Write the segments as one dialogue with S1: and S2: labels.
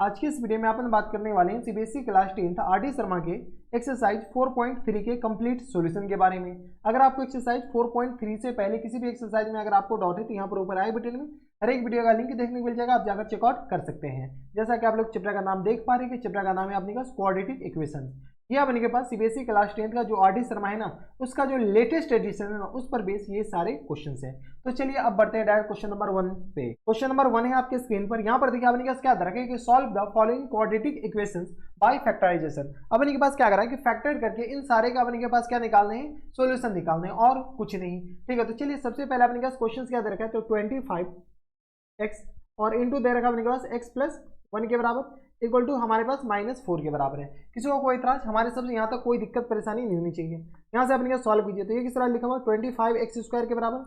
S1: आज की इस वीडियो में अपन बात करने वाले हैं CBSE class 10th R D Sharma के एक्सरसाइज 4.3 के कंप्लीट सॉल्यूशन के बारे में। अगर आपको एक्सरसाइज 4.3 से पहले किसी भी एक्सरसाइज में अगर आपको डाउट है तो यहाँ पर ऊपर आई बटन में हर एक वीडियो का लिंक देखने को मिल जाएगा, आप जाकर चेकआउट कर सकते हैं। जैसा कि आप लोग चैप्टर का नाम देख पा रहे हैं कि चैप्टर का नाम है अपने पास क्वाड्रेटिक इक्वेशन। ये अपने के पास सीबीएसई क्लास 10th का जो आर डी शर्मा है ना, उसका जो लेटेस्ट एडिशन है ना, उस पर बेस ये सारे क्वेश्चन हैं। तो चलिए अब बढ़ते हैं डायरेक्ट क्वेश्चन नंबर 1 पे। क्वेश्चन नंबर 1 है आपके स्क्रीन पर। यहाँ पर देखिए अपने के पास क्या रखा है कि solve the following quadratic equations by factorisation. अपने के पास क्या करा है कि फैक्टर करके इन सारे का अपने के पास क्या निकालने हैं, सॉल्यूशन निकालने हैं और कुछ नहीं। ठीक है, तो चलिए सबसे पहले अपने के पास क्वेश्चन क्या दे रखा है, तो 25x और इंटू दे रखा है अपने के पास x प्लस 1 के बराबर इक्वल टू हमारे पास -4 के बराबर है। किसी को कोई इतराज, हमारे सबसे यहाँ तक कोई दिक्कत परेशानी नहीं होनी चाहिए। यहाँ से अपने के सॉल्व कीजिए तो ये किस तरह लिखा हुआ 25x² के बराबर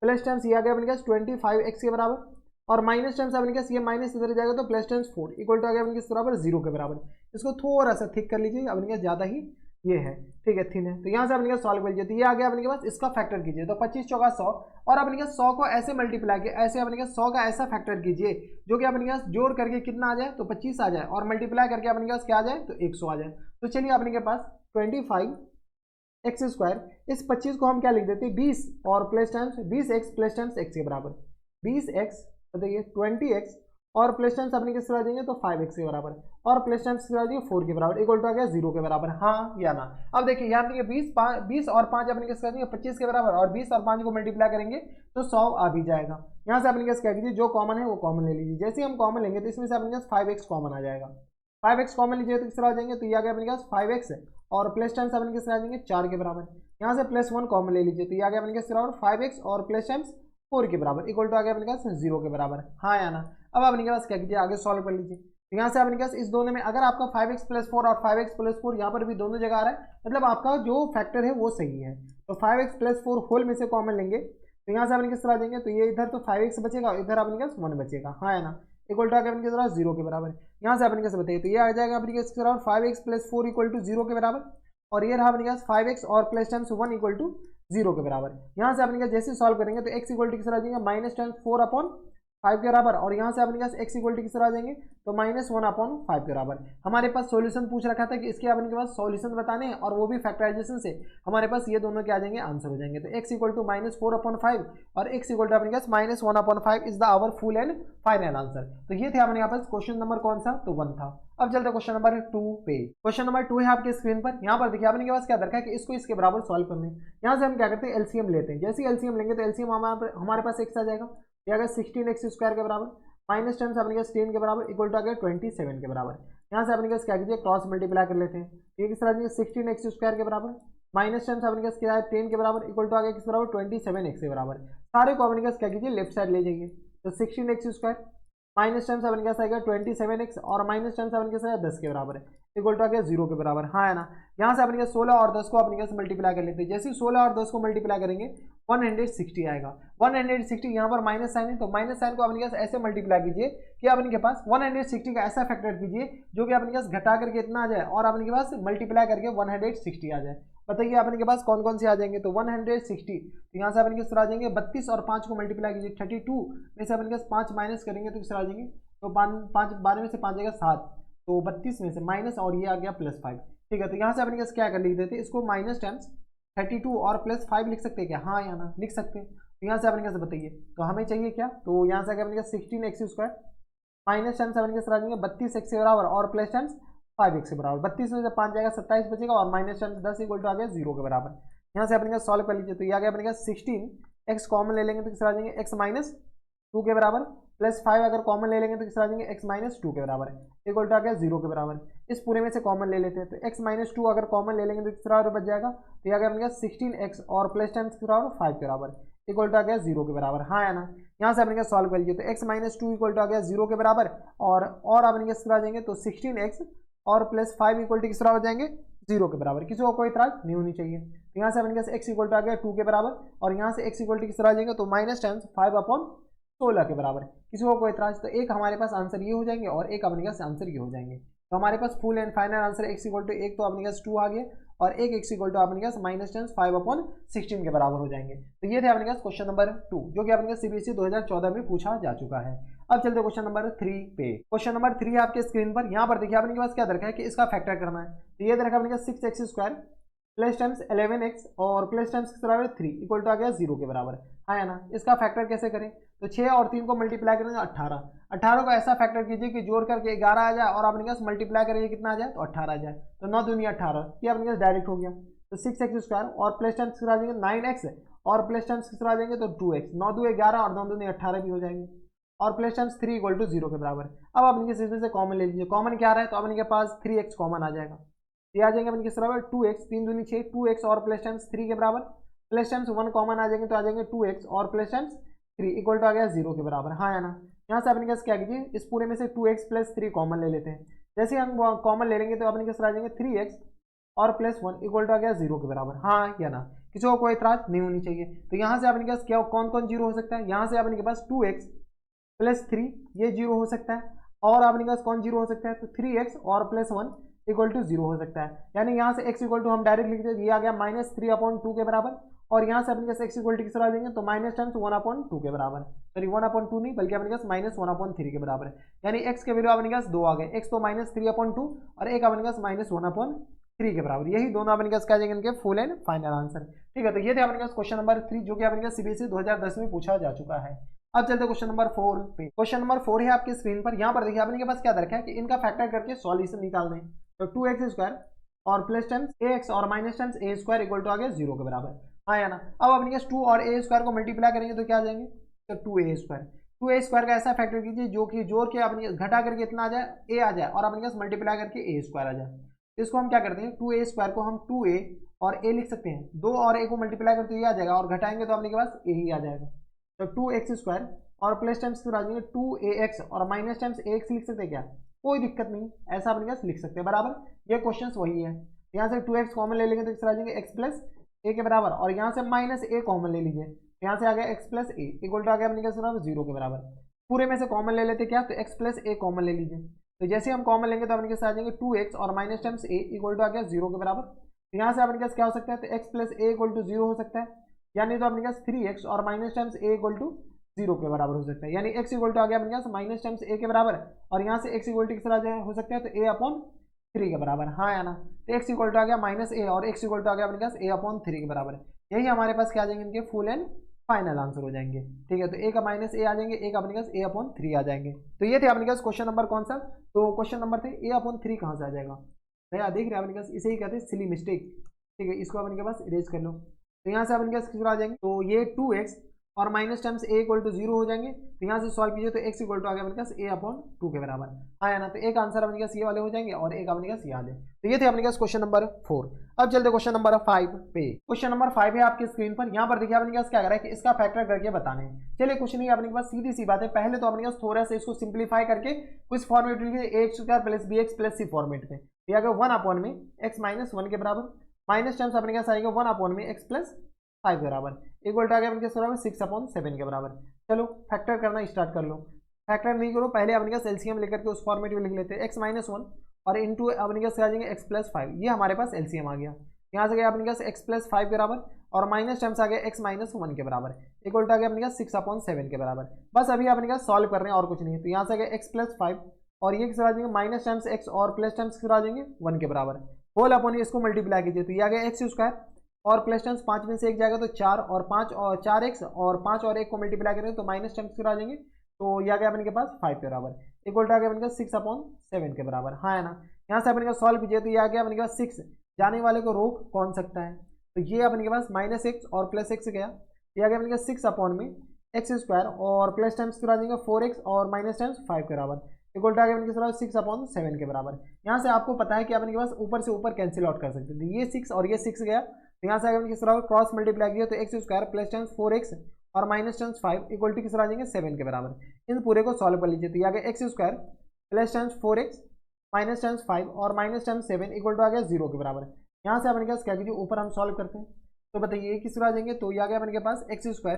S1: प्लस टाइम्स ये आ गया अपने पास 25x के बराबर और माइनस टाइम्स अपने पास ये माइनस इधर जाएगा तो प्लस टाइम्स 4 इक्वल टू आ गया अपने के बराबर 0 के बराबर। इसको थोड़ा सा थिक कर लीजिए, अपने पास ज़्यादा ही ये है, ठीक है, थिन है। तो यहाँ से अपने पास सॉल्व कर लीजिए तो ये आ गया अपने के पास, इसका फैक्टर कीजिए तो 25 चौका 100 और अपने के 100 को ऐसे मल्टीप्लाई किया, ऐसे अपने के 100 का ऐसा फैक्टर कीजिए जो कि अपने पास जोड़ करके कितना आ जाए तो 25 आ जाए और मल्टीप्लाई करके अपने पास क्या आ जाए तो 100 आ जाए। तो चलिए अपने के पास 25x², इस 25 को हम क्या लिख देते हैं 20 और plus times 20x plus times x के बराबर 20x, बताइए 20x और प्लस टाइम्स अपने किस तरह देंगे तो 5x के बराबर और प्लस टाइम्स किस तरह देंगे 4 के बराबर इक्वल टू आ गया 0 के बराबर, हाँ या ना। अब देखिए यहाँ पे 20 और 5 अपने किस देंगे 25 के बराबर और 20 और 5 को मल्टीप्लाई करेंगे तो 100 आ भी जाएगा। यहाँ से अपने क्या कीजिए, जो कॉमन है वो कॉमन ले लीजिए। जैसे हम कॉमन लेंगे तो इसमें से अपने पास 5x कॉमन आ जाएगा। 5x कॉमन लीजिए तो किस तरह आ जाएंगे तो ये आ गया अपने पास 5x और प्लस टाइम्स अपने किस तरह आ जाएंगे 4 के बराबर। यहाँ से प्लस 1 कॉमन ले लीजिए तो ये आ गया अपने किस बराबर 5x और प्लस टाइम्स 4 के बराबर इक्वल टू आ गया अपने पास 0 के बराबर, हाँ या ना। अब अपने के पास क्या कीजिए, आगे सॉल्व कर लीजिए। तो यहाँ से अपने पास इस दोनों में अगर आपका 5x प्लस 4 और 5x प्लस 4 यहाँ पर भी दोनों जगह आ रहा है, मतलब आपका जो फैक्टर है वो सही है। तो 5x प्लस 4 होल में से कॉमन लेंगे तो यहाँ से अपने किस तरह देंगे तो ये इधर तो 5x बचेगा, इधर अपने पास 1 बचेगा, हाँ या ना, इक्वल टू आ गया अपने तरह 0 के बराबर। यहाँ से अपने कैसे बताइए तो ये आ जाएगा अपने किस बराबर 5x प्लस 4 इक्वल टू 0 के बराबर और ये रहा अपने पास 5x और प्लस टाइम्स 1 इक्वल टू 0 के बराबर। यहाँ से अपने जैसे सॉल्व करेंगे तो x इक्वल टू किस तरह आ जाएंगे माइनस टाइम्स 4 अपॉन 5 के बराबर और यहाँ से अपने पास x इक्वल टू किस तरह आ जाएंगे तो -1 अपॉन 5 के बराबर। हमारे पास सॉल्यूशन पूछ रखा था कि इसके अपने के पास सॉल्यूशन बताने हैं और वो भी फैक्टराइजेशन से। हमारे पास ये दोनों क्या आ जाएंगे, आंसर हो जाएंगे। तो x इक्वल टू -4 अपॉन 5 और x इक्वल टू अपने पास -1 upon 5 is the our full and final answer. तो ये थे अपने पास क्वेश्चन नंबर कौन सा, तो 1 था। अब चलते क्वेश्चन नंबर 2 पे। क्वेश्चन नंबर 2 है आपके स्क्रीन पर। यहाँ पर देखिए अपने के पास क्या दरकार है कि इसको इसके बराबर सॉल्व करने। यहाँ से हम क्या करते हैं एलसीएम लेते हैं। जैसे एलसीएम लेंगे तो एलसीएम हमारे पास x आ जाएगा, ये अगर 16x² के बराबर माइनस टाइम्स अपने पास 10 के बराबर इक्वल टू आ गया 27 के बराबर। यहाँ से अपने पास क्या कीजिए क्रॉस मल्टीप्लाई कर लेते हैं। ये किस तरह 16x² के बराबर माइनस टाइम्स अपने पास क्या है 10 के बराबर इक्वल टू आ गया किस बराबर 27x के बराबर। सारे को अपने पास क्या कीजिए लेफ्ट साइड ले जाइए तो 16x² माइनस टाइम्स अपने पास आएगा 27x और माइनस टाइम्स अपने पास आएगा 10 के बराबर है इक्वल टू आ गया 0 के बराबर, हाँ है ना। यहाँ से अपने पास 16 और 10 को अपने पास मल्टीप्लाई कर लेते हैं। जैसे 16 और 10 को मल्टीप्लाई करेंगे 160 आएगा। 160 यहाँ पर माइनस साइन है तो माइनस साइन को अपने पास ऐसे मल्टीप्लाई कीजिए कि अपने के पास 160 का ऐसा फैक्टर कीजिए जो कि अपने पास घटा करके इतना आ जाए और अपने के पास मल्टीप्लाई करके 160 आ जाए। बताइए अपने के पास कौन कौन से आ जाएंगे तो 160, तो यहाँ से अपने किस तरह आ जाएंगे 32 और 5 को मल्टीप्लाई कीजिए 32 में से अपने पास 5 माइनस करेंगे तो किस तरह आ जाएंगे तो 5 12 में से 5 जाएगा 7 तो 32 में से माइनस और ये आ गया +5। ठीक है, तो यहाँ से अपने पास क्या कर लिख देते हैं इसको माइनस टाइम्स 32 और +5 लिख सकते हैं क्या, हाँ या ना, लिख सकते हैं। तो यहाँ से अपने कैसे बताइए तो हमें चाहिए क्या, तो यहाँ से अगर अपने 16x² माइनस टाइम्स अपने कैसे आ जाएंगे 32x के बराबर और प्लस टाइम्स 5x के बराबर। 32 में से 5 जाएगा 27 बचेगा और माइनस टाइम्स 10 इक्वल टू आ गया 0 के बराबर। यहाँ से अपने सॉल्व कर लीजिए तो ये आ गया अपने 16x कॉमन ले लेंगे तो किस आ जाएंगे x माइनस 2 के बराबर प्लस 5 अगर कॉमन ले लेंगे तो किस आ जाएंगे x माइनस 2 के बराबर इक्वल टू आ गया 0 के बराबर। इस पूरे में से कॉमन ले लेते हैं तो x माइनस 2 अगर कॉमन ले लेंगे तो किस बराबर बच जाएगा तो ये आ गया अपने 16x और प्लस टाइम्स के बराबर 5 के बराबर इक्वल टू आ गया 0 के बराबर, हाँ है ना। यहाँ से अपने सॉल्व कर लीजिए तो x माइनस 2 इक्वल टू आ गया 0 के बराबर और अपने किस तरह आ जाएंगे तो 16x और प्लस 5 इक्वल टू किस तरह हो जाएंगे 0 के बराबर। किसी को कोई इतराज नहीं होनी चाहिए। तो यहाँ से अपने पास x इक्वल टू आ गया 2 के बराबर और यहाँ से x इक्वल टू किस तरह आ जाएंगे तो माइनस टाइम्स 5 अपॉन 16 के बराबर। किसी को कोई इतराज, तो एक हमारे पास आंसर ये हो जाएंगे और एक अपने पास आंसर ये हो जाएंगे। तो हमारे पास full and final answer x equal to एक तो अपने पास 2 आ गया और एक x इक्वल टू अपने पास माइनस टाइम्स 5 अपॉन 16 के बराबर हो जाएंगे। तो ये थे अपने पास क्वेश्चन नंबर 2 जो कि अपने पास सीबीएसई 2014 में पूछा जा चुका है। अब चलते क्वेश्चन नंबर 3 पे। क्वेश्चन नंबर 3 है आपके स्क्रीन पर। यहाँ पर देखिए आपने के पास क्या दे रखा है कि इसका फैक्टर करना है। तो ये दे रखा है अपने 6x² प्लस टाइम्स 11x और प्लस टाइम्स किस बराबर 3 इक्वल टू आ गया 0 के बराबर है ना। इसका फैक्टर कैसे करें, तो 6 और 3 को मल्टीप्लाई करेंगे 18। 18 को ऐसा फैक्टर कीजिए कि जोड़ करके 11 आ जाए और अपने पास मल्टीप्लाई करेंगे कितना आ जाए तो 18 आ जाए। तो 9 दूनी 18, ये अपने पास डायरेक्ट हो गया। तो 6x² और प्लस टाइम्स किस आ जाएंगे 9x और प्लस टाइम्स किस आ जाएंगे तो 2x। 9 दूनी 11 और 9 दूनी 18 भी हो जाएंगे और प्लस टाइम्स 3 इक्वल टू 0 के बराबर। अब अपने इसमें से कॉमन ले लीजिए। कॉमन क्या आ रहा है, तो अपने के पास 3x कॉमन आ जाएगा। ये आ जाएंगे अपने किस बराबर 2x, 3 दूनी 6, 2x और प्लस टाइम्स 3 के बराबर। प्लस टाइम्स 1 कॉमन आ जाएंगे तो आ जाएंगे 2x और प्लस टाइम्स 3 इक्वल टू आ गया 0 के बराबर है ना। यहाँ से अपने पास क्या कीजिए, इस पूरे में से 2x प्लस 3 कॉमन ले लेते हैं। जैसे हम कॉमन ले लेंगे तो अपने पास आ जाएंगे 3x और प्लस 1 इक्वल टू आ गया 0 के बराबर, हाँ या ना। किसी को कोई इतराज नहीं होनी चाहिए। तो यहाँ से अपने पास क्या कौन कौन जीरो हो सकता है, यहाँ से अपने के पास 2x प्लस 3 ये जीरो हो सकता है और अपने पास कौन जीरो हो सकता है तो 3x और प्लस 1 इक्वल टू 0 हो सकता है। यानी यहाँ से x इक्वल टू हम डायरेक्ट लिखते हैं, ये आ गया -3/2 के बराबर और यहाँ से अपने पास x इक्वल टू किस तरह देंगे तो माइनस टाइम्स 1/2 के बराबर, सॉरी 1/2 नहीं बल्कि अपने पास -1/3 के बराबर है। यानी x के वैल्यू अपने पास 2 आ गए, x तो -3/2 और एक अपने पास -1/3 के बराबर। यही दोनों अपने पास क्या जाएंगे इनके फुल एंड फाइनल आंसर। ठीक है, तो ये थे अपने पास क्वेश्चन नंबर 3 जो कि अपने पास सीबीएसई 2010 में पूछा जा चुका है। अब चलते क्वेश्चन नंबर 4 पे। क्वेश्चन नंबर 4 है आपकी स्क्रीन पर। यहाँ पर देखिए आपने के पास क्या रखा है कि इनका फैक्टर करके सॉल्यूशन निकाल दें। तो 2x² और प्लस टाइम्स ax और minus times a² equal to आ गया 0 के बराबर, हाँ या ना। अब अपने पास 2 और a² को मल्टीप्लाई करेंगे तो क्या आ जाएंगे तो 2a²। 2a² का ऐसा फैक्टर कीजिए जो कि जोड़ के अपने घटा करके इतना आ जाए a आ जाए और अपने पास मल्टीप्लाई करके a² आ जाए। इसको हम क्या करते हैं 2a² को हम 2a और a लिख सकते हैं। 2 और a को मल्टीप्लाई करते ये आ जाएगा और घटाएंगे तो अपने के पास a ही आ जाएगा। तो 2x² और प्लस टाइम्स आ जाएंगे 2ax और माइनस टाइम्स ax लिख सकते हैं क्या, कोई दिक्कत नहीं, ऐसा अपने पास लिख सकते हैं बराबर। ये क्वेश्चन वही है। यहाँ से 2x कॉमन ले लेंगे तो किस आ जाएंगे x प्लस a के बराबर और यहाँ से माइनस a कॉमन ले लीजिए, यहाँ से आ गया x plus a equal to आ गया अपने पास 0 के बराबर। पूरे में से कॉमन ले लेते क्या तो x प्लस a कॉमन ले लीजिए। तो जैसे हम कॉमन लेंगे तो अपने पास आ जाएंगे 2x और minus times a equal to आ गया 0 के बराबर। तो यहाँ से अपने पास क्या हो सकता है तो x plus a equal to 0 हो सकता है, यानी तो अपने पास 3x और minus times a equal to 0 के बराबर हो सकता है। यानी x इक्वल टू आ गया अपने पास माइनस टाइम्स a के बराबर और यहाँ से x इक्वल टू किस तरह हो सकता है तो a/3 के बराबर, हाँ या ना। तो x इक्वल टू आ गया -a और x इक्वल टू आ गया अपने पास a/3 के बराबर। यही हमारे पास क्या आ जाएंगे इनके फुल एंड फाइनल आंसर हो जाएंगे। ठीक है, तो a का -a आ जाएंगे, a का अपने पास a/3 आ जाएंगे। तो ये थे अपने पास क्वेश्चन नंबर कौन सा, तो क्वेश्चन नंबर थे a/3 कहाँ से आ जाएगा भैया, देख रहे हैं अपने पास, इसे ही कहते हैं सिली मिस्टेक। ठीक है, इसको अपने पास इरेज कर लो। तो यहाँ से अपने पास किस आ जाएंगे तो ये 2x और minus times a equal to 0 हो जाएंगे। तो यहाँ से सॉल्व कीजिए तो x इक्वल टू आ गया अपने पास a/2 के बराबर, आया ना। तो एक आंसर अपने पास ये वाले हो जाएंगे और एक अपने पास ये आ जाए। तो ये थे अपने पास क्वेश्चन नंबर 4। अब चलते क्वेश्चन नंबर 5 पे। क्वेश्चन नंबर 5 है आपकी स्क्रीन पर। यहाँ पर देखिए अपने पास क्या कर रहा है कि इसका फैक्टर करके बताने हैं। चलिए कुछ नहीं, अपने पास सीधी सी बात है। पहले तो अपने पास थोड़ा सा इसको सिंप्लीफाई करके कुछ फॉर्मेट लिखिए ax² plus bx plus c format में। ये आ गया 1 में x माइनस 1 के बराबर, माइनस टाइम्स अपने पास आएगा 1 में x प्लस 5 के बराबर इक्वल टू आ गया अपने पास बराबर 6/7 के बराबर। चलो फैक्टर करना स्टार्ट कर लो। फैक्टर नहीं करो, पहले अपने पास एलसीएम लेकर के उस फॉर्मेट में लिख लेते हैं। x माइनस 1 और इंटू अपने पास आ जाएंगे x प्लस 5, ये हमारे पास एलसीएम आ गया। यहाँ से गया अपने पास x प्लस 5 के बराबर और माइनस टाइम्स आ गया x माइनस 1 के बराबर इक्वल टू आ गया अपने पास 6/7 के बराबर। बस अभी अपने पास सॉल्व कर रहे हैं और कुछ नहीं है। तो यहाँ से गया x प्लस 5 और ये किस आ जाएंगे माइनस टाइम्स x और प्लस टाइम्स किस आ जाएंगे 1 के बराबर। होल अपन इसको मल्टीप्लाई कीजिए तो ये आ गया x² और प्लस टाइम्स 5 में से 1 जाएगा तो 4 और 5 और 4x और 5 और 1 को मल्टीप्लाई करेंगे तो माइनस टाइम्स किस आ जाएंगे तो ये आ गया अपने के पास 5 के बराबर इक्वल टू आ गया अपने पास 6/7 के बराबर, हाँ है ना। यहाँ से अपने का सॉल्व कीजिए तो ये आ गया अपने के पास 6, जाने वाले को रोक कौन सकता है। तो ये अपने के पास -x और प्लस x गया, ये आ गया अपने का 6/x² और प्लस टाइम्स किस आ जाएंगे 4x और माइनस टाइम्स 5 के बराबर इक्वल टू आ गया अपने के 6/7 के बराबर। यहाँ से आपको पता है कि अपने के पास ऊपर से ऊपर कैंसिल आउट कर सकते हैं। ये 6 और ये 6 गया, तो यहाँ से अगर किस तरह क्रॉस मल्टीप्लाई किया तो x² प्लस टाइम्स 4x और माइनस टाइम्स 5 इक्वल टू किस तरह आ जाएंगे 7 के बराबर। इन पूरे को सॉल्व कर लीजिए तो यहाँ गया x² plus times 4x minus times 5 और माइनस टाइम्स 7 इक्वल टू आ गया 0 के बराबर। यहाँ से अपने पास क्या कीजिए ऊपर हम सॉल्व करते हैं तो बताइए किस तरह आ जाएंगे तो ये आ गया अपने के पास x²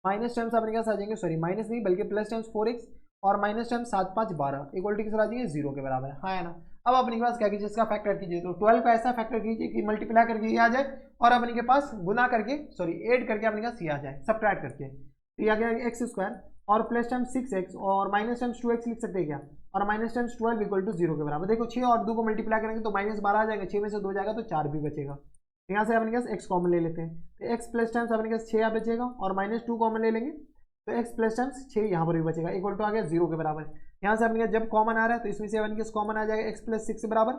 S1: माइनस टाइम्स अपने पास आ जाएंगे, सॉरी माइनस नहीं बल्कि प्लस टाइम्स 4x और माइनस टाइम्स 7 5 12 इक्वल टू किस तरह आ जाएंगे 0 के बराबर, हाँ है ना। अब अपने के पास क्या कीजिए इसका फैक्टर कीजिए तो 12 का ऐसा फैक्टर कीजिए कि मल्टीप्लाई करके ये आ जाए और अपने के पास गुना करके सॉरी ऐड करके अपने पास ये आ जाए सब्ट्रैक्ट करके। तो ये आ गया x² और प्लस टाइम्स 6x और माइनस टाइम्स 2x लिख सकते हैं क्या, और माइनस टाइम्स 12 इक्वल टू 0 के बराबर। देखो 6 और 2 को मल्टीप्लाई करेंगे तो -12 आ जाएगा, 6 में से 2 जाएगा तो 4 भी बचेगा। तो यहाँ से अपने पास x कॉमन ले लेते हैं, तो x प्लस टाइम्स अपने पास 6 बचेगा और -2 कॉमन ले लेंगे तो x प्लस टाइम्स 6 यहाँ पर भी बचेगा, इक्वल टू आ गया 0 के बराबर। यहाँ से अपने जब कॉमन आ रहा है तो इसमें से अपने पास कॉमन आ जाएगा x प्लस 6 के बराबर,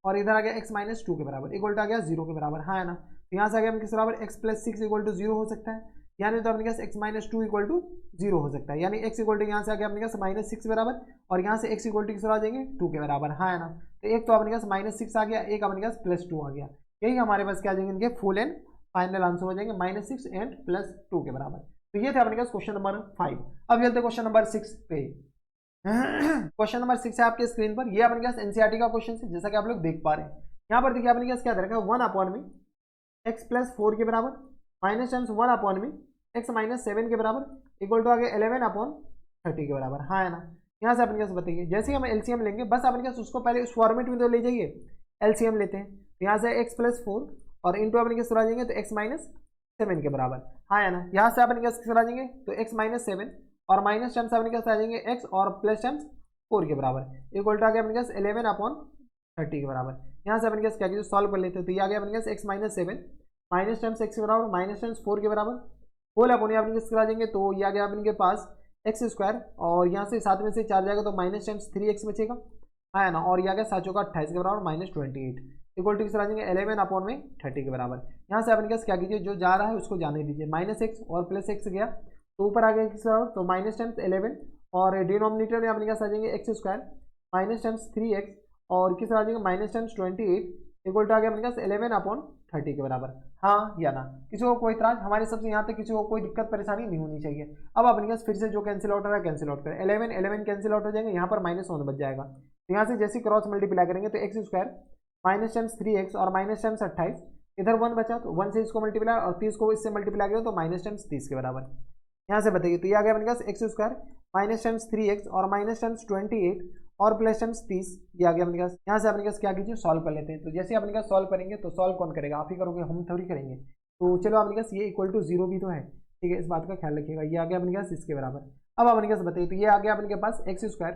S1: और इधर आ गया x माइनस 2 के बराबर, इक्वल टू आ गया 0 के बराबर, हाँ है ना। तो यहाँ से आ गया किस बराबर, x प्लस 6 इक्वल टू 0 हो सकता है, यानी तो अपने पास x माइनस 2 इक्वल टू 0 हो सकता है, यानी x इक्वल टू यहाँ से आ गया अपने पास -6 बराबर, और यहाँ से x इक्वल टू किस आ जाएंगे 2 के बराबर, हाँ है ना। तो एक तो अपने पास -6 आ गया, एक अपने पास +2 आ गया, यही हमारे पास क्या आ जाएंगे इनके फुल एंड फाइनल आंसर हो जाएंगे -6 एंड +2 के बराबर। तो ये थे अपने पास क्वेश्चन नंबर 5। अब चलते क्वेश्चन नंबर 6 पे। क्वेश्चन नंबर 6 है आपके स्क्रीन पर, ये अपने पास एनसीईआरटी का क्वेश्चन है, जैसा कि आप लोग देख पा रहे हैं। यहाँ पर देखिए अपने पास क्या दे रखा है, 1/में x प्लस 4 के बराबर माइनस टाइम्स 1/में x माइनस 7 के बराबर इक्वल टू आ गया 11/30 के बराबर, हाँ है ना। यहाँ से अपने पास बताइए, जैसे ही हम एलसीएम लेंगे बस अपने पास उसको पहले उस फॉर्मेट में तो ले जाइए, एलसीएम लेते हैं तो यहाँ से x प्लस 4 और इंटू अपने पास आ जाएंगे तो x माइनस 7 के बराबर, हाँ है ना। यहाँ से अपने पास आ जाएंगे तो x माइनस 7 और माइनस टाइम्स अपने पास आ जाएंगे x और प्लस टाइम्स 4 के बराबर इक्वल टू आ गया अपने पास 11/30 के बराबर। यहाँ से अपने पास क्या कीजिए सॉल्व कर लेते हैं, तो ये आ गया अपने पास x minus 7 minus times x के बराबर माइनस टाइम्स 4 के बराबर होल अपने अपने किस करा देंगे, तो ये आ गया अपने के पास x स्क्वायर और यहाँ से 7 में से 4 जाएगा तो माइनस टाइम्स 3x बचेगा, है ना। और ये आ गया 7 चौका 28 के बराबर -28 इक्वल टू किस करा देंगे 11/30 के बराबर। यहाँ से अपने पास क्या कीजिए, जो जा रहा है उसको जाने दीजिए, -x और +x गया तो ऊपर आ गया किस बराबर, तो माइनस टाइम्स 11 और डिनोमिनेटर में अपने पास आ जाएंगे x square minus times 3x और किस आ जाएगा माइनस टाइम्स 28 इक्वल टू आ गया अपने पास 11/30 के बराबर, हाँ या ना। किसी को कोई इतराज, हमारे सबसे यहाँ तक किसी को कोई दिक्कत परेशानी नहीं होनी चाहिए। अब अपने पास फिर से जो कैंसिल आउट हो रहा है कैंसिल आउट करें, 11 कैंसिल आउट हो जाएंगे, यहाँ पर -1 बच जाएगा। तो यहाँ से जैसे क्रॉस मल्टीप्लाई करेंगे तो x square minus times 3x और माइनस टाइम्स 28 इधर 1 बचा तो 1 से इसको मल्टीप्लाई और 30 को इससे मल्टीप्लाई करें तो माइनस टाइम्स 30 के बराबर। यहाँ से बताइए, तो ये आ गया अपने पास x square minus times 3x और माइनस टाइम्स 28 और प्लस टाइम्स 30, ये आ गया अपने पास। यहाँ से अपने पास क्या कीजिए सॉल्व कर लेते हैं, तो जैसे अपने पास सॉल्व करेंगे तो सॉल्व कौन करेगा, आप ही करोगे, हम थोड़ी करेंगे। तो चलो अपने पास ये इक्वल टू 0 भी तो है, ठीक है, इस बात का ख्याल रखिएगा। ये आ गया अपने पास इसके बराबर। अब अपने पास बताइए, तो ये आ गया अपने पास x square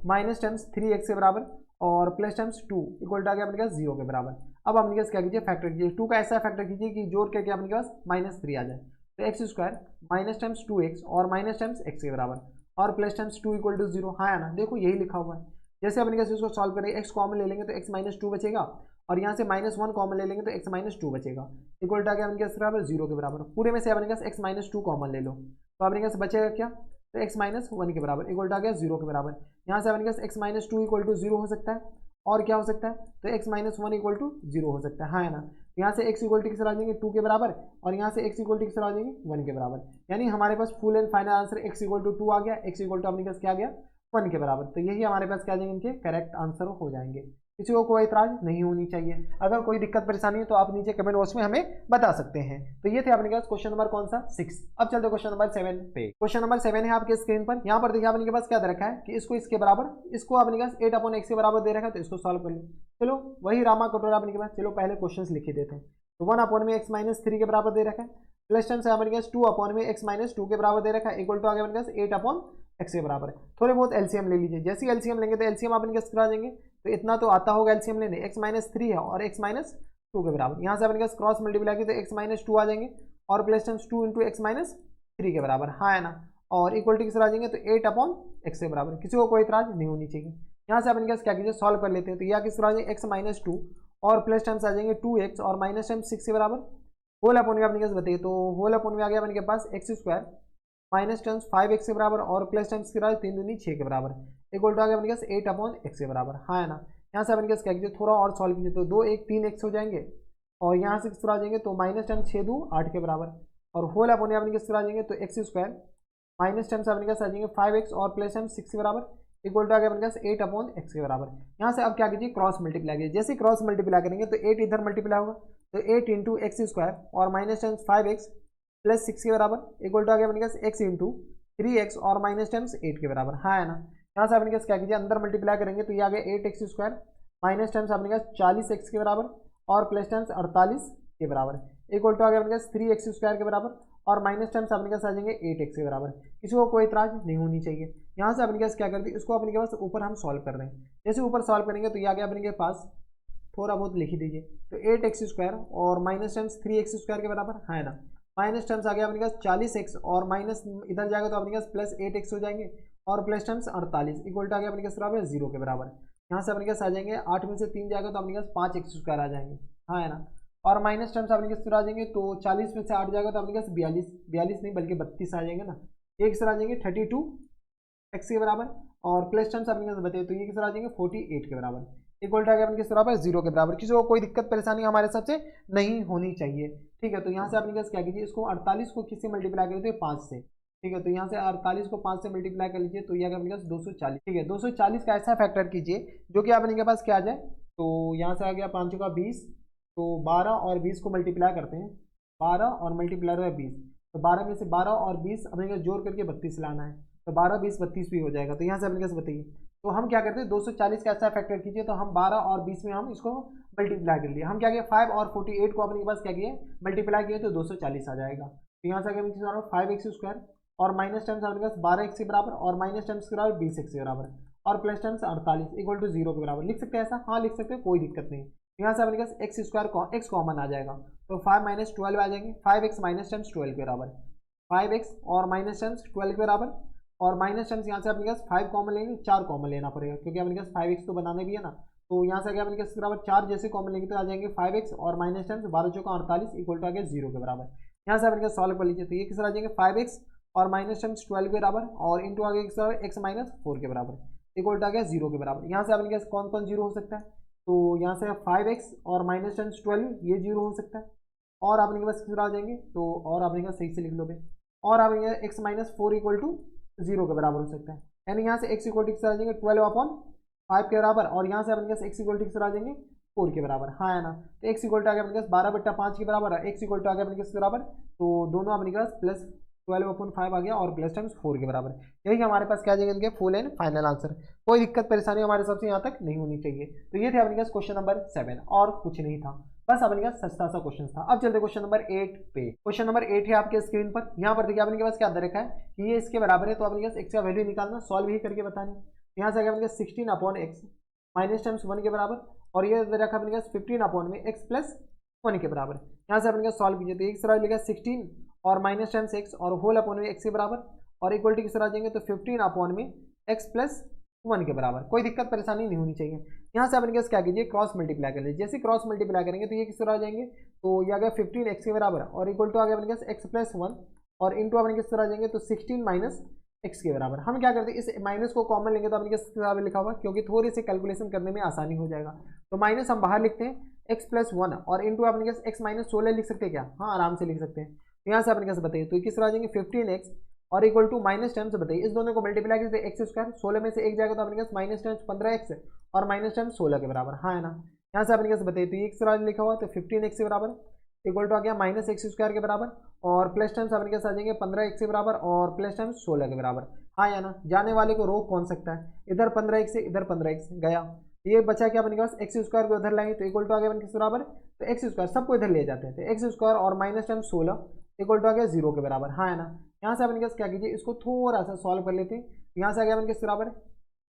S1: minus times 3x के बराबर और प्लस टाइम्स 2 इक्वल टू आ गया अपने पास 0 के बराबर। अब अपने पास क्या कीजिए फैक्टर कीजिए, 2 का ऐसा फैक्टर कीजिए कि जोड़ करके अपने पास -3 आ जाए, तो x square minus times 2x और माइनस टाइम्स x के बराबर और प्लस टाइम्स 2 इक्वल टू 0, हाँ है ना। देखो यही लिखा हुआ है, जैसे अपने कैसे इसको सॉल्व करेंगे, x कॉमन ले लेंगे तो x माइनस 2 बचेगा और यहाँ से -1 कॉमन ले लेंगे तो x माइनस 2 बचेगा इक्वल टू आ गया अपने पास बराबर 0 के बराबर। पूरे में से अपने पास x माइनस 2 कॉमन ले लो तो अपने पास बचेगा क्या, तो x माइनस 1 के बराबर इक्वल टू आ गया 0 के बराबर। यहाँ से अपने पास x माइनस 2 इक्वल टू 0 हो सकता है और क्या हो सकता है, तो x माइनस 1 इक्वल टू 0 हो सकता है, हाँ है ना। यहाँ से x इक्वल टू किस आ जाएंगे 2 के बराबर और यहाँ से x इक्वल टू किस आ जाएंगे 1 के बराबर, यानी हमारे पास full and final answer x equal to 2 आ गया, x इक्वल टू अपने पास क्या आ गया 1 के बराबर। तो यही हमारे पास क्या आ जाएंगे इनके करेक्ट आंसर हो जाएंगे। किसी को कोई इतराज नहीं होनी चाहिए, अगर कोई दिक्कत परेशानी है तो आप नीचे कमेंट बॉक्स में हमें बता सकते हैं। तो ये थे अपने पास क्वेश्चन नंबर कौन सा 6। अब चलते क्वेश्चन नंबर 7 पे। क्वेश्चन नंबर 7 है आपके स्क्रीन पर, यहाँ पर देखिए आपने के पास क्या दे रखा है कि इसको इसके बराबर, इसको अपने पास 8/x के बराबर दे रखा है, तो इसको सॉल्व कर लो। चलो वही रामा कटोरा अपने के पास, चलो पहले क्वेश्चन लिख ही देते हैं। तो 1/x माइनस 3 के बराबर दे रखा है, प्लस टाइम से अपने पास 2/x माइनस 2 के बराबर दे रखा है इक्वल टू आ गया अपने पास 8/x के बराबर है। थोड़े बहुत एलसीएम ले लीजिए, जैसे एलसीएम लेंगे तो एलसीएम अपने पास करा देंगे, तो इतना तो आता होगा एलसीएम लेने, x माइनस 3 है और x माइनस 2 के बराबर। यहाँ से अपने पास क्रॉस मल्टीप्लाई किया तो x माइनस 2 आ जाएंगे और plus times 2 into x minus 3 के बराबर, हाँ है ना। और इक्वल टू किस आ जाएंगे तो 8/x के बराबर। किसी को कोई इतराज नहीं होनी चाहिए। यहाँ से अपने पास क्या कीजिए सॉल्व कर लेते हैं, तो यह किस आ जाएंगे x माइनस 2 और प्लस टाइम्स आ जाएंगे 2x और माइनस टाइम्स 6 के बराबर। होल अपॉन में अपने पास बताइए, तो होल अपॉन में आ गया अपने पास x square minus times 5x के बराबर और प्लस टाइम्स के बराबर 3 दूनी 6 के बराबर इक्वल टू आ गया अपने पास 8/x के बराबर, हाँ है ना। यहाँ से अपने पास क्या कीजिए थोड़ा और सॉल्व कीजिए, तो 2 1 3x हो जाएंगे और यहाँ से किस तरह आ जाएंगे तो माइनस टाइम्स 6 2 8 के बराबर और होल अपॉन में अपने किस तरह आ जाएंगे तो x स्क्वायर माइनस टाइम्स अपने पास आ जाएंगे 5x और प्लस टाइम्स 6 के बराबर इक्वल टू आ गया अपने पास 8/x के बराबर। यहाँ से अब क्या कीजिए क्रॉस मल्टीप्लाई कीजिए, जैसे क्रॉस मल्टीप्लाई करेंगे तो 8 इधर मल्टीप्लाई होगा तो 8 इंटू एक्स स्क्वायर और माइनस टाइम्स 5x प्लस 6 के बराबर इक्वल टू आ गया अपने पास x इंटू 3x और माइनस टाइम्स 8 के बराबर, हाँ है ना। यहाँ से अपने पास क्या कीजिए अंदर मल्टीप्लाई करेंगे तो ये आ गया 8x स्क्वायर माइनस टाइम्स अपने पास 40x के बराबर और प्लस टाइम्स 48 के बराबर इक्वल टू आ गया अपने पास 3x स्क्वायर के बराबर और माइनस टर्म्स अपने पास आ जाएंगे 8x के बराबर। किसी को कोई इतराज नहीं होनी चाहिए। यहाँ से अपने पास क्या करते हैं, इसको अपने के पास ऊपर हम सॉल्व कर रहे हैं। जैसे ऊपर सॉल्व करेंगे तो ये आ गया अपने के पास, थोड़ा बहुत लिख ही दीजिए, तो 8x² और माइनस टर्म्स 3x² के बराबर है ना। माइनस टर्म्स आ गया अपने पास 40x और माइनस इधर जाएगा तो अपने पास प्लस 8x हो जाएंगे और प्लस टर्म्स 48 इक्वल टू आ गया अपने पास बराबर 0 के बराबर। यहाँ से अपने पास आ जाएंगे 8 में से 3 जाएगा तो अपने पास 5x² आ जाएंगे, हाँ है ना। और माइनस टर्म्स अपने पास आ जाएंगे तो 40 में से 8 जाएगा तो अपने पास 42 नहीं बल्कि 32 आ जाएंगे ना। एक सर आ जाएंगे 32x के बराबर और प्लस टर्म्स अपने पास बताइए तो ये किस आ जाएंगे 48 के बराबर इक्वल टू आ गया अपने किस बराबर 0 के बराबर। किसी को कोई दिक्कत परेशानी हमारे साथ से नहीं होनी चाहिए, ठीक है। तो यहाँ से अपने पास क्या कीजिए, इसको 48 को किससे मल्टीप्लाई कर लीजिए 5 से, ठीक है। तो यहाँ से 48 को 5 से मल्टीप्लाई कर लीजिए तो ये अपने पास 240, ठीक है। 240 का ऐसा फैक्टर कीजिए जो कि अपने के पास क्या आ जाए, तो यहाँ से आ गया 5 का 20, तो 12 और 20 को मल्टीप्लाई करते हैं, 12 और मल्टीप्लाई है 20, तो 12 में से 12 और 20 अपने का जोड़ करके 32 लाना है, तो 12 20 32 भी हो जाएगा। तो यहाँ से अपने कैसे बताइए, तो हम क्या करते हैं 240 का ऐसा फैक्टर कीजिए, तो हम 12 और 20 में हम इसको मल्टीप्लाई कर लिए। हम क्या किए 5 और 48 को अपने के पास क्या किए मल्टीप्लाई किए तो 240 आ जाएगा। तो यहाँ से अगर 5x² और माइनस टर्म्स अपने पास 12x के बराबर और माइनस टर्म्स के बराबर 20x के बराबर और प्लस टर्म्स 48 इक्वल टू 0 के बराबर। लिख सकते हैं ऐसा, हाँ लिख सकते हैं, कोई दिक्कत नहीं। यहाँ से अपने पास x² कॉमन आ जाएगा तो 5 माइनस 12 आ जाएंगे, 5x माइनस टर्म्स 12 के बराबर, 5x और माइनस टर्म्स 12 के बराबर और माइनस टर्म्स यहाँ से अपने पास 5 कॉमन लेंगे, 4 कॉमन लेना पड़ेगा क्योंकि अपने पास 5x तो बनाने भी है ना। तो यहाँ से अपने पास बराबर 4 जैसे कॉमन लेंगे तो आ जाएंगे 5x और माइनस टर्म्स 12 चौका 48 इक्वल टू आ गया 0 के बराबर। यहाँ से अपने पास सॉल्व कर लीजिए तो ये किस आ जाएंगे 5x और माइनस टर्म्स 12 के बराबर और इंटू आ गया किस बराबर x माइनस 4 के बराबर इक्वल टू आ गया 0 के बराबर। यहाँ से अपने पास कौन कौन 0 हो सकता है, तो यहाँ से 5x और माइनस टर्म्स 12 ये 0 हो सकता है और आपने के पास किस आ जाएंगे, तो और आपने के पास सही से लिख लो भाई, और आपने x माइनस 4 इक्वल टू 0 के बराबर हो सकता है। यानी यहाँ से x इक्वल टू आ जाएंगे 12/5 के बराबर और यहाँ से अपने पास x इक्वल टू आ जाएंगे 4 के बराबर, हाँ है ना। तो x इक्वल टू आ गया अपने पास 12/5 के बराबर और x इक्वल टू आ गया अपने पास बराबर, तो दोनों अपने पास प्लस 12/5 आ गया और प्लस टर्म्स 4 के बराबर। यही हमारे पास क्या आ जाएगा इनके फुल एंड फाइनल आंसर। कोई दिक्कत परेशानी हमारे सबसे यहाँ तक नहीं होनी चाहिए। तो ये थे अपने पास क्वेश्चन नंबर 7 और कुछ नहीं था, बस अपने पास सस्ता सा क्वेश्चन था। अब चलते क्वेश्चन नंबर 8 पे। क्वेश्चन नंबर 8 है आपके स्क्रीन पर, यहाँ पर देखिए अपने के पास क्या दे रखा है कि ये इसके बराबर है, तो अपने पास x का वैल्यू निकालना, सॉल्व ही करके बताना। यहाँ से अपने पास 16/x माइनस टर्म्स 1 के बराबर और ये दे रखा अपने पास 15/x प्लस 1 के बराबर। यहाँ से अपने पास सॉल्व कीजिए तो एक सर लिखा 16 और माइनस टर्म्स x और होल अपॉन में x के बराबर और इक्वल टू किस तरह आ जाएंगे तो 15 अपॉन में x प्लस 1 के बराबर। कोई दिक्कत परेशानी नहीं होनी चाहिए। यहाँ से अपने पास क्या कीजिए क्रॉस मल्टीप्लाई कर लीजिए, जैसे क्रॉस मल्टीप्लाई करेंगे तो ये किस तरह आ जाएंगे, तो ये आ गया 15x के बराबर और इक्वल टू आ गया अपने पास x प्लस 1 और इंटू अपने किस तरह आ जाएंगे तो 16 माइनस x के बराबर। हम क्या करते हैं इस माइनस को कॉमन लेंगे तो अपने किस बराबर लिखा हुआ क्योंकि थोड़ी सी कैलकुलेशन करने में आसानी हो जाएगा। तो माइनस हम बाहर लिखते हैं x प्लस 1 और इंटू अपने पास x माइनस 16 लिख सकते हैं क्या, हाँ आराम से लिख सकते हैं। यहाँ से अपने कैसे बताइए तो किस तरह आ जाएंगे 15x और इक्वल टू माइनस टर्म्स बताइए, इस दोनों को मल्टीप्लाई कीजिए x², 16 में से एक जाएगा तो अपने पास माइनस टर्म्स 15x और माइनस टर्म्स 16 के बराबर, हाँ है ना। यहाँ से अपने कैसे बताइए तो ये किस तरह लिखा हुआ तो 15x के बराबर इक्वल टू आ गया माइनस x² के बराबर और प्लस टर्म्स अपने कैसे आ जाएंगे 15x के बराबर और प्लस टर्म्स 16 के बराबर, हाँ या ना। जाने वाले को रोक कौन सकता है, इधर 15x से इधर 15x गया, ये बचा क्या अपने पास x² को इधर लाएंगे तो इक्वल टू आ गया किस बराबर, तो x² सबको इधर ले जाते हैं तो x² और माइनस टर्म्स 16 इक्वल टू आ गया 0 के बराबर, हाँ है ना। यहाँ से अपने पास क्या कीजिए इसको थोड़ा सा सॉल्व कर लेते हैं। यहाँ से आ गया अपने किस बराबर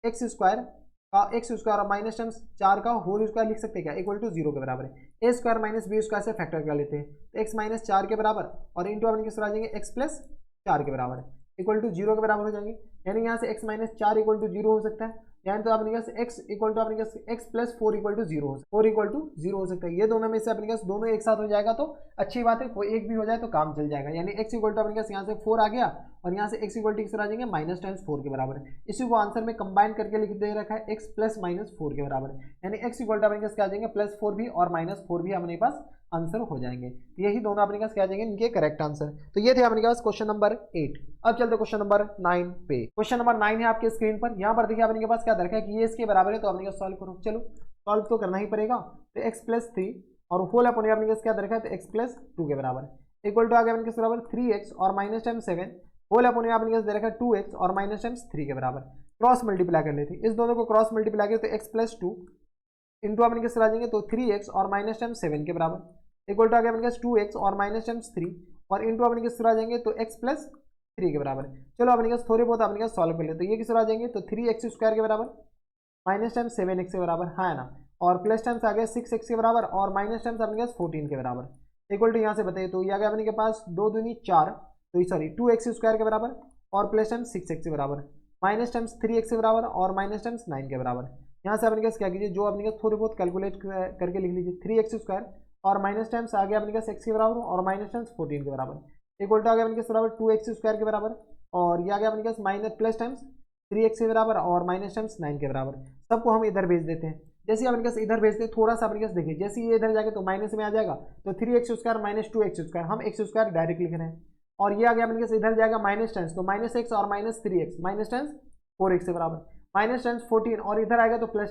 S1: x² और माइनस टर्म्स 4 का होल स्क्वायर लिख सकते हैं क्या इक्वल टू 0 के बराबर है। a² माइनस b² से फैक्टर कर लेते हैं तो x माइनस 4 के बराबर और इंटू अपने किस तरह आ जाएंगे x प्लस 4 के बराबर इक्वल टू 0 के बराबर हो जाएंगे। यानी यहाँ से x माइनस 4 इक्वल टू 0 हो सकता है, यानी तो अपने पास x इक्वल टू अपने पास x plus 4 equal to 0 4 equal to 0 हो सकता है। ये दोनों में से अपने पास दोनों एक साथ हो जाएगा तो अच्छी बात है, कोई एक भी हो जाए तो काम चल जाएगा। यानी x इक्वल टू अपने पास यहाँ से 4 आ गया और यहाँ से x इक्वल टू किस आ जाएंगे माइनस टाइम्स 4 के बराबर। इसी को आंसर में कंबाइन करके लिख दे रखा है x प्लस माइनस 4 के बराबर, यानी x इक्वल टू अपने पास क्या आ जाएंगे प्लस 4 भी और माइनस 4 भी अपने पास आंसर हो जाएंगे। यही दोनों अपने पास क्या आ जाएंगे इनके करेक्ट आंसर। तो ये थे अपने पास क्वेश्चन नंबर 8। अब चलते क्वेश्चन नंबर 9 पे। क्वेश्चन नंबर 9 है आपके स्क्रीन पर, यहाँ पर देखिए अपने के पास क्या दरकार है कि ये इसके बराबर है तो अपने पास सॉल्व करो। चलो सॉल्व तो करना ही पड़ेगा, तो x प्लस 3 और होल अपने अपने पास क्या दरकार है तो x प्लस 2 के बराबर इक्वल टू आ गया अपने के बराबर 3x और माइनस टाइम 7 होल अपने अपने पास दे रखा है 2x और माइनस टाइम्स 3 के बराबर। क्रॉस मल्टीप्लाई कर लेते हैं, इस दोनों को क्रॉस मल्टीप्लाई करें तो x प्लस 2 इंटू अपने किस आ जाएंगे तो 3x और माइनस टाइम 7 के बराबर इक्वल टू आ गया अपने पास 2x और माइनस टाइम्स 3 और इंटू अपने किस आ जाएंगे तो एक्स प्लस 3 के बराबर। चलो अपने पास थोड़े बहुत अपने पास सॉल्व कर ले, तो ये किस आ जाएंगे तो 3x² के बराबर माइनस टाइम 7x के बराबर, हाँ है ना, और प्लस टाइम्स आ गया 6x के बराबर और माइनस टाइम्स अपने पास 14 के बराबर इक्वल टू यहाँ से बताइए तो ये आ गया अपने के पास 2 दूनी 4, तो सॉरी 2x² के बराबर और प्लस टाइम्स 6x के बराबर माइनस टाइम्स 3x के बराबर और माइनस टाइम्स 9 के बराबर। यहाँ से अपने पास क्या कीजिए, जो अपने पास थोड़ी बहुत कैलकुलेट करके लिख लीजिए 3x² और माइनस टाइम्स आ गया अपने पास x के बराबर और माइनस टाइम्स 14 के बराबर इक्वल टू आ गया अपने पास बराबर 2x² के बराबर और ये आ गया अपने पास माइनस प्लस टाइम्स 3x के बराबर और माइनस टाइम्स 9 के बराबर। सबको हम इधर भेज देते हैं, जैसे ही अपने पास इधर भेजते हैं थोड़ा सा अपने पास देखिए, जैसे ये इधर जाएगा तो माइनस में आ जाएगा, तो 3x² माइनस 2x², हम x² डायरेक्ट लिख रहे हैं और ये आ गया अपने पास इधर जाएगा माइनस टेंस, तो माइनस एक्स और minus 3x minus tens 4x के बराबर माइनस टेंस 14 और इधर आएगा तो प्लस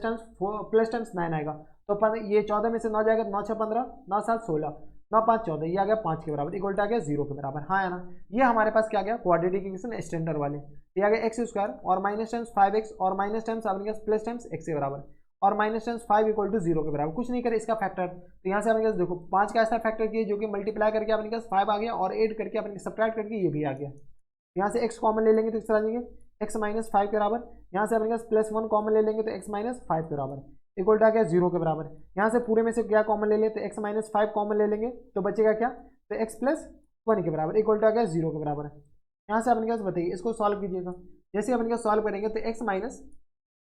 S1: टेंस 9 आएगा, तो ये 14 में से 9 जाएगा, 9 6 15, 9 7 16, 9 5 14, ये आ गया 5 के बराबर इक्वल टू आ गया 0 के बराबर, हाँ है ना। ये हमारे पास क्या गया क्वाड्रेटिक इक्वेशन स्टैंडर्ड वाले, ये आ गया x² और माइनस टाइम्स 5x और माइनस टाइम्स अपने पास प्लस टाइम्स x के बराबर और माइनस टाइम्स 5 इक्वल टू 0 के बराबर। कुछ नहीं करे इसका फैक्टर, तो यहाँ से अपने पास देखो 5 का ऐसा फैक्टर किया जो कि मल्टीप्लाई करके अपने पास 5 आ गया और ऐड करके अपने सब्ट्रैक्ट करके ये भी आ गया। यहाँ से x कॉमन ले लेंगे तो इस तरह जाएंगे x माइनस 5 के बराबर, यहाँ से अपने पास प्लस 1 कॉमन ले लेंगे तो x माइनस 5 के बराबर इक्वल टू आ गया 0 के बराबर। यहाँ से पूरे में से क्या कॉमन ले लें तो x माइनस 5 कॉमन ले लेंगे तो बचेगा क्या, तो x प्लस 1 के बराबर इक्वल टू आ गया 0 के बराबर। यहाँ से अपने पास बताइए इसको सॉल्व कीजिएगा, जैसे अपने पास सॉल्व करेंगे तो x माइनस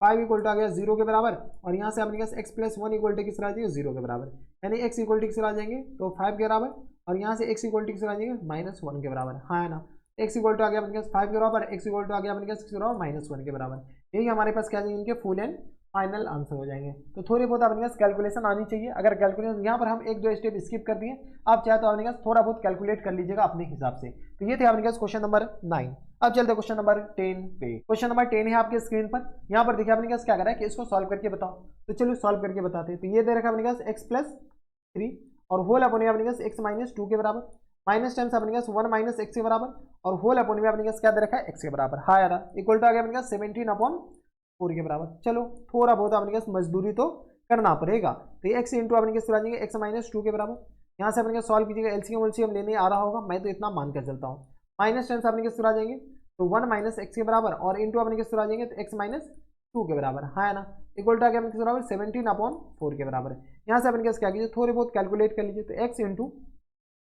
S1: 5 इक्वल टू आ गया 0 के बराबर और यहाँ से अपने पास x प्लस 1 इक्वल टू किस आ जाएंगे 0 के बराबर, यानी x इक्वल टू किस आ जाएंगे तो 5 के बराबर और यहाँ से x इक्वल टू किस आ जाएंगे माइनस 1 के बराबर, हाँ है ना। x इक्वल टू आ गया अपने पास 5 के बराबर, x इक्वल टू आ गया अपने पास किस बराबर माइनस 1 के बराबर। यही हमारे पास क्या जाएंगे इनके फुल एंड फाइनल आंसर हो जाएंगे। तो थोड़ी बहुत अपने पास कैलकुलेशन आनी चाहिए, अगर कैलकुलेशन यहाँ पर हम 1-2 स्टेप स्किप कर दिए, आप चाहे तो अपने पास थोड़ा बहुत कैलकुलेट कर लीजिएगा अपने हिसाब से। तो ये थे अपने पास क्वेश्चन नंबर 9। अब चलते क्वेश्चन नंबर 10 पे। क्वेश्चन नंबर 10 है आपके स्क्रीन पर, यहाँ पर देखिए अपने पास क्या कर रहा है कि इसको सॉल्व करके बताओ, तो चलो सॉल्व करके बताते हैं। तो ये दे रखा अपने पास x प्लस 3 और होल अपने अपने पास x माइनस 2 के बराबर माइनस टाइम्स अपने पास 1 माइनस x के बराबर और होल अपने में अपने पास क्या दे रखा है x के बराबर, हाँ यार इक्वल टू आ गया अपने पास 17/4 के बराबर। चलो थोड़ा बहुत अपने पास मजदूरी तो करना पड़ेगा, तो ये x इंटू अपने पास आ जाएंगे x माइनस 2 के बराबर। यहाँ से अपने सॉल्व कीजिएगा, एलसीएम लेने आ रहा होगा, मैं तो इतना मान कर चलता हूँ। माइनस टाइम्स अपने किस आ जाएंगे तो 1 माइनस एक्स के बराबर और इंटू अपने किस आ जाएंगे तो x माइनस 2 के बराबर, हाँ है ना, इक्वल टू आ गया अपने किस बराबर 17/4 के बराबर। यहाँ से अपने क्या कीजिए थोड़े बहुत कैलकुलेट कर लीजिए, तो x इंटू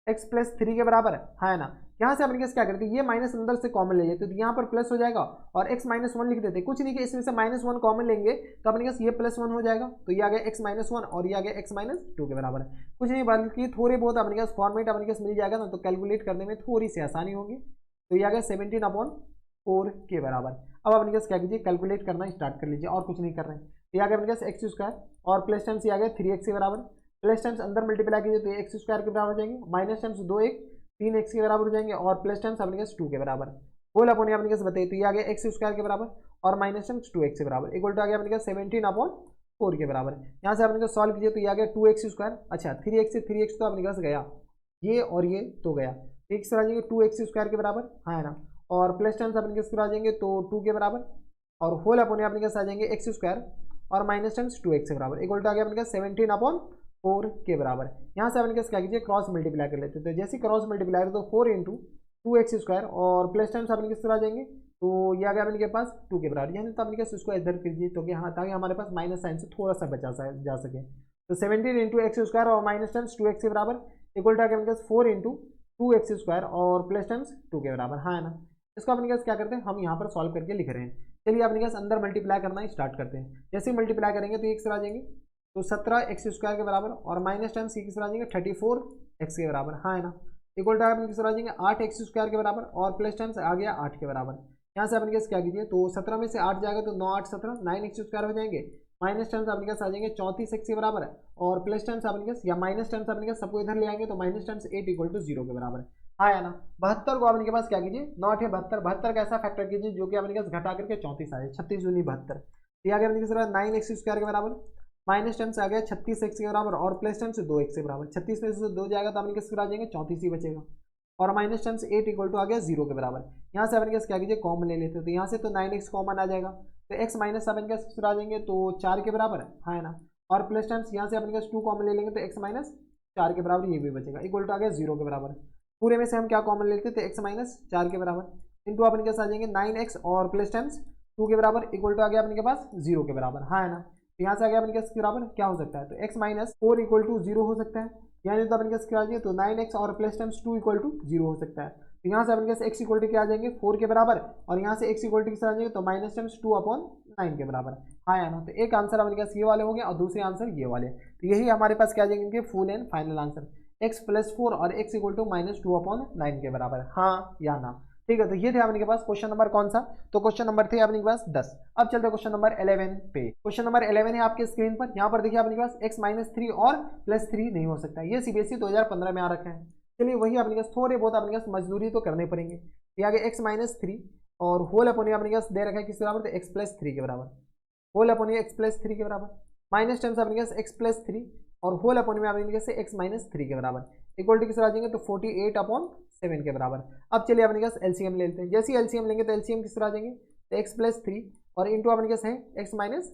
S1: एक्स प्लस 3 के बराबर है ना। यहाँ से अपने पास क्या करते हैं, ये माइनस अंदर से कॉमन ले लेते, तो यहाँ पर प्लस हो जाएगा और x माइनस 1 लिख देते, कुछ नहीं कि इसमें से माइनस 1 कॉमन लेंगे तो अपने पास ये प्लस 1 हो जाएगा, तो ये आ गया x माइनस 1 और ये आ गया x माइनस 2 के बराबर। कुछ नहीं बल्कि थोड़े बहुत अपने पास फॉर्मेट अपने पास मिल जाएगा ना, तो कैलकुलेट करने में थोड़ी सी आसानी होगी। तो ये आ गया 17/4 के बराबर। अब अपने पास क्या कीजिए कैलकुलेट करना स्टार्ट कर लीजिए, और कुछ नहीं कर रहे हैं। ये आ गया अपने पास x² और प्लस टाइम्स ये आ गया 3x के बराबर, प्लस टाइम्स अंदर मल्टीप्लाई कीजिए तो x² के बराबर हो जाएंगे, माइनस टाइम्स 2x 3x के बराबर हो जाएंगे और प्लस टाइम्स अपने पास 2 के बराबर। होल अपने अपने पास बताइए, तो ये आ गया x² के बराबर और माइनस टाइम्स 2x के बराबर इक्वल टू आ गया अपने पास 17/4 के बराबर। यहाँ से अपने को सॉल्व कीजिए तो ये आ गया 2x², अच्छा 3x से 3x तो अपने पास गया, ये और ये तो गया, x आ जाएंगे 2x² के बराबर, हाँ है ना, और प्लस टाइम्स अपने पास आ जाएंगे तो 2 के बराबर और होल अपने अपने पास आ जाएंगे x² और माइनस टाइम्स 2x के बराबर इक्वल टू आ गया अपने पास 17/4 के बराबर। यहाँ से अपने क्या कीजिए क्रॉस मल्टीप्लाई कर लेते हैं, तो जैसे क्रॉस मल्टीप्लाई तो 4 इंटू 2x² और प्लस टाइम्स अपने किस तरह आ जाएंगे, तो ये आ गया अपने के पास 2 के बराबर, यानी तो अपने इसको इधर कीजिए तो कि हाँ ताकि हमारे पास माइनस साइन से थोड़ा सा बचा जा सके। तो 17 इंटू x² और माइनस टाइम्स 2x के बराबर इक्वल टू आ गया अपने पास 4 इंटू 2x² और प्लस टाइम्स 2 के बराबर, हाँ है ना। इसको अपने पास क्या करते हैं हम यहाँ पर सॉल्व करके लिख रहे हैं। चलिए अपने पास अंदर मल्टीप्लाई करना स्टार्ट करते हैं, जैसे मल्टीप्लाई करेंगे तो एक आ जाएंगे तो 17x² के बराबर और माइनस टाइम्स किस आ जाएंगे 34x के बराबर, हाँ है ना, इक्वल टू अपने किस आ जाएंगे 8x² के बराबर और प्लस टाइम्स आ गया 8 के बराबर। यहाँ से अपने पास क्या कीजिए तो 17 में से 8 जाएगा तो 9 8 17 9x² हो जाएंगे, माइनस टाइम्स अपने पास आ जाएंगे 34x के बराबर और प्लस टाइम्स अपने पास या माइनस टाइम्स अपने पास सबको इधर ले आएंगे तो माइनस टाइम्स 8 इक्वल टू 0 के बराबर, हाँ है ना। 72 को अपने के पास क्या कीजिए 9 8 72 72 का ऐसा फैक्टर कीजिए जो कि अपने पास घटा करके 34 आ जाए, 36 दूनी 72, ये आ गया अपने किस 9x² के बराबर, माइनस टाइम्स आ गया 36x के बराबर और प्लस टाइम्स 2x के बराबर, 36 में से 2 जाएगा तो अपने किस आ जाएंगे 34 ही बचेगा और माइनस टाइम्स 8 इक्वल टू आ गया 0 के बराबर। यहाँ से अपने पास क्या कीजिए कॉमन ले लेते हो, तो यहाँ से तो 9x कॉमन आ जाएगा तो x माइनस अपने पास आ जाएंगे तो 4 के बराबर, हाँ है ना, और प्लस टाइम्स यहाँ से अपने पास 2 कॉमन ले लेंगे तो x माइनस 4 के बराबर ये भी बचेगा इक्वल टू आ गया 0 के बराबर। पूरे में से हम क्या कॉमन लेते हैं, तो x माइनस 4 के बराबर इंटू अपने के पास आ जाएंगे 9x और प्लस टाइम्स 2 के बराबर इक्वल टू आ गया अपने के पास 0 के बराबर, हाँ है ना। तो यहाँ से आ गया अपने के बराबर क्या हो सकता है, तो x माइनस 4 इक्वल टू 0 हो सकता है, यानी तो अपने के क्या आ जाएगा, तो 9x और प्लस टाइम्स 2 इक्वल टू 0 हो सकता है। तो यहाँ से अपने पास x इक्वल टू क्या आ जाएंगे 4 के बराबर, और यहाँ से x इक्वल टू किस आ जाएंगे, तो माइनस टाइम्स 2 अपॉन 9 के बराबर, हाँ या ना। तो एक आंसर अपने पास ये वाले हो गए और दूसरे आंसर ये वाले। तो यही हमारे पास क्या आ जाएंगे इनके full and final answer, x plus 4 और x equal to minus 2 upon 9 के बराबर, हाँ या ना। ठीक है, तो ये थे अपने के पास क्वेश्चन नंबर कौन सा, तो क्वेश्चन नंबर थे अपने के पास 10। अब चलते हैं क्वेश्चन नंबर 11 पे। क्वेश्चन नंबर 11 है आपके स्क्रीन पर, यहाँ पर देखिए अपने के पास x माइनस 3 और प्लस 3 नहीं हो सकता, ये सीबीएसई 2015 में आ रखा है। चलिए वही अपने पास थोड़े बहुत अपने पास मजदूरी तो करने पड़ेंगे। ये आगे x माइनस 3 और होल अपने अपने पास दे रखा है किस बराबर, तो x प्लस 3 के बराबर, होल अपने x प्लस 3 के बराबर, माइनस टाइम्स अपने पास x प्लस 3 और होल अपने में अपने पास x माइनस 3 के बराबर इक्वल टू किस आ जाएंगे, तो 48 अपॉन 7 के बराबर। अब चलिए अपने पास एलसीएम लेते हैं, जैसे ही एलसीएम लेंगे तो एलसीएम किस तरह आ जाएंगे, तो x प्लस 3 और इंटू अपने पास है x माइनस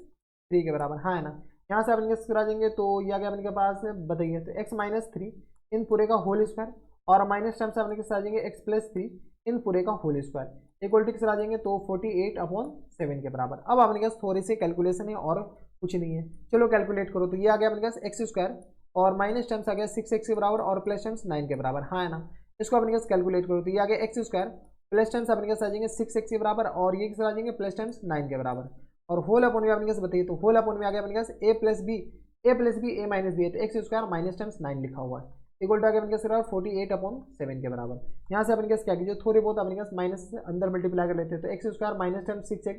S1: 3 के बराबर, हाँ है ना। यहाँ से अपने पास आ जाएंगे तो ये आ गया अपने के पास, बताइए तो x माइनस 3 इन पूरे का होल स्क्वायर और माइनस टाइम से अपने पास आ जाएंगे x प्लस 3 इन पूरे का होल स्क्वायर इक्वल टू किस आ जाएंगे, तो 48 अपॉन 7 के बराबर। अब अपने पास थोड़ी सी कैलकुलेशन है और कुछ नहीं है, चलो कैलकुलेट करो। तो ये आ गया अपने पास एक्स स्क्वायर और माइनस टाइम्स आ गया 6x के बराबर और प्लस टाइम्स 9 के बराबर, हाँ है ना। इसको अपने पास कैलकुलेट करो तो ये आ गया एक्स स्क्वायर प्लस टाइम्स अपने पास आ जाएंगे 6x के बराबर और ये किस आ जाएंगे प्लस टाइम्स 9 के बराबर, और होल अपॉन में अपने पास बताइए, तो होल अपॉन में आ गया अपने पास a plus b a minus b है, तो एक्स स्क्वायर माइनस टाइम्स 9 लिखा हुआ है इक्वल टू आ गया अपने पास 48 अपॉन 7 के बराबर। यहाँ से अपने पास क्या कीजिए, थोड़ी बहुत अपने पास माइनस अंदर मल्टीप्लाई कर लेते हैं, तो x square minus times 6x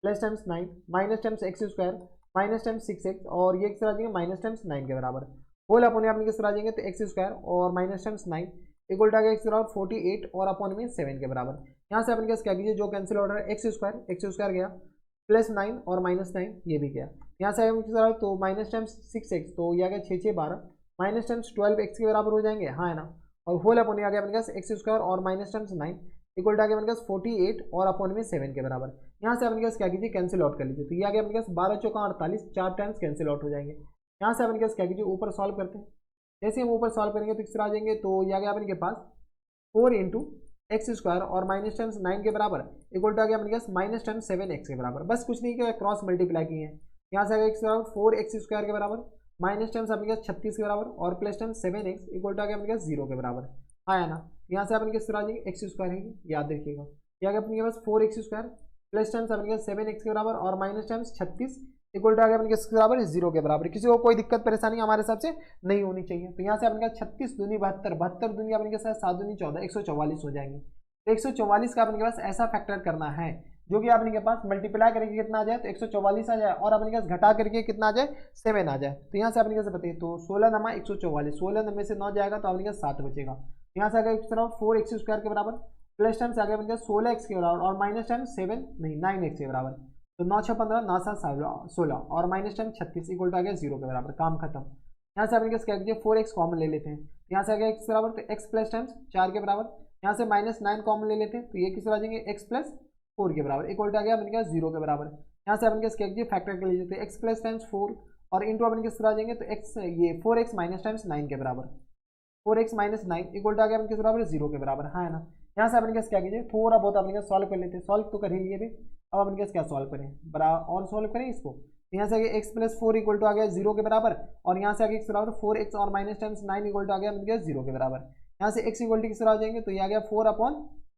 S1: plus times 9 minus times x square minus times 6x और ये किस आ जाएंगे माइनस टाइम्स 9 के बराबर, होल अपॉन में अपने किस आ जाएंगे, तो एक्स स्क्वायर और माइनस टाइम्स 9 इक्वल टू आ गया एक्स बराबर 48 और अपॉन में 7 के बराबर। यहाँ से अपने पास क्या कीजिए, जो कैंसिल ऑर्डर है एक्स स्क्वायर गया प्लस 9 और माइनस 9 ये भी गया, यहाँ से आएगा तो माइनस टाइम्स 6x तो ये आ गया 6 6 12 माइनस टाइम्स 12x के बराबर हो जाएंगे, हाँ है ना। और होल अपॉन आ गया अपने पास एक्स स्क्वायर और माइनस टाइम्स 9 इक्वल टू आ गया अपने पास 48 और अपॉन में 7 के बराबर। यहाँ से अपने पास क्या कीजिए कैंसिल आउट कर लीजिए, तो ये आ गया अपने पास 12 चौका 48 4 टाइम्स कैंसिल आउट हो जाएंगे। यहाँ से अपने पास क्या कीजिए ऊपर सॉल्व करते हैं, जैसे हम ऊपर सॉल्व करेंगे तो किस तरह आ जाएंगे, तो ये आ गया अपने के पास 4 इंटू एक्स स्क्वायर और माइनस टाइम्स 9 के बराबर इक्वल टू आ गया अपने पास माइनस टाइम्स 7x के बराबर, बस कुछ नहीं किया क्रॉस मल्टीप्लाई किए हैं। यहाँ से आ गया एक्स बराबर 4x स्क्वायर के बराबर माइनस टाइम्स अपने पास 36 के बराबर और plus times 7x equal to आ गया अपने पास 0 के बराबर, हाँ है ना। यहाँ से अपने किस तरह आ जाएंगे एक्स स्क्वायर है याद रखिएगा, ये आ गया अपने पास 4x स्क्वायर प्लस टाइम्स अपने पास 7x के बराबर और माइनस टाइम्स 36 इक्वल टू आ गया अपने किसके बराबर 0 के बराबर। किसी को कोई दिक्कत परेशानी हमारे हिसाब से नहीं होनी चाहिए। तो यहाँ से अपने का 36 दूनी 72 72 दूनी अपने के साथ 7 दूनी 14 144 हो जाएंगे। तो 144 का अपने के पास ऐसा फैक्टर करना है जो कि अपने के पास मल्टीप्लाई करके कितना आ जाए, तो 144 आ जाए और अपने के पास घटा करके कितना आ जाए 7 आ जाए। तो यहाँ से अपने कैसे बताइए, तो 16 नमा 144 16 में से 9 जाएगा तो अपने के 7 बचेगा। यहाँ से आ गया 4x स्क्वायर के बराबर प्लस टाइम्स आ गया अपने के 16x के बराबर और माइनस टाइम्स 9x के बराबर, तो 9 6 15 9 7 16 और माइनस टाइम 36 इक्वल टू आ गया 0 के बराबर, काम खत्म। यहाँ से अपने क्या कीजिए 4x कॉमन ले लेते हैं, यहाँ से आ गया x बराबर तो x प्लस टाइम्स 4 के बराबर, यहाँ से माइनस 9 कॉमन ले लेते हैं तो ये किस आ जाएंगे x प्लस 4 के बराबर इक्वल टू आ गया अपने क्या 0 के बराबर। यहाँ से अपने क्या कीजिए फैक्टर कर लीजिए, तो x प्लस टाइम्स 4 और इंटू अपने किस आ जाएंगे, तो x ये 4x माइनस टाइम्स 9 के बराबर 4x माइनस 9 इक्वल टू आ गया अपने किस बराबर 0 के बराबर, हाँ है ना। यहाँ से अपने क्या कीजिए थोड़ा बहुत अपने सॉल्व कर लेते हैं, सॉल्व तो कर ही लिए भी, अब अपने क्या सॉल्व करें बराबर और सॉल्व करें इसको। यहाँ से आगे x प्लस 4 इक्वल टू आ गया 0 के बराबर और यहाँ से आगे x बराबर 4x और माइनस टाइम्स 9 इक्वल टू आ गया अपने 0 के बराबर। यहाँ से x इक्वल टू किस तरह आ जाएंगे, तो ये आ गया 4 upon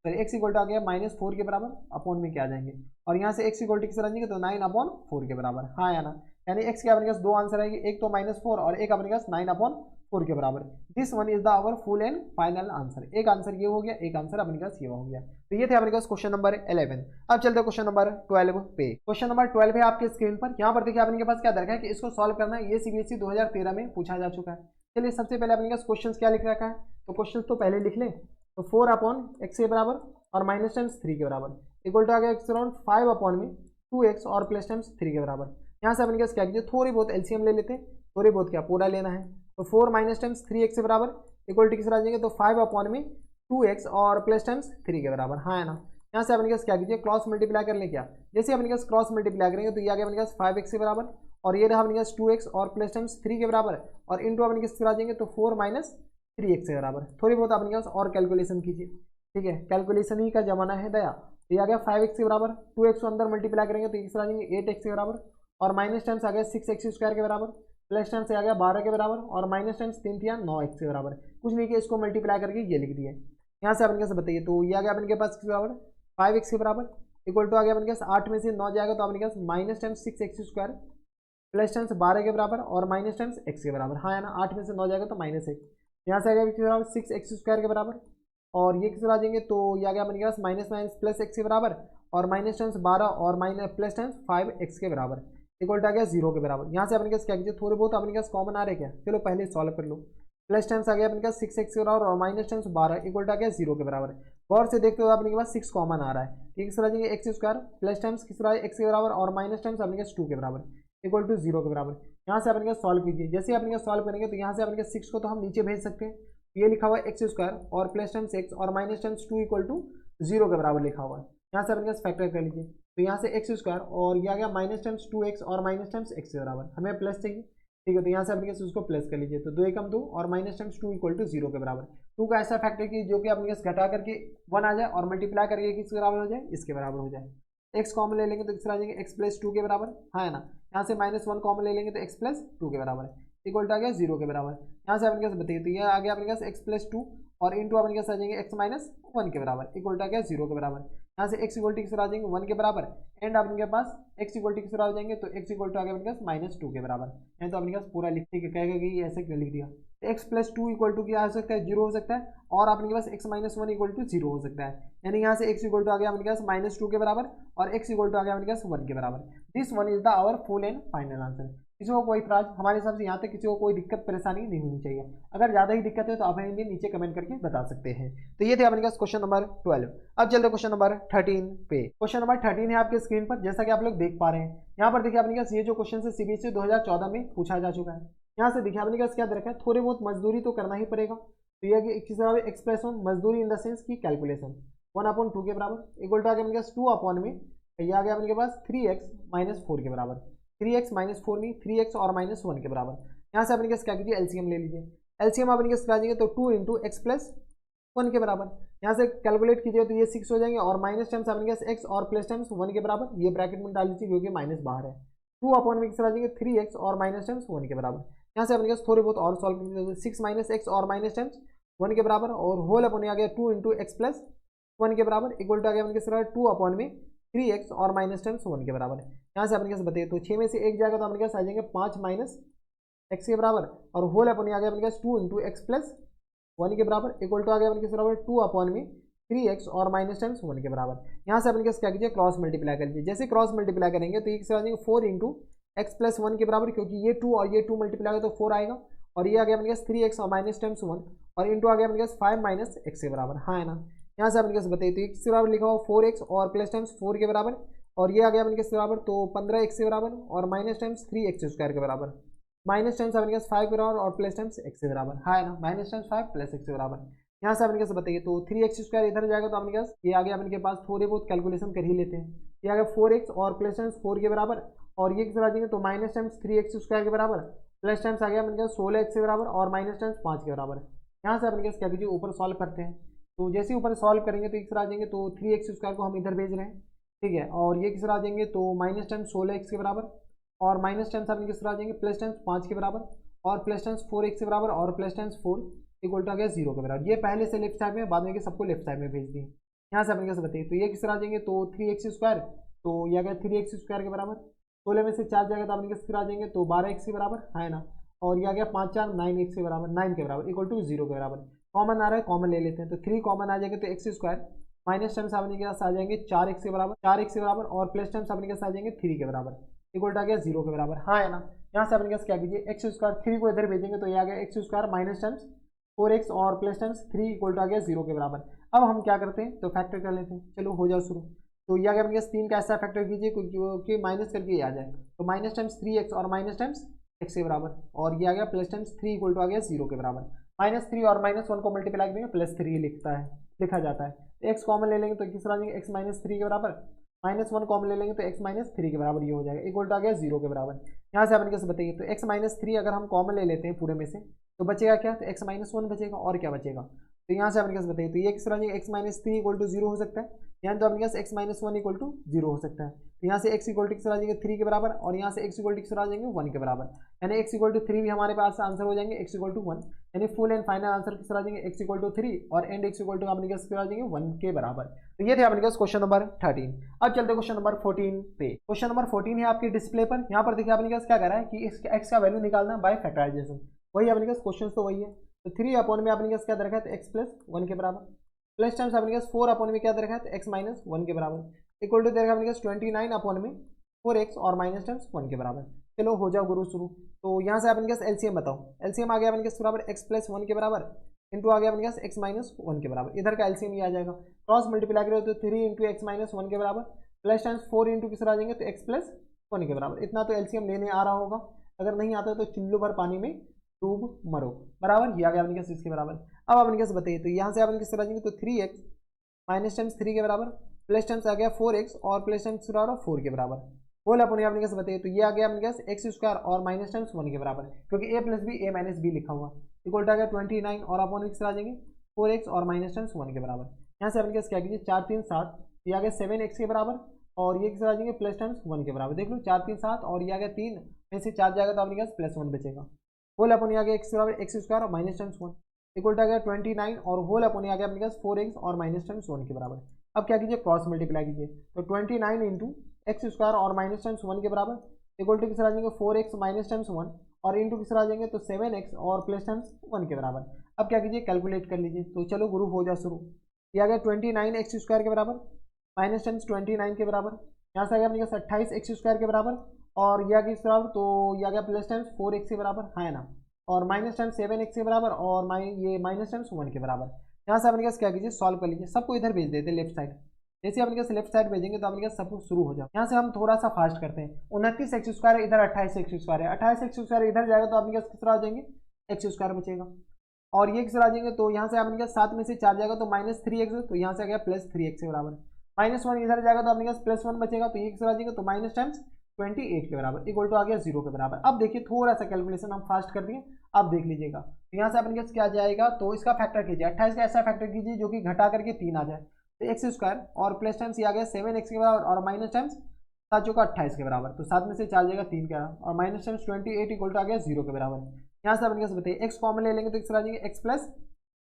S1: sorry x equal to आ गया माइनस 4 के बराबर अपॉन में क्या आ जाएंगे और यहाँ से x इक्वल टू किस तरह आ जाएंगे, तो 9 अपॉन 4 के बराबर, हाँ या ना। यानी x के अपने पास दो आंसर आएंगे, एक तो -4 और एक अपने पास 9 अपॉन 4 के बराबर। This one is the our full and final answer. एक आंसर ये हो गया, एक आंसर अपने पास ये हो गया। तो ये थे अपने पास क्वेश्चन नंबर 11। अब चलते हैं क्वेश्चन नंबर 12 पे। क्वेश्चन नंबर 12 है आपके स्क्रीन पर, यहाँ पर देखिए अपने पास क्या दरकार है कि इसको सॉल्व करना है, ये सीबीएसई 2013 में पूछा जा चुका है। चलिए सबसे पहले अपने पास क्वेश्चन क्या लिख रखा है, तो क्वेश्चन तो पहले लिख लें, तो 4 अपॉन x के बराबर और माइनस टाइम्स 3 के बराबर इक्वल टू आ गया x अराउंड 5 अपॉन में 2x और प्लस टाइम्स 3 के बराबर। यहाँ से अपने पास क्या कीजिए थोड़ी बहुत एलसीएम ले लेते हैं, थोड़ी बहुत क्या पूरा लेना है, तो 4 माइनस टाइम्स 3x के बराबर इक्वल टू किस आ जाएंगे, तो 5 अपॉन में 2x और प्लस टाइम्स 3 के बराबर, हाँ है ना। यहाँ से अपने पास क्या कीजिए क्रॉस मल्टीप्लाई कर लें, क्या जैसे अपने पास क्रॉस मल्टीप्लाई करेंगे तो ये आ गया अपने पास 5x के बराबर और ये रहा अपने पास 2x और प्लस टाइम्स 3 के बराबर और इंटू अपने किस आ जाएंगे, तो 4 माइनस 3x के बराबर। थोड़ी बहुत अपने पास और कैलकुलेशन कीजिए, ठीक है, कैलकुलेशन ही का जमाना है दया। तो ये आ गया 5x के बराबर, 2x को अंदर मल्टीप्लाई करेंगे तो x आ जाएंगे 8x के बराबर, और माइनस टेंस आ गया 6x² के बराबर, प्लस टेंस आ गया 12 के बराबर, और माइनस टेंस 3 थिया 9x के बराबर। कुछ नहीं किया, इसको मल्टीप्लाई करके ये लिख दिया। यहाँ से अपने से बताइए, तो ये आ गया अपने के पास किस बराबर 5x के बराबर, इक्वल टू आ गया अपने पास 8 में से 9 जाएगा तो अपने पास minus tens 6x² plus tens 12 के बराबर और माइनस टेंस x के बराबर। हाँ है ना, 8 में से 9 जाएगा तो माइनस 1। यहाँ से आ गया किस बराबर 6x² के बराबर, और ये किस आ जाएंगे तो ये आ गया अपने पास माइनस माइनस प्लस x के बराबर, और माइनस टेंस 12 और माइनस प्लस टेंस 5x के बराबर, इक्वल आ गया 0 के बराबर। यहाँ से अपने पास क्या कीजिए, थोड़े बहुत अपने पास कॉमन आ रहे क्या, चलो पहले सॉल्व कर लो। प्लस टेंस आ गया अपने पास 6x के बराबर और माइनस टेंस 12, इक्वल आ गया 0 के बराबर। गौर से देखते हो अपने पास 6 कॉमन आ रहा है, ठीक है, किस आ जाएंगे x² प्लस टेंस किस रहा है x के बराबर और माइनस टेंस अपने पास 2 के बराबर, इक्वल टू 0 के बराबर। यहाँ से अपने पास सॉल्व कीजिए, जैसे अपने पास सॉल्व करेंगे तो यहाँ से अपने पास 6 को तो हम नीचे भेज सकते हैं, ये लिखा हुआ है x² और प्लस टेंस x और माइनस टेंस 2 इक्वल टू 0 के बराबर लिखा हुआ है। यहाँ से अपने पास फैक्टर कर लीजिए, तो यहाँ से x² और ये आ गया माइनस टेंस 2x और माइनस टेंस x के बराबर, हमें प्लस चाहिए, ठीक है, तो यहाँ से अपने पास उसको प्लस कर लीजिए, तो 2 एकम 2 और माइनस टेंस 2 इक्वल टू 0 के बराबर। 2 का ऐसा फैक्टर की जो कि अपने पास घटा करके 1 आ जाए और मल्टीप्लाई करके किसके बराबर हो जाए, इसके बराबर हो जाए। x कॉमन ले लेंगे तो किस आ जाएंगे x प्लस 2 के बराबर, हाँ है ना। यहाँ से -1 कॉमन ले लेंगे तो x प्लस 2 के बराबर, इक्वल आ गया 0 के बराबर। यहाँ से अपने पास बताइए, तो ये आ गया अपने पास x प्लस 2 और इंटू अपने पास आ जाएंगे x माइनस 1 के बराबर, इक्वल आ गया 0 के बराबर। यहाँ से x इक्वल टू किस आ जाएंगे 1 के बराबर, एंड अपने पास x इक्वल टू किस आ जाएंगे तो x इक्वल टू आ गया अपने पास -2 के बराबर। यहाँ तो अपने पास पूरा लिखते कहेगा कि ऐसे क्यों लिख दिया, x प्लस 2 इक्वल टू क्या हो सकता है 0 हो सकता है, और अपने पास x माइनस 1 इक्वल टू 0 हो सकता है। यानी यहाँ से x इक्वल टू आ गया अपने पास -2 के बराबर और x इक्वल टू आ गया अपने पास 1 के बराबर। This one is the our full and final answer. किसी को कोई इतराज, हमारे हिसाब से यहाँ तक किसी को कोई दिक्कत परेशानी नहीं होनी चाहिए। अगर ज़्यादा ही दिक्कत है तो आप हमें भी नीचे कमेंट करके बता सकते हैं। तो ये थे अपने पास क्वेश्चन नंबर 12। अब चलते क्वेश्चन नंबर 13 पे। क्वेश्चन नंबर 13 है आपके स्क्रीन पर, जैसा कि आप लोग देख पा रहे हैं। यहाँ पर देखिए अपने पास ये जो क्वेश्चन है CBSE 2014 में पूछा जा चुका है। यहाँ से देखिए अपने पास क्या दे रखा है, थोड़ी बहुत मजदूरी तो करना ही पड़ेगा। तो ये किस तरह एक्सप्रेशन मजदूरी इन द सेंस की कैलकुलेशन 1/2 के बराबर, इक्वल टू आ गया अपने पास 2 अपॉन में ये आ गया अपने पास 3x माइनस 4 के बराबर, 3x माइनस 4 नहीं 3x और माइनस 1 के बराबर। यहाँ से अपने पास क्या कीजिए, एलसीएम ले लीजिए। एलसीएम अपने पास क्या जाएंगे तो 2 इंटू एक्स प्लस 1 के बराबर। यहाँ से कैलकुलेट कीजिए तो ये 6 हो जाएंगे, और माइनस टाइम्स अपने पास x और प्लस टाइम्स 1 के बराबर, ये ब्रैकेट में डाल लीजिए क्योंकि माइनस बाहर है। 2 अपॉन में किस आ जाएंगे 3x और माइनस टाइम्स 1 के बराबर। यहाँ से अपने पास थोड़े बहुत और सॉल्व कीजिए, 6 माइनस एक्स और माइनस टाइम्स 1 के बराबर, और होल अपॉन आ गया 2 इंटू एक्स प्लस 1 के बराबर, इक्वल टू आ गया अपने पास 2 अपॉन में 3x और माइनस टाइम्स 1 के बराबर। यहाँ से अपने पास बताइए, तो 6 में से 1 जाएगा तो अपने पास आ जाएंगे 5 माइनस एक्स के बराबर, और होल अपॉन आ गया अपने पास 2 इंटू एक्स प्लस 1 के बराबर, इक्वल टू आ गया अपने पास बराबर 2 अपॉन में 3x और माइनस टाइम्स 1 के बराबर। यहाँ से अपने पास क्या कीजिए, क्रॉस मल्टीप्लाई कर लीजिए। जैसे क्रॉस मल्टीप्लाई करेंगे तो ये आ जाएंगे 4 इंटू एक्स प्लस 1 के बराबर, क्योंकि ये 2 और ये 2 मल्टीप्लाई होगा तो 4 आएगा, और ये आ गया अपने पास 3x और माइनस टाइम्स 1, और इंटू आ गया अपने पास 5 माइनस एक्स के बराबर, हाँ है ना। यहाँ से अपने पास बताइए, तो किस बराबर लिखा हुआ 4x और प्लस टाइम्स 4 के बराबर, और ये आ गया अपने पास बराबर तो 15x के बराबर, और माइनस टाइम्स 3x² के बराबर, माइनस टाइम्स अपने पास 5 के बराबर और प्लस टाइम्स x के बराबर, हाँ है ना, माइनस टाइम्स 5 प्लस x के बराबर। यहाँ से अपने पास बताइए, तो 3x² इधर जाएगा तो अपने पास ये आ गया अपने पास, थोड़े बहुत कैलकुलेशन कर ही लेते हैं। ये आ गया 4x और प्लस टाइम्स 4 के बराबर, और ये किस आ जाएंगे तो माइनस टाइम्स 3x² के बराबर, प्लस टाइम्स आ गया अपने पास 16x के बराबर, और माइनस टाइम्स 5 के बराबर। यहाँ से अपने पास क्या कीजिए, ऊपर सॉल्व करते हैं। तो जैसे ऊपर सॉल्व करेंगे तो x आ जाएंगे, तो 3x² को हम इधर भेज रहे हैं, ठीक है, और ये किस आ जाएंगे तो माइनस टाइम्स 16x के बराबर, और माइनस टाइम्स अपने किस आ जाएंगे प्लस टाइम्स 5 के बराबर, और प्लस टाइम्स 4x के बराबर, और प्लस टाइम्स 4 इक्वल टू आ गया 0 के बराबर। ये पहले से लेफ्ट साइड में, बाद में सबको लेफ्ट साइड में भेज दिए। यहाँ से अपने कैसे बताइए, तो ये किस आ जाएंगे तो 3x², तो ये आ गया 3x² के बराबर, 16 में से 4 जाएगा तो अपने किस आ जाएंगे तो 12x के बराबर, है ना, और ये आ गया 5 4 9x के बराबर, 9 के बराबर, इक्वल टू 0 के बराबर। कॉमन आ रहा है, कॉमन ले लेते हैं, तो 3 कॉमन आ जाएगा तो x² माइनस टाइम्स अपने के पास आ जाएंगे 4x के बराबर, 4x के बराबर, और प्लस टाइम्स अपने के पास आ जाएंगे 3 के बराबर, इक्वल आ गया 0 के बराबर, हाँ है ना। यहाँ से अपने पास क्या कीजिए, x² 3 को इधर भेजेंगे तो ये आ गया x² माइनस टाइम्स 4x और प्लस टाइम्स 3 इक्वल टू आ गया 0 के बराबर। अब हम क्या करते हैं, तो फैक्टर कर लेते हैं, चलो हो जाओ शुरू। तो ये आ गया अपने पास 3 का ऐसा फैक्टर कीजिए क्योंकि माइनस करके ये आ जाए, तो माइनस टाइम्स 3x और माइनस टाइम्स x के बराबर, और ये आ गया प्लस टाइम्स 3 इक्वल टू आ गया 0 के बराबर। -3 और -1 को मल्टीप्लाई करेंगे +3 लिखा जाता है। x कॉमन ले लेंगे तो किस तरह जाएंगे, x -3 के बराबर, -1 कॉमन ले लेंगे तो x -3 के बराबर ये हो जाएगा, इक्वल टू आ गया 0 के बराबर। यहाँ से अपन कैसे बताइए, तो x -3 अगर हम कॉमन ले लेते हैं पूरे में से तो बचेगा क्या, तो x माइनस वन बचेगा और क्या बचेगा। तो यहाँ से अपने पास बताइए, तो ये किस तरह जाएगा, x minus three equal to zero हो सकता है, यानी तो अपने पास x minus one equal to zero हो सकता है। तो यहाँ से x इक्वल टू किस तरह जाएंगे, थ्री के बराबर, और यहाँ से x इक्वल टू किस तरह जाएंगे, वन के बराबर, यानी x इक्वल टू थ्री भी हमारे पास आंसर हो जाएंगे, x इक्वल टू वन, यानी फुल एंड फाइनल आंसर किस तरह जाएंगे, x इक्वल टू थ्री और एंड x इक्वल टू अपने पास किस तरह जाएंगे, वन के बराबर। तो ये थे अपने पास क्वेश्चन नंबर 13। अब चलते क्वेश्चन नंबर 14 पे। क्वेश्चन नंबर 14 है आपके डिस्प्ले पर। यहाँ पर देखिए अपने पास क्या कर रहा है कि इस x का वैल्यू निकालना बाय फैक्टराइजेशन, वही अपने पास क्वेश्चन तो वही है। तो थ्री अपॉन में अपने पास क्या दे रखा है, तो एक्स प्लस वन के बराबर, प्लस टाइम्स अपने पास फोर अपॉन में क्या दे रखा है, तो एक्स माइनस वन के बराबर, इक्वल टू दे रखा है अपने पास 29 अपॉन में फोर एक्स और माइनस टाइम्स वन के बराबर। चलो हो जाओ गुरु शुरू। तो यहाँ से अपने पास एलसीएम बताओ, एलसीएम आ गया अपने पास बराबर एक्स प्लस वन के बराबर इंटू आ गया अपने पास एक्स माइनस वन के बराबर, इधर का एलसीएम ये आ जाएगा, क्रॉस मल्टीप्लाई करो तो three into x minus one के बराबर, प्लस टाइम्स फोर इंटू किस आ जाएंगे, तो एक्स प्लस वन के बराबर। इतना तो एलसीएम लेने आ रहा होगा, अगर नहीं आता तो चुल्लू भर पानी में डूब मरो, बराबर। ये आ गया अपने पास इसके बराबर। अब अपने पास बताइए, तो यहाँ से अपन किस तरह जाएंगे, तो three x minus times three के बराबर, प्लस टाइम्स आ गया फोर एक्स और प्लस टाइम्स फोर के बराबर, होल अपने अपने पास बताइए, तो ये आ गया अपने पास एक्स स्क्वायर और माइनस टाइम्स वन के बराबर, क्योंकि ए plus b a minus B लिखा हुआ, इक्वल टू आ गया 29 और अपॉन किस आ जाएंगे, फोर एक्स और माइनस टाइम्स वन के बराबर। यहाँ से अपने पास क्या कीजिए, चार तीन सात, ये आ गया सेवन एक्स के बराबर और ये किस आ जाएंगे, प्लस टाइम्स वन के बराबर। देख लो चार तीन सात और ये आ गया तीन में से चार जाएगा तो अपने पास प्लस वन बचेगा, होल अपॉन आ गया एक्स बराबर एक्स स्क्वायर और minus times one, equal to आ गया 29 और होल अपॉन आ गया अपने पास फोर एक्स और माइनस टाइम्स वन के बराबर। अब क्या कीजिए, क्रॉस मल्टीप्लाई कीजिए, तो 29 इंटू एक्स स्क्वायर और माइनस टाइम्स वन के बराबर इक्वल टू किस आ जाएंगे, four x minus times one और इंटू किस आ जाएंगे, तो सेवन एक्स और प्लस टाइम्स वन के बराबर। अब क्या कीजिए, कैलकुलेट कर लीजिए, तो चलो गुरु हो जाए शुरू। ये आ गया 29 एक्स स्क्वायर के बराबर माइनस टाइम्स 29 के बराबर, यहाँ से आ गया अपने पास 28 एक्स स्क्वायर के बराबर और यह किस बराबर, तो यह आ गया प्लस टाइम्स फोर एक्स के बराबर, है ना, और माइनस टाइम्स सेवन एक्स के बराबर और ये माइनस टाइम्स वन के बराबर। यहाँ से अपने पास क्या कीजिए, सॉल्व कर लीजिए, सबको इधर भेज देते लेफ्ट साइड, जैसे अपने पास लेफ्ट साइड भेजेंगे तो अपने पास सब कुछ शुरू हो जाए। यहाँ से हम थोड़ा सा फास्ट करते हैं, 29 एक्स स्क्वायर है, इधर 28 एक्स स्क्वायर है, 28 एक्स स्क्वायर इधर जाएगा तो अपने पास किस तरह आ जाएंगे, एक्स स्क्वायर बचेगा, और ये किस तरह आ जाएंगे, तो यहाँ से अपने पास सात में से चार जाएगा तो माइनस थ्री एक्स, तो यहाँ से आ गया प्लस थ्री एक्स के बराबर, माइनस वन इधर जाएगा तो अपने पास प्लस वन बचेगा, तो ये किस तरह आ जाएगा, तो माइनस टाइम्स 28 के बराबर इक्वल टू आ गया जीरो के बराबर। अब देखिए थोड़ा सा कैलकुलेशन हम फास्ट कर दिए, अब देख लीजिएगा, तो यहाँ से अपने पास क्या जाएगा, तो इसका फैक्टर कीजिए, 28 का ऐसा फैक्टर कीजिए जो कि घटा करके तीन आ जाए, तो एक्स स्क्वायर और प्लस टाइम्स ये आ गया सेवन एक्स के बराबर और माइनस टाइम्स सात चौका 28 के बराबर, तो सात में से चार जाएगा तीन का और माइनस टाइम्स 28 इक्वल टू आ गया जीरो के बराबर। यहाँ से अपने पास बताइए, एक्स कॉमन ले लेंगे तो एक्स आ जाएंगे एक्स प्लस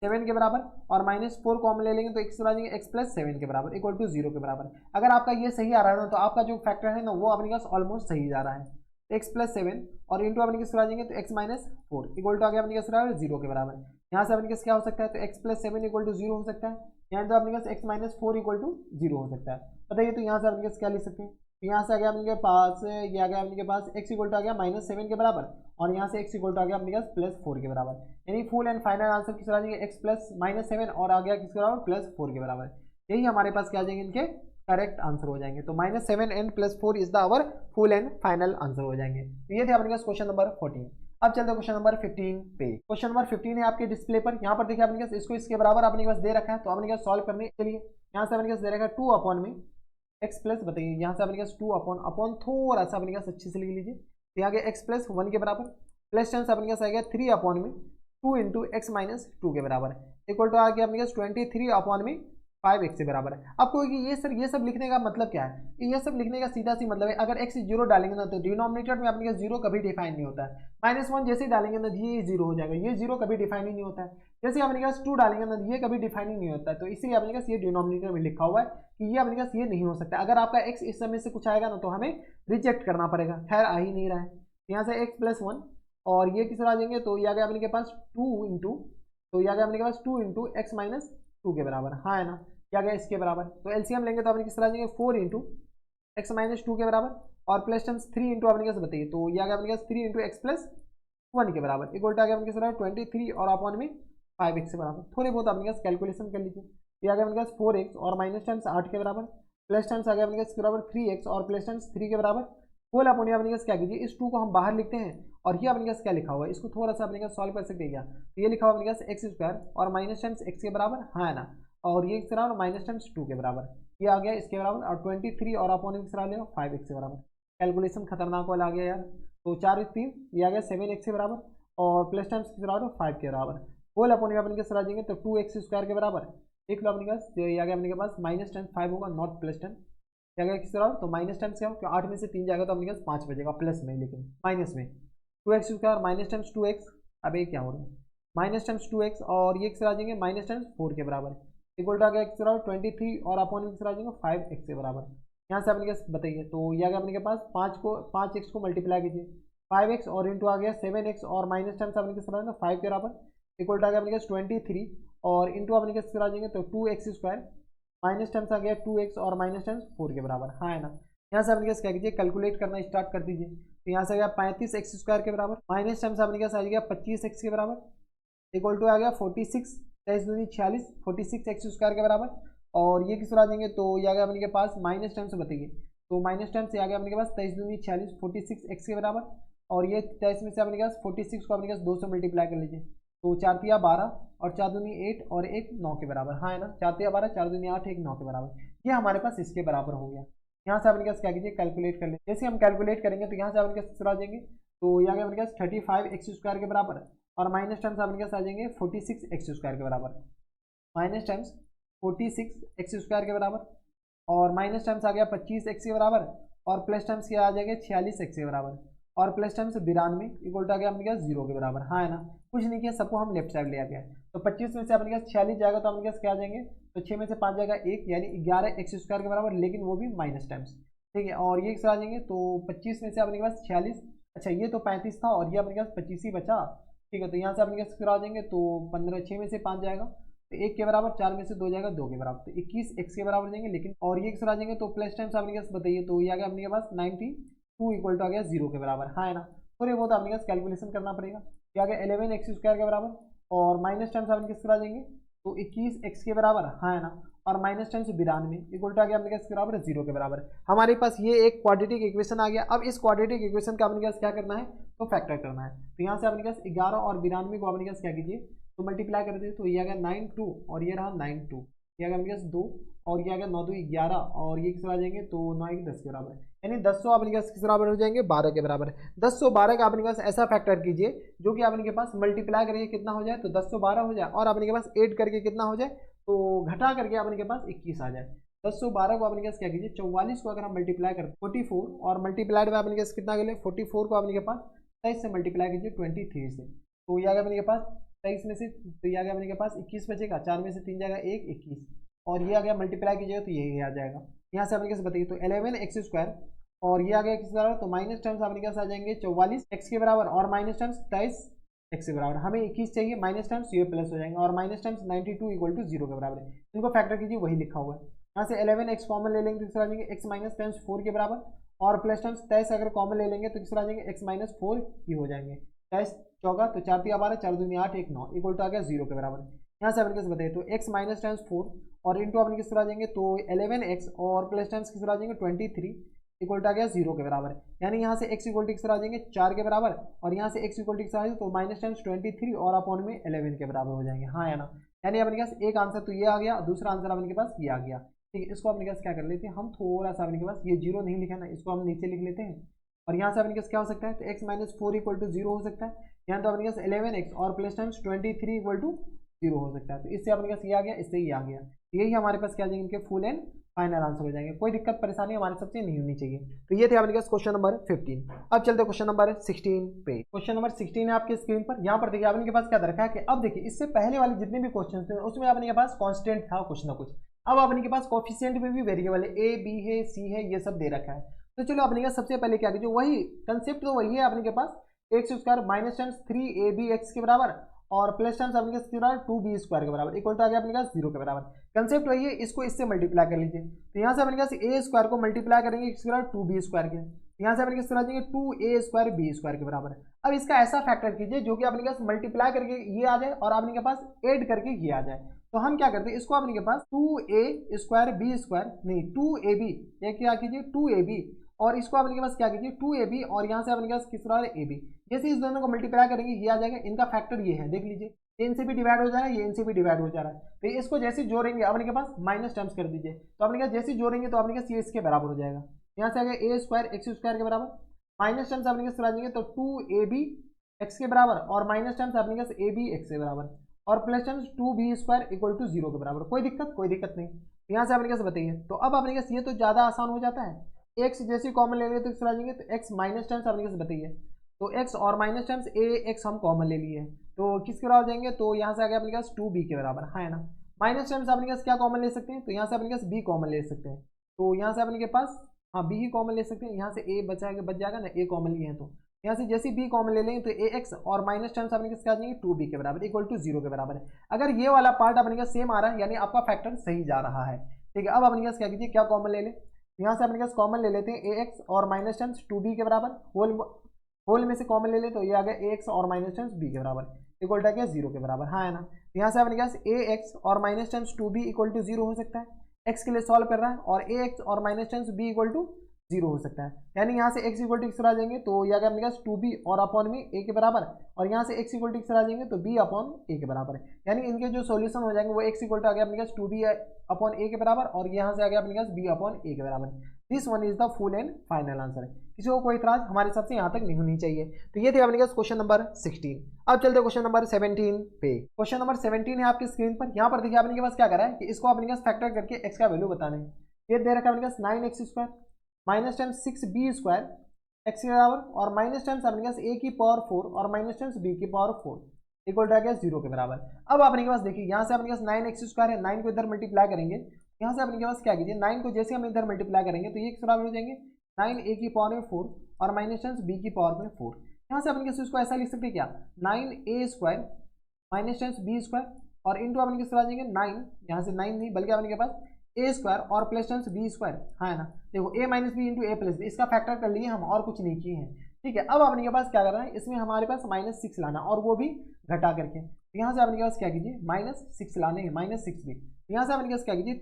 S1: सेवन के बराबर और माइनस फोर कॉमन ले लेंगे तो एक्स आ जाएंगे एक्स प्लस सेवन के बराबर इक्वल टू जीरो के बराबर। अगर आपका ये सही आ रहा है ना, तो आपका जो फैक्टर है ना वो अपने पास ऑलमोस्ट सही जा रहा है, एक्स प्लस सेवन और इंटू अपने किस आ जाएंगे, तो x minus four equal to आ गया अपने किस बराबर जीरो के बराबर। यहाँ से अपने किस क्या हो सकता है, तो x plus seven equal to zero हो सकता है, यहाँ तो अपने पास x minus four equal to zero हो सकता है। बताइए तो यहाँ से अपने क्या लिख सकते हैं, यहाँ से आ गया अपने पास, ये आ गया अपने पास एक्स इक्वल टू आ गया माइनस सेवन के बराबर और यहाँ से एक्स इक्वल टू आ गया अपने पास प्लस फोर के बराबर, यानी फुल एंड फाइनल आंसर किस आ जाएंगे, एक्स प्लस माइनस सेवन और आ गया किसके बराबर, प्लस फोर के बराबर। यही हमारे पास क्या आ जाएंगे, इनके करेक्ट आंसर हो जाएंगे, तो minus seven and plus four is the our full and final answer हो जाएंगे। तो ये थे अपने पास क्वेश्चन नंबर 14। अब चलते हैं क्वेश्चन नंबर 15 पे। क्वेश्चन नंबर 15 है आपके डिस्प्ले पर, यहाँ पर देखिए अपने पास इसको इसके बराबर अपने पास दे रखा है, तो अपने पास सॉल्व करने के लिए यहाँ से अपने पास दे रखा है टू अपॉन में एक्स प्लस, बताइए यहाँ से अपने पास टू अपॉन अपॉन थोड़ा सा अपने पास अच्छे से लिख लीजिए, तो यहाँ गया एक्स प्लस वन के बराबर प्लस टेन से अपने पास आ गया थ्री अपॉन में to into x minus two के बराबर इक्वल टू आ गया अपने पास 23 अपॉन में फाइव एक्स के बराबर है। आपको ये सब लिखने का मतलब क्या है, ये सब लिखने का सीधा सी मतलब है, अगर एक्स जीरो डालेंगे ना तो डिनोमिनेटर में अपने पास जीरो कभी डिफाइन नहीं होता है, माइनस वन जैसे ही डालेंगे ना ये जीरो हो जाएगा, ये जीरो कभी डिफाइन ही नहीं होता है, जैसे अपने पास टू डालेंगे ना ये कभी डिफाइन ही नहीं होता है, तो इसीलिए अपने पास ये डिनोमिनेटर में लिखा हुआ है कि ये अपने पास ये नहीं हो सकता। अगर आपका एक्स इस समय से कुछ आएगा ना तो हमें रिजेक्ट करना पड़ेगा, खैर आ ही नहीं रहा है, यहाँ से एक्स प्लस वन और ये किस आ जाएंगे, तो ये आ गया अपने के पास टू इंटू, तो ये आ गया अपने के पास two into x minus two के बराबर, हाँ है ना, क्या गया इसके बराबर, तो एलसीएम लेंगे तो अपने किस तरह आ जाएंगे four into x minus two के बराबर और प्लस टर्म्स थ्री इंटू अपने कैसे बताइए, तो ये आ गया अपने पास three into x plus one के बराबर इक्वल टू आ गया अपने कैसे 23 और अपॉन में फाइव एक्स के बराबर। थोड़े बहुत अपने पास कैलकुलेशन कर लीजिए, ये आ गया अपने पास फोर एक्स और माइनस टर्म्स आठ के बराबर प्लस टर्म्स आ गया अपने पास बराबर थ्री एक्स और प्लस टर्म्स थ्री के बराबर, होल अपॉन अपने पास क्या कीजिए, इस टू को हम बाहर लिखते हैं और ये अपने पास क्या लिखा हुआ है, इसको थोड़ा सा अपने पास सॉल्व कर सकते हैं क्या, तो ये लिखा हुआ अपने पास एक्स स्क्वायर और माइनस टर्म्स एक्स के बराबर, हाँ है ना, और ये किस बराबर माइनस टाइम्स टू के बराबर, ये आ गया इसके बराबर और 23 और अपॉन किस तरह लेगा फाइव एक्स के बराबर। कैलकुलेशन खतरनाक वाला आ गया यार, तो चार तीन ये आ गया सेवन एक्स के बराबर और प्लस टाइम्स किस बराबर 5 के बराबर, होल अपॉन में अपने के आ जाएंगे तो 2x स्क्वायर के बराबर। देख लो अपने पास ये आ गया अपने के पास माइनस 10, 5 होगा नॉट प्लस 10, क्या गया किस बराबर, तो माइनस 10 से हम 8 में से 3 जाएगा तो अपने पास 5 बचेगा प्लस में, लेकिन माइनस में 2x square minus times 2x, अब ये क्या हो रहा है माइनस टाइम्स 2x और ये किस आ जाएंगे माइनस टाइम्स 4 के बराबर, इक्वल टू आ गया किस बराबर 23 और अपॉन में किस आ जाएंगे 5x के बराबर। यहाँ से अपने पास बताइए तो ये आ गया अपने के पास 5x को मल्टीप्लाई कीजिए 5x और इंटू आ गया 7x और माइनस टाइम्स अपने के बराबर 5 के बराबर, इक्वल टू आ गया अपने पास 23 और इंटू अपने के आ जाएंगे तो 2x स्क्वायर माइनस टाइम्स आ गया 2x और माइनस टाइम्स 4 के बराबर, हाँ है ना। यहाँ से अपने पास क्या कीजिए कैलकुलेट करना स्टार्ट कर दीजिए, तो यहाँ से आ गया 35x स्क्वायर के बराबर माइनस टाइम्स अपने पास आ गया 25x के बराबर, इक्वल टू आ गया 46, 23 दूनी 46, 46x स्क्वायर के बराबर, और ये किस आ जाएंगे तो ये आ गया अपने के पास माइनस टाइम्स बताइए, तो माइनस टाइम्स आ गया अपने के पास 23 दूनी 46, 46x के बराबर, और ये 23 में से अपने पास 46 को अपने पास 2 से मल्टीप्लाई कर लीजिए, तो 4 तिया 12 और 4 दूनी 8 और 1 9 के बराबर, हाँ है ना, 4 तिया 12 4 दूनी 8 1 9 के बराबर, ये हमारे पास इसके बराबर हो गया। यहाँ से अपने पास क्या कीजिए कैलकुलेट कर लेंगे, जैसे हम कैलकुलेट करेंगे तो यहाँ से अपने पास आ जाएंगे तो यहाँ के अपने पास 35x स्क्वायर के बराबर और माइनस टाइम्स अपने पास आ जाएंगे 46x स्क्वायर के बराबर, माइनस टाइम्स 46x स्क्वायर के बराबर और माइनस टाइम्स आ गया 25x के बराबर और प्लस टाइम्स क्या आ जाएगा 46x के बराबर और प्लस टाइम्स 92 इक्वल टू आ गया अपने पास 0 के बराबर, हाँ है ना, कुछ नहीं किया सबको हम लेफ्ट साइड ले आ गया, तो 25 में से अपने पास 46 जाएगा तो अपने पास क्या आ जाएंगे तो 6 में से 5 जाएगा 1 यानी 11x स्क्वायर के बराबर, लेकिन वो भी माइनस टाइम्स, ठीक है, और ये आ जाएंगे तो 25 में से अपने पास 46, अच्छा ये तो 35 था और ये अपने पास 25 ही बचा, ठीक है, तो यहाँ से अपने पास आ जाएंगे तो 15, 6 में से 5 जाएगा तो 1 के बराबर, 4 में से 2 जाएगा 2 के बराबर, तो 21x के बराबर जाएंगे, लेकिन और ये आ जाएंगे तो प्लस टाइम्स अपने पास बताइए तो ये आ गया अपने पास 92 इक्वल टू आ गया 0 के बराबर, हाँ है ना, थोड़े बहुत अपने पास कैलकुलेशन करना पड़ेगा, क्या आ गया 11x स्क्वायर के बराबर और माइनस टाइम्स अपने किस आ जाएंगे तो 21x के बराबर, हाँ है ना, और माइनस टाइम्स 92 इक्वल टू आ गया अपने पास बराबर 0 के बराबर, हमारे पास ये एक क्वाड्रेटिक इक्वेशन आ गया। अब इस क्वाड्रेटिक इक्वेशन का अपने पास क्या करना है तो फैक्टर करना है, तो यहाँ से अपने पास 11 और 92 को अपने पास क्या कीजिए तो मल्टीप्लाई कर देते, तो ये आ गया 92 और ये रहा 92, ये आ गया अपने पास 2 और ये आ गया 9 2 11 और ये किस आ जाएंगे तो 9 1 10 के बराबर, यानी 10 अपने पास किस बराबर हो जाएंगे 12 के बराबर। 1012 का अपने पास ऐसा फैक्टर कीजिए जो कि अपने के पास मल्टीप्लाई करके कितना हो जाए तो 1012 हो जाए और अपने के पास ऐड करके कितना हो जाए तो घटा करके अपने के पास 21 आ जाए। 1012 को अपने के पास क्या कीजिए 44 को अगर हम मल्टीप्लाई करते 44 और मल्टीप्लाइड में अपने के पास कितना गए 44 को अपने के पास 23 से मल्टीप्लाई कीजिए 23 से, तो ये आ गया अपने के पास 23 में से, तो ये आ गया अपने के पास 21 बचेगा, 4 में से 3 जाएगा 1 21 और ये आ गया मल्टीप्लाई कीजिएगा तो ये आ जाएगा। यहाँ से अपने कैसे बताइए तो 11x स्क्वायर और ये आ गया किस बराबर तो माइनस टर्म्स अपने पास आ जाएंगे 44x के बराबर और माइनस टर्म्स 23x के बराबर, हमें 21 चाहिए, माइनस टर्म्स ये प्लस हो जाएंगे और माइनस टर्म्स 92 इक्वल टू 0 के बराबर है, इनको फैक्टर कीजिए वही लिखा हुआ है। यहाँ से 11x कॉमन ले लेंगे तो किस आ जाएंगे x माइनस टर्म्स 4 के बराबर और प्लस टर्म्स 23 अगर कॉमन ले लेंगे तो किस आ जाएंगे x माइनस 4 ही हो जाएंगे, 23 चौका तो 4 3 12 4 2 8 1 9 इक्वल टू आ गया 0 के बराबर। यहाँ से अपने कैसे बताइए तो x माइनस टाइम्स 4 और इंटू अपने किस तरह आ जाएंगे तो 11x और प्लस टाइम्स किस तरह आ जाएंगे 23 इक्वल टू आ गया 0 के बराबर, यानी यहाँ से x इक्वल टू किस तरह आ जाएंगे 4 के बराबर और यहाँ से x इक्वल टू किस तरह आ जाएंगे तो माइनस टाइम्स 23 और अपॉन में 11 के बराबर हो जाएंगे, हाँ है ना, यानी अपने पास एक आंसर तो ये आ गया, दूसरा आंसर अपने के पास ये आ गया, ठीक है। इसको अपने पास क्या कर लेते हैं हम थोड़ा सा अपने के पास ये 0 नहीं लिखा ना, इसको हम नीचे लिख लेते हैं और यहाँ से अपने पास क्या हो सकता है तो x माइनस 4 इक्वल टू 0 हो सकता है, यहाँ तो अपने पास 11x और प्लस टाइम्स 23 इक्वल टू 0 हो सकता है, तो इससे अपने पास ये आ गया, इससे ये आ गया, यही हमारे पास क्या जाएंगे इनके फुल एंड फाइनल आंसर हो जाएंगे, कोई दिक्कत परेशानी हमारे सबसे नहीं होनी चाहिए। तो ये थे अपने पास क्वेश्चन नंबर 15। अब चलते क्वेश्चन नंबर 16 पे। क्वेश्चन नंबर 16 है आपके स्क्रीन पर, यहाँ पर देखिए आपने के पास क्या रखा है कि अब देखिए इससे पहले वाले जितने भी क्वेश्चन थे उसमें अपने के पास कांस्टेंट था कुछ ना कुछ, अब अपने के पास कोफिशिएंट में भी वेरिएबल है, ए बी है सी है, ये सब दे रखा है। तो चलो अपने का सबसे पहले क्या कीजिए वही कंसेप्ट तो वही है अपने के पास x square minus times 3ab के बराबर और प्लस टाइम्स अपने के बराबर 2b स्क्वायर के बराबर इक्वल टू आ गया अपने पास 0 के बराबर, कंसेप्ट वही है, इसको इससे मल्टीप्लाई कर लीजिए, तो यहाँ से अपने पास a स्क्वायर को मल्टीप्लाई करेंगे इसके बराबर 2b स्क्वायर के, यहाँ से अपने किस तरह जाएंगे 2a स्क्वायर b स्क्वायर के बराबर। अब इसका ऐसा फैक्टर कीजिए जो कि अपने पास मल्टीप्लाई करके ये आ जाए और अपने के पास ऐड करके ये आ जाए, तो हम क्या करते हैं इसको अपने के पास 2a स्क्वायर b स्क्वायर नहीं 2ab, ये क्या कीजिए 2ab और इसको अपने के पास क्या कीजिए 2ab और यहाँ से अपने के पास किस तरह ab, जैसे इस दोनों को मल्टीप्लाई करेंगे ये आ जाएगा, इनका फैक्टर ये है देख लीजिए, ये इनसे भी डिवाइड हो जा रहा है, ये इनसे भी डिवाइड हो जा रहा है, तो इसको जैसे जोड़ेंगे अपने के पास माइनस टर्म्स कर दीजिए, तो अपने के पास जैसे जोड़ेंगे तो अपने के पास ये इसके बराबर हो जाएगा, यहाँ से आ गया a स्क्वायर x स्क्वायर के बराबर माइनस टर्म्स अपने के पास आ जाएंगे तो 2ab एक्स के बराबर और माइनस टर्म्स अपने पास ए बी एक्स के बराबर और plus terms 2b² equal to 0 के बराबर। कोई दिक्कत नहीं। यहाँ से अपने पास बताइए, तो अब अपने पास ये तो ज़्यादा आसान हो जाता है। एक्स जैसे कॉमन ले लेंगे तो किस आ जाएंगे, तो एक्स माइनस टर्म्स अपने पास बताइए, तो एक्स और माइनस टर्म्स ए एक्स हम कॉमन ले लिए, तो किसके बराबर जाएंगे, तो यहाँ से आ गया अपने पास 2b के बराबर, है ना। माइनस टर्म्स अपने पास क्या कॉमन ले सकते हैं, तो यहाँ से अपने पास b कॉमन ले सकते हैं, तो यहाँ से अपने के पास हाँ b ही कॉमन ले सकते हैं। यहाँ से a बच जाएगा ना, a कॉमन लिए हैं तो यहाँ से जैसे b कॉमन ले लेंगे तो ए एक्स और माइनस टर्म्स अपने किसके आ जाएंगे 2b के बराबर इक्वल टू 0 के बराबर है। अगर ये वाला पार्ट अपने का सेम आ रहा है यानी आपका फैक्टर सही जा रहा है, ठीक है। अब अपने पास क्या कीजिए, क्या कॉमन ले लें, यहाँ से अपने पास कॉमन ले लेते हैं ए एक्स और माइनस टर्म्स 2b के बराबर, होल में से कॉमन ले लें तो ये आ गया ए एक्स और माइनस टर्म्स b के बराबर इक्वल टू क्या 0 के बराबर, हाँ है ना। यहाँ से अपने पास ए एक्स और minus terms 2b equal to 0 हो सकता है, एक्स के लिए सॉल्व कर रहा है, और ए एक्स और minus terms b equal to 0 हो सकता है। यानी यहाँ से x इक्वल टू x आ जाएंगे तो यह अगर अपने पास 2b और अपॉन में a के बराबर, और यहाँ से x इक्वल टू x आ जाएंगे तो b अपॉन a के बराबर है। यानी इनके जो सॉल्यूशन हो जाएंगे वो x इक्वल टू आ गया अपने पास 2b अपॉन a के बराबर, और यहाँ से आ गया अपने पास b अपॉन a के बराबर। This one is the full and final answer. किसी को कोई इतराज हमारे हिसाब से यहाँ तक नहीं होनी चाहिए। तो ये थे अपने पास क्वेश्चन नंबर 16। अब चलते क्वेश्चन नंबर 17 पे। क्वेश्चन नंबर 17 है आपकी स्क्रीन पर। यहाँ पर देखिए आपने के पास क्या करा है कि इसको अपने पास फैक्टर करके x का वैल्यू बताना है। ये दे रखा है अपने पास 9x² minus times 6b² x के बराबर, और माइनस टाइम्स अपने पास a की पावर 4 और माइनस टाइम्स b की पावर 4 इक्वल टू आ गया 0 के बराबर। अब अपने के पास देखिए यहाँ से अपने पास 9x² है, 9 को इधर मल्टीप्लाई करेंगे, यहाँ से अपने के पास क्या कीजिए 9 को जैसे हम इधर मल्टीप्लाई करेंगे तो ये किस बराबर हो जाएंगे 9a की पावर में 4 और माइनस टाइम्स b की पावर में 4। यहाँ से अपने पास इसको ऐसा लिख सकते हैं क्या 9a² माइनस टाइम्स b² और इंटू अपने किस तरह आ जाएंगे 9, यहाँ से 9 नहीं बल्कि अपने के पास a² और प्लस टाइम्स b², हाँ ना। देखो a minus b into a plus b, इसका फैक्टर कर लिए हम और कुछ नहीं किए हैं, ठीक है। अब अपने के पास क्या करना है, इसमें हमारे पास -6 लाना और वो भी घटा करके। यहाँ से अपने के पास क्या कीजिए -6 लाने हैं, -6 भी। यहाँ से अपने के पास क्या कीजिए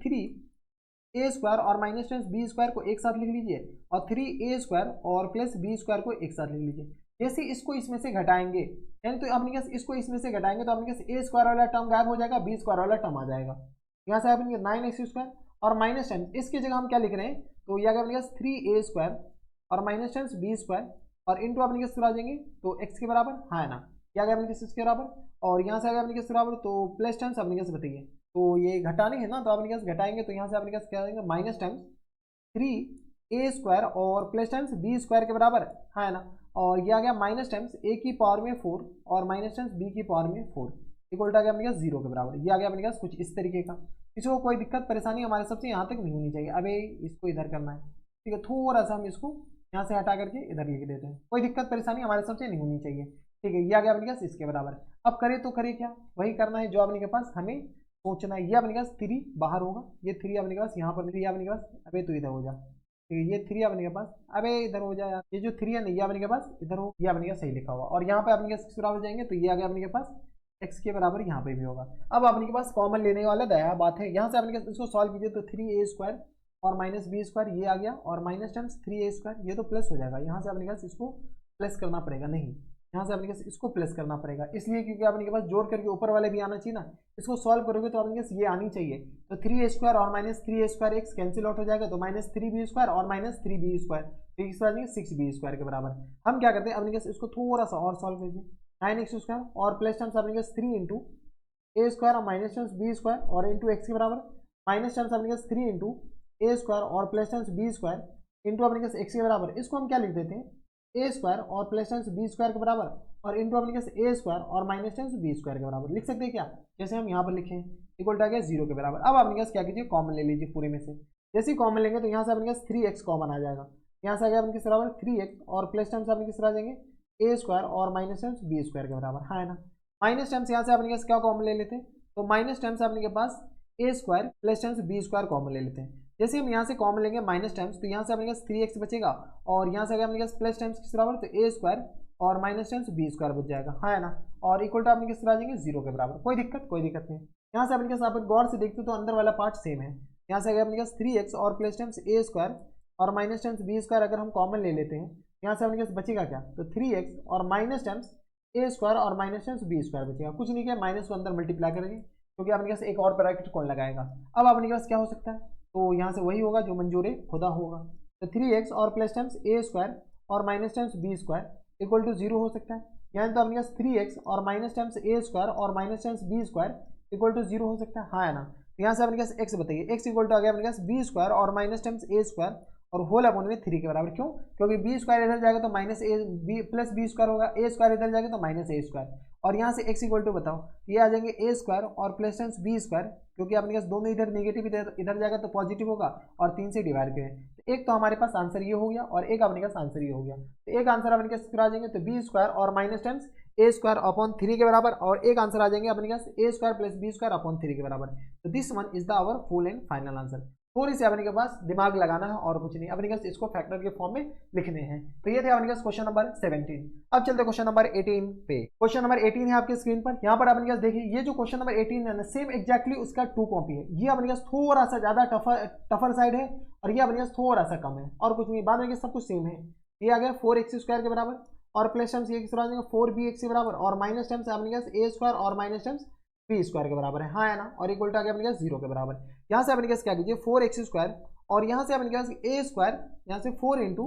S1: 3a² और माइनस टाइम्स b² को एक साथ लिख लीजिए, और 3a² और प्लस b² को एक साथ लिख लीजिए। जैसे इसको इसमें से घटाएंगे, यानी तो अपने पास इसको इसमें से घटाएंगे तो अपने पास a² वाला टर्म गायब हो जाएगा, b² वाला टर्म आ जाएगा। यहाँ से अपने 9x² और माइनस टाइम्स इसकी जगह हम क्या लिख रहे हैं, तो यह अपने पास 3a² और माइनस टाइम्स b² और इंटू अपने किस आ जाएंगे तो x के बराबर, हाँ है ना। क्या गया अपने किस के बराबर, और यहाँ से अगर अपने किस बराबर तो प्लस टाइम्स अपने किस बताइए, तो ये घटाने है ना, तो अपने पास घटाएंगे तो यहाँ से अपने पास क्या आएंगे माइनस टाइम्स 3a² और प्लस टाइम्स b² के बराबर, हाँ है ना। और ये आ गया माइनस टाइम्स a की पावर में 4 और माइनस टाइम्स b की पावर में 4 इक्वल टू आ गया अपने पास 0 के बराबर। ये आ गया अपने पास कुछ इस तरीके का। किसी को कोई दिक्कत परेशानी हमारे सबसे यहाँ तक नहीं होनी चाहिए। अबे इसको इधर करना है, ठीक है, थोड़ा सा हम इसको यहाँ से हटा करके इधर लिख देते हैं, कोई दिक्कत परेशानी हमारे सबसे नहीं होनी चाहिए, ठीक है। ये आ गया अपने पास इसके बराबर। अब करे तो करे क्या, वही करना है जो अपने के पास हमें सोचना है। ये अपने पास 3 बाहर होगा, ये 3 अपने के पास यहाँ पर 3 अपने के पास, अबे तो इधर हो जा, ठीक है। ये 3 अपने के पास, अबे इधर हो जाए यार, ये जो 3 है ना ये अपने के पास इधर हो, ये अपने का सही लिखा हुआ, और यहाँ पे अपने के बराबर जाएंगे तो ये आ गया अपने के पास x के बराबर यहाँ पे भी होगा। अब अपने के पास कॉमन लेने वाला दया बात है, यहाँ से अपने इसको सॉल्व कीजिए तो 3a² और माइनस b² ये आ गया, और माइनस टाइम्स 3a² ये तो प्लस हो जाएगा। यहाँ से अपने पास इसको प्लस करना पड़ेगा, नहीं यहाँ से अपने पास इसको प्लस करना पड़ेगा, इसलिए क्योंकि अपने के पास जोड़ करके ऊपर वाले भी आना चाहिए ना। इसको सॉल्व करोगे तो अपने पास ये आनी चाहिए, तो 3a² और minus 3a² x cancel out हो जाएगा, तो माइनस 3b² और माइनस 3b², तो इस पर 6b² के बराबर। हम क्या करते हैं अपने पास इसको थोड़ा सा और सॉल्व कीजिए, 9x² और प्लस टर्म्स अपने पास 3 इंटू a² और माइनस टर्म्स b² और इंटू x के बराबर, माइनस टर्म्स अपने पास 3 इंटू a² और प्लस टर्म्स b² इंटू अपने पास x के बराबर। इसको हम क्या लिख देते हैं a² और प्लस टर्म्स b² के बराबर, और इंटू अपने पास a² और माइनस टर्म्स b² के बराबर लिख सकते हैं क्या, जैसे हम यहाँ पर लिखे इक्वल टू आ गया 0 के बराबर। अब अपने पास क्या कीजिए कॉमन ले लीजिए पूरे में से, जैसे ही कॉमन लेंगे तो यहाँ से अपने पास 3x कॉमन आ जाएगा, यहाँ से आ गया अपने बराबर 3x और प्लस टर्म्स अपने किस आ जाएंगे a² और माइनस टर्म्स b² के बराबर, हाँ है ना। माइनस टर्म्स यहाँ से अपने पास क्या कॉमन ले लेते हैं, तो माइनस टर्म्स अपने के पास a² plus terms b² common ले लेते हैं। जैसे हम यहाँ से कॉमन लेंगे माइनस टर्म्स तो यहाँ से अपने पास 3x बचेगा, और यहाँ से अगर अपने पास प्लस टर्म्स किस बराबर तो a² और माइनस टर्म्स b² बच जाएगा, हाँ है ना। और इक्वल टू अपने किस तरह आ जाएंगे 0 के बराबर। कोई दिक्कत नहीं। यहाँ से अपने पास आप गौर से देखते हो तो अंदर वाला पार्ट सेम है। यहाँ से अगर अपने पास 3x और प्लस टर्म्स a² और माइनस टर्म्स b² अगर हम कॉमन ले लेते हैं, यहाँ से अपने पास बचेगा क्या, तो 3x और माइनस टर्म्स a² और माइनस टर्म्स b² बचेगा। कुछ नहीं किया, माइनस को अंदर मल्टीप्लाई करेंगे क्योंकि अपने पास एक और ब्रैकेट कौन लगाएगा। अब अपने पास क्या हो सकता है, तो यहाँ से वही होगा जो मंजूर खुदा होगा, तो 3x और प्लस टर्म्स a² और minus terms b² equal to 0 हो सकता है। यानी तो अपने पास 3x और माइनस टाइम्स ए स्क्वायर और minus times b square equal to 0 हो सकता है, हाँ है ना। तो यहाँ से अपने पास x बताइए, x इक्वल टू आ गया अपने पास बी स्क्वायर और माइनस टाइम्स ए स्क्वायर और होल अपॉन में 3 के बराबर। क्यों? क्योंकि बी स्क्वायर इधर जाएगा तो minus a b plus b square होगा, ए स्क्वायर इधर जाएगा तो माइनस ए स्क्वायर, और यहाँ से x इक्वल टू बताओ ये आ जाएंगे ए स्क्वायर और प्लस टाइम्स बी स्क्वायर, क्योंकि अपने पास दोनों इधर नेगेटिव इधर जाएगा तो पॉजिटिव होगा और 3 से डिवाइड करें। तो एक तो हमारे पास आंसर ये हो गया और एक अपने पास आंसर ये हो गया। तो एक आंसर अपने पास आ जाएंगे तो बी स्क्वायर और minus times a square upon 3 के बराबर, और एक आंसर आ जाएंगे अपने पास a square plus b square upon 3 के बराबर। तो this one is the our full and final answer. थोड़ी सी अपने के पास दिमाग लगाना है और कुछ नहीं, अपने पास इसको फैक्टर के फॉर्म में लिखने हैं। तो ये थे अपने पास क्वेश्चन नंबर 17। अब चलते क्वेश्चन नंबर 18 पे। क्वेश्चन नंबर 18 है आपके स्क्रीन पर। यहाँ पर अपने पास देखिए ये जो क्वेश्चन नंबर 18 है ना, सेम एक्जैक्टली उसका 2 कॉपी है। ये अपने पास थोड़ा सा ज्यादा टफर साइड है और ये अपने पास थोड़ा सा कम है, और कुछ नहीं, बाद में सब कुछ सेम है। ये आ गया 4x स्क्वायर के बराबर और प्लस टाइम्स ये किस तरह आ जाएगा 4bx के बराबर, और माइनस टाइम्स अपने पास ए स्क्वायर और माइनस टाइम्स बी स्क्वायर के बराबर है, हाँ है ना। और इक्वल टू आ गया अपने पास 0 के बराबर। यहाँ से अपने पास क्या कीजिए 4x स्क्वायर और यहाँ से अपने पास ए स्क्वायर, यहाँ से 4 इंटू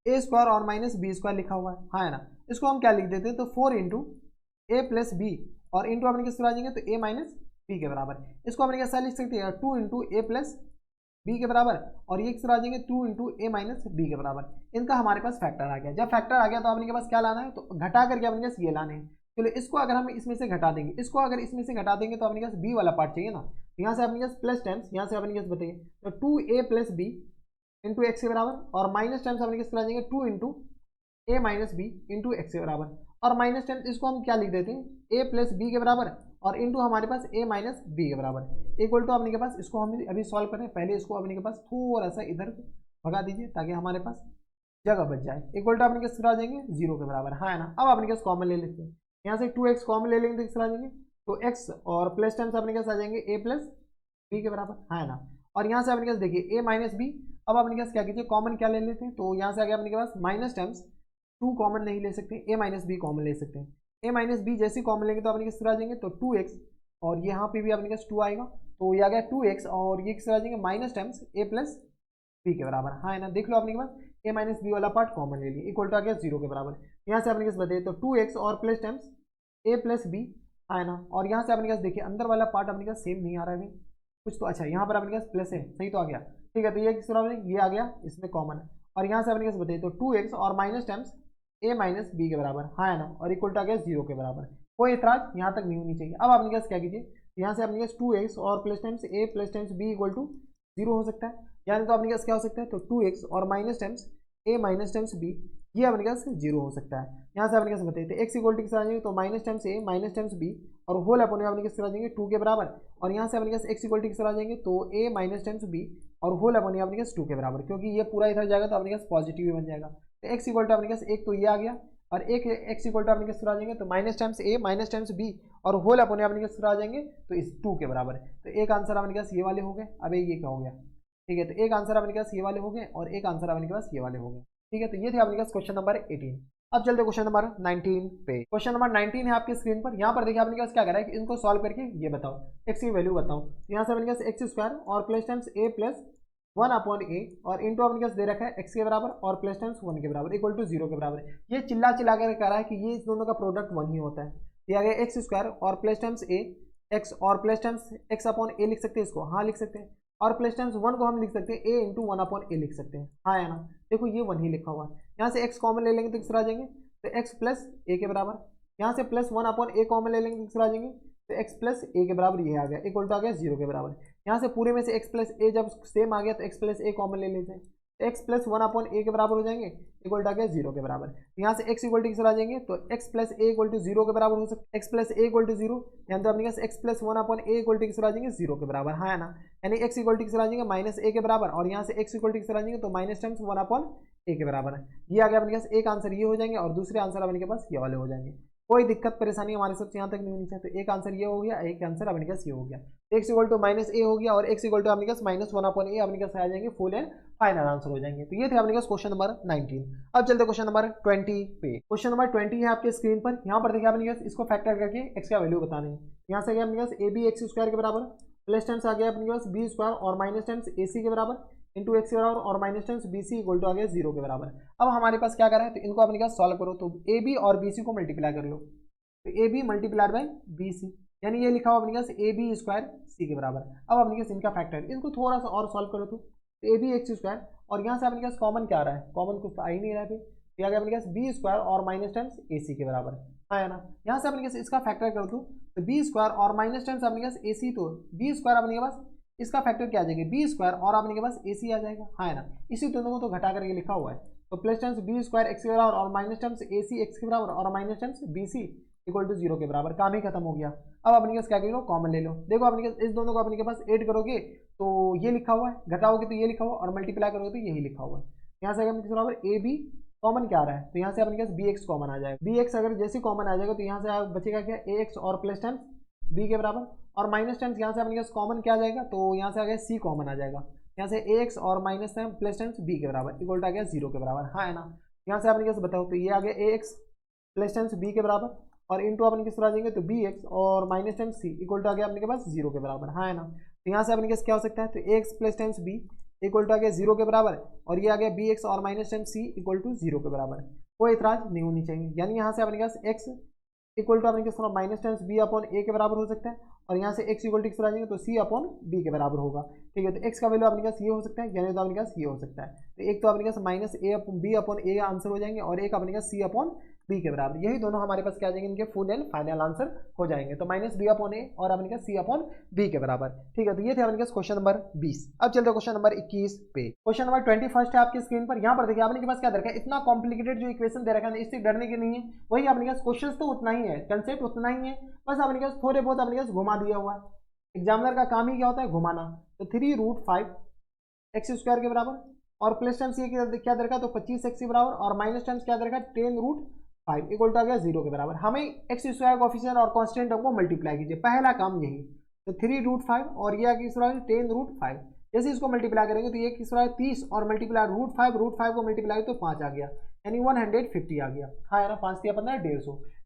S1: ए स्क्वायर और माइनस बी स्क्वायर लिखा हुआ है, हाँ है ना। इसको हम क्या लिख देते हैं तो 4 इंटू ए प्लस बी और इंटू अपने किस तरह आ जाएंगे तो ए माइनस बी के बराबर। इसको अपने कैसा लिख सकते हैं 2 इंटू ए प्लस बी के बराबर, और ये किस तरह आ जाएंगे 2 इंटू ए माइनस बी के बराबर। इनका हमारे पास फैक्टर आ गया। जब फैक्टर आ गया तो अपने के पास क्या लाना है तो घटा करके अपने पास ये लाने हैं। चलो इसको अगर हम इसमें से घटा देंगे, इसको अगर इसमें से घटा देंगे तो अपने पास बी वाला पार्ट चाहिए ना। यहाँ से अपने पास प्लस टाइम्स, यहाँ से अपने पास बताइए तो 2a plus b into x के बराबर, और माइनस टाइम्स अपने किस तरह आ जाएंगे 2 इंटू ए माइनस बी इंटू एक्स के बराबर, और माइनस टाइम्स इसको हम क्या लिख देते हैं ए प्लस बी के बराबर और इंटू हमारे पास ए माइनस बी के बराबर इक्वल टू अपने के पास। इसको हम अभी सॉल्व करें, पहले इसको अपने के पास थोड़ा सा इधर भगा दीजिए ताकि हमारे पास जगह बच जाए। इक्वल टू अपने किस तरह आ जाएंगे 0 के बराबर, हाँ है ना। अब अपने पास कॉमन ले लेते हैं, यहाँ से 2x कॉमन ले लेंगे तो किस तरह आ जाएंगे तो x और प्लस टाइम्स अपने पास आ जाएंगे ए प्लस बी के बराबर, हाँ है ना। और यहाँ से अपने पास देखिए ए माइनस बी, अब अपने पास क्या कीजिए कॉमन क्या ले लेते हैं तो यहाँ से आ गया अपने के पास माइनस टाइम्स 2 कॉमन नहीं ले सकते, ए माइनस बी कॉमन ले सकते हैं। ए माइनस बी जैसे कॉमन लेंगे तो अपने किस तरह आ जाएंगे तो 2x, और यहाँ पे भी अपने पास 2 आएगा तो ये आ गया 2x, और ये किस तरह आ जाएंगे minus times a plus B के बराबर, हाँ है ना। देख लो अपने के पास ए माइनस बी वाला पार्ट कॉमन ले लिए, इक्वल टू आ गया 0 के बराबर। यहाँ से अपने पास बताइए तो 2x और plus times a plus B, हाँ है ना। और यहाँ से अपने पास देखिए अंदर वाला पार्ट अपने पास सेम नहीं आ रहा है कुछ तो, अच्छा यहाँ पर अपने पास प्लस है, सही तो आ गया, ठीक है। तो ये किस तरह ये आ गया इसमें कॉमन है, और यहाँ से अपने पास बताइए तो 2x और माइनस टाइम्स ए माइनस बी के बराबर, हाँ है ना, और इक्वल टू आ गया 0 के बराबर। कोई इतराज यहाँ तक नहीं होनी चाहिए। अब अपने पास क्या कीजिए यहाँ से अपने पास 2x और plus times a plus times b equal to 0 हो सकता है, यानी तो अपने पास क्या हो सकता है तो 2x और माइनस टाइम्स ए माइनस टाइम्स बी ये अपने पास 0 हो सकता है। यहाँ से अपने पास बताइए तो x इक्वल टू किस आ जाएंगे तो माइनस टाइम्स ए माइनस टाइम्स बी और होल अपने अपने किस तरह आ जाएंगे 2 के बराबर, और यहाँ से अपने पास x इक्वल टू किस तरह आ जाएंगे तो a माइनस टाइम्स बी और होल अपने अपने 2 के बराबर, क्योंकि ये पूरा इधर जाएगा तो अपने पास पॉजिटिव ही बन जाएगा। तो x इक्वल टू अपने पास एक तो ये आ गया, और एक x इक्वल टू अपने किस तरह आ जाएंगे तो माइनस टाइम्स ए माइनस टाइम्स बी और होल अपने अपने किस तरह आ जाएंगे तो इस 2 के बराबर। तो एक आंसर अपने पास ये वाले हो गए। अब ये क्या हो गया, ठीक है, तो एक आंसर अपने पास ये वाले हो गए और एक आंसर अपने पास ये वाले हो गए, ठीक है। तो ये थे अपने पास क्वेश्चन नंबर 18। अब चलते क्वेश्चन नंबर 19 पे। क्वेश्चन नंबर 19 है आपकी स्क्रीन पर। यहाँ पर देखिए अपने पास क्या करा है कि इनको सॉल्व करके ये बताओ x की वैल्यू बताओ। तो यहाँ से अपने पास एक्स स्क्वायर और plus times a plus 1 upon ए और इंटू अपने पास दे रखा है x के बराबर और प्लस टाइम्स 1 के बराबर इक्वल टू 0 के बराबर। ये चिल्ला कर कह रहा है कि ये इस दोनों का प्रोडक्ट 1 ही होता है। ये आ गया एक्स स्क्वायर और प्लस टाइम्स ए एक्स और प्लस टाइम्स एक्स अपॉन ए लिख सकते हैं इसको, हाँ लिख सकते हैं, और प्लस टाइम्स 1 को हम लिख सकते हैं ए इंटू 1 अपॉन ए लिख सकते हैं, हाँ है ना। देखो ये 1 ही लिखा हुआ है। यहाँ से x कॉमन ले लेंगे तो किस तरह आ जाएंगे तो x प्लस ए के बराबर, यहाँ से प्लस 1 अपॉन ए कॉमन ले लेंगे तो किस तरह आ जाएंगे तो x प्लस ए के बराबर ये आ गया इक्वल टू आ गया 0 के बराबर। यहाँ से पूरे में से x प्लस ए जब सेम आ गया तो x प्लस ए कॉमन ले लेते हैं तो x प्लस 1 अपॉन ए के बराबर हो जाएंगे इक्वल टू आ गया 0 के बराबर। यहाँ से x इक्वल टू किस तरह आ जाएंगे तो x plus a equal to 0 के बराबर हो सकता है, x plus a equal to 0, यानी तो अपने पास x plus 1 upon a equal to किस तरह आ जाएंगे 0 के बराबर, हाँ है ना। यानी x इक्वल टू किस तरह आ जाएंगे माइनस ए के बराबर, और यहाँ से x इक्वल टू किस तरह आ जाएंगे तो माइनस टाइम्स 1 अपॉन ए के बराबर है। ये आ गया अपने पास एक आंसर ये हो जाएंगे और दूसरे आंसर अपने के पास ये वाले हो जाएंगे। कोई दिक्कत परेशानी हमारे साथ यहाँ तक नहीं होनी चाहिए। तो एक आंसर ये हो गया, एक आंसर अपने पास ये हो गया, x इक्वल टू माइनस ए हो गया और x इक्वल टू अपने पास माइनस 1 अपॉन ए अपने पास आ जाएंगे, फुल एंड फाइनल आंसर हो जाएंगे। तो ये थे अपने पास क्वेश्चन नंबर 19। अब चलते क्वेश्चन नंबर 20 पे। क्वेश्चन नंबर 20 है आपके स्क्रीन पर। यहाँ पर देखिए अपने पास इसको फैक्टर करके x का वैल्यू बताने हैं। यहाँ से गया अपने पास ए बी एक्स स्क्वायर के बराबर प्लस टाइम्स आ गया अपने पास बी स्क्वायर और माइनस टाइम्स ए सी के बराबर इंटू एक्स के बराबर और minus tens b c equal to आ गया 0 के बराबर। अब हमारे पास क्या करा है, तो इनको अपने पास सॉल्व करो, तो ए बी और बी सी को मल्टीप्लाई कर लो, तो a b multiplied by b c, यानी ये लिखा हुआ अपने पास ए बी स्क्वायर सी के बराबर। अब अपने पास इनका फैक्टर, इनको थोड़ा सा और सॉल्व करो, तो ए बी एक्स स्क्वायर और यहाँ से अपने पास कॉमन क्या आ रहा है, कॉमन कुछ तो आ ही नहीं रहा है, फिर आ गया अपने पास बी स्क्वायर और माइनस टेंस ए सी के बराबर, है ना। यहाँ से अपने पास इसका फैक्टर कर दूँ, तो बी स्क्वायर और माइनस टेंस अपने पास ए सी, तो बी स्क्वायर अपने पास इसका फैक्टर क्या आ जाएगा, बी स्क्वायर और अपने के पास ए सी आ जाएगा, है ना। इसी दोनों को तो घटा करके लिखा हुआ है, तो plus tens b square x के बराबर और minus tens a c x के बराबर और minus tens b c equal to 0 के बराबर। काम ही खत्म हो गया। अब अपने के पास क्या करो, कॉमन ले लो। देखो अपने इस दोनों को अपने के पास ऐड करोगे तो ये लिखा हुआ है, घटाओगे तो ये लिखा हुआ और मल्टीप्लाई करोगे तो यही लिखा हुआ है। यहाँ से अगर बराबर ए बी कॉमन क्या आ रहा है, तो यहाँ से अपने पास बी एक्स कॉमन आ जाएगा। बी एक्स अगर जैसे कॉमन आ जाएगा तो यहाँ से बचेगा क्या, ए एक्स और प्लस टेंस बी के बराबर और माइनस टेंस यहाँ से अपने पास कॉमन क्या आ जाएगा, तो यहाँ से आ गया सी कॉमन आ जाएगा। यहाँ से ए एक्स और minus tens plus tens b के बराबर इक्वल आ गया 0 के बराबर, हाँ है ना। यहाँ से अपने पास बताओ, तो ये आ गया ए एक्स प्लस टेंस बी के बराबर और इंटू अपन किस तरह आ जाएंगे, तो बी एक्स और minus tens c equal to आ गया अपने के पास 0 के बराबर, हाँ है ना। तो यहाँ से अपने पास क्या हो सकता है, तो a x plus tens b equal to आ गया 0 के बराबर और ये आ गया बी एक्स और minus tens c equal to 0 के बराबर। कोई इतराज नहीं होनी चाहिए, यानी यहाँ से अपने पास एक्स इक्वल टू अपने किस तरह माइनस टेंस बी अपॉन ए के बराबर हो सकता है और यहाँ से एक्स इक्वल टू किस तरह आ जाएंगे, तो सी अपॉन बी के बराबर होगा, ठीक है। तो एक्स का वैल्यू अपने पास ये हो सकता है, यानी तो अपने पास ये हो सकता है। तो एक तो अपने पास minus a b upon a answer हो जाएंगे और एक अपने पास सी अपॉन बी के बराबर, यही दोनों हमारे पास क्या आ जाएंगे, इनके फुल एंड फाइनल आंसर हो जाएंगे। तो माइनस बी अपॉन ए और अपने पास सी अपॉन बी के बराबर, ठीक है। तो ये थे अपने पास क्वेश्चन नंबर 20। अब चलते हैं क्वेश्चन नंबर 21 पे। क्वेश्चन नंबर 21 है आपकी स्क्रीन पर। यहाँ पर देखिए आपने के पास क्या दे रखा है, इतना कॉम्प्लिकेटेड जो इक्वेशन दे रखा है इससे डरने की नहीं है, वही अपने पास क्वेश्चन तो उतना ही है, कंसेप्ट उतना ही है, बस अपने पास थोड़े बहुत अपने पास घुमा दिया हुआ है। एग्जामिनर का काम ही क्या होता है, घुमाना। तो 3√5 एक्स स्क्वायर के बराबर और प्लस टेंस ये क्या दे रखा, तो 25 एक्स के बराबर और माइनस टेंस क्या दे रखा, 10√5 इक्वल टू आ गया 0 के बराबर। हमें एक्स स्क्वायर कोएफिशिएंट और कांस्टेंट को मल्टीप्लाई कीजिए, पहला काम यही। तो 3√5 और ये किस तरह 10√5, जैसे इसको मल्टीप्लाई करेंगे तो ये किस तरह 30 और मल्टीप्लाई √5 को मल्टीप्लाई तो 5 आ गया, यानी 150 आ गया, हाँ है ना। 5 या 15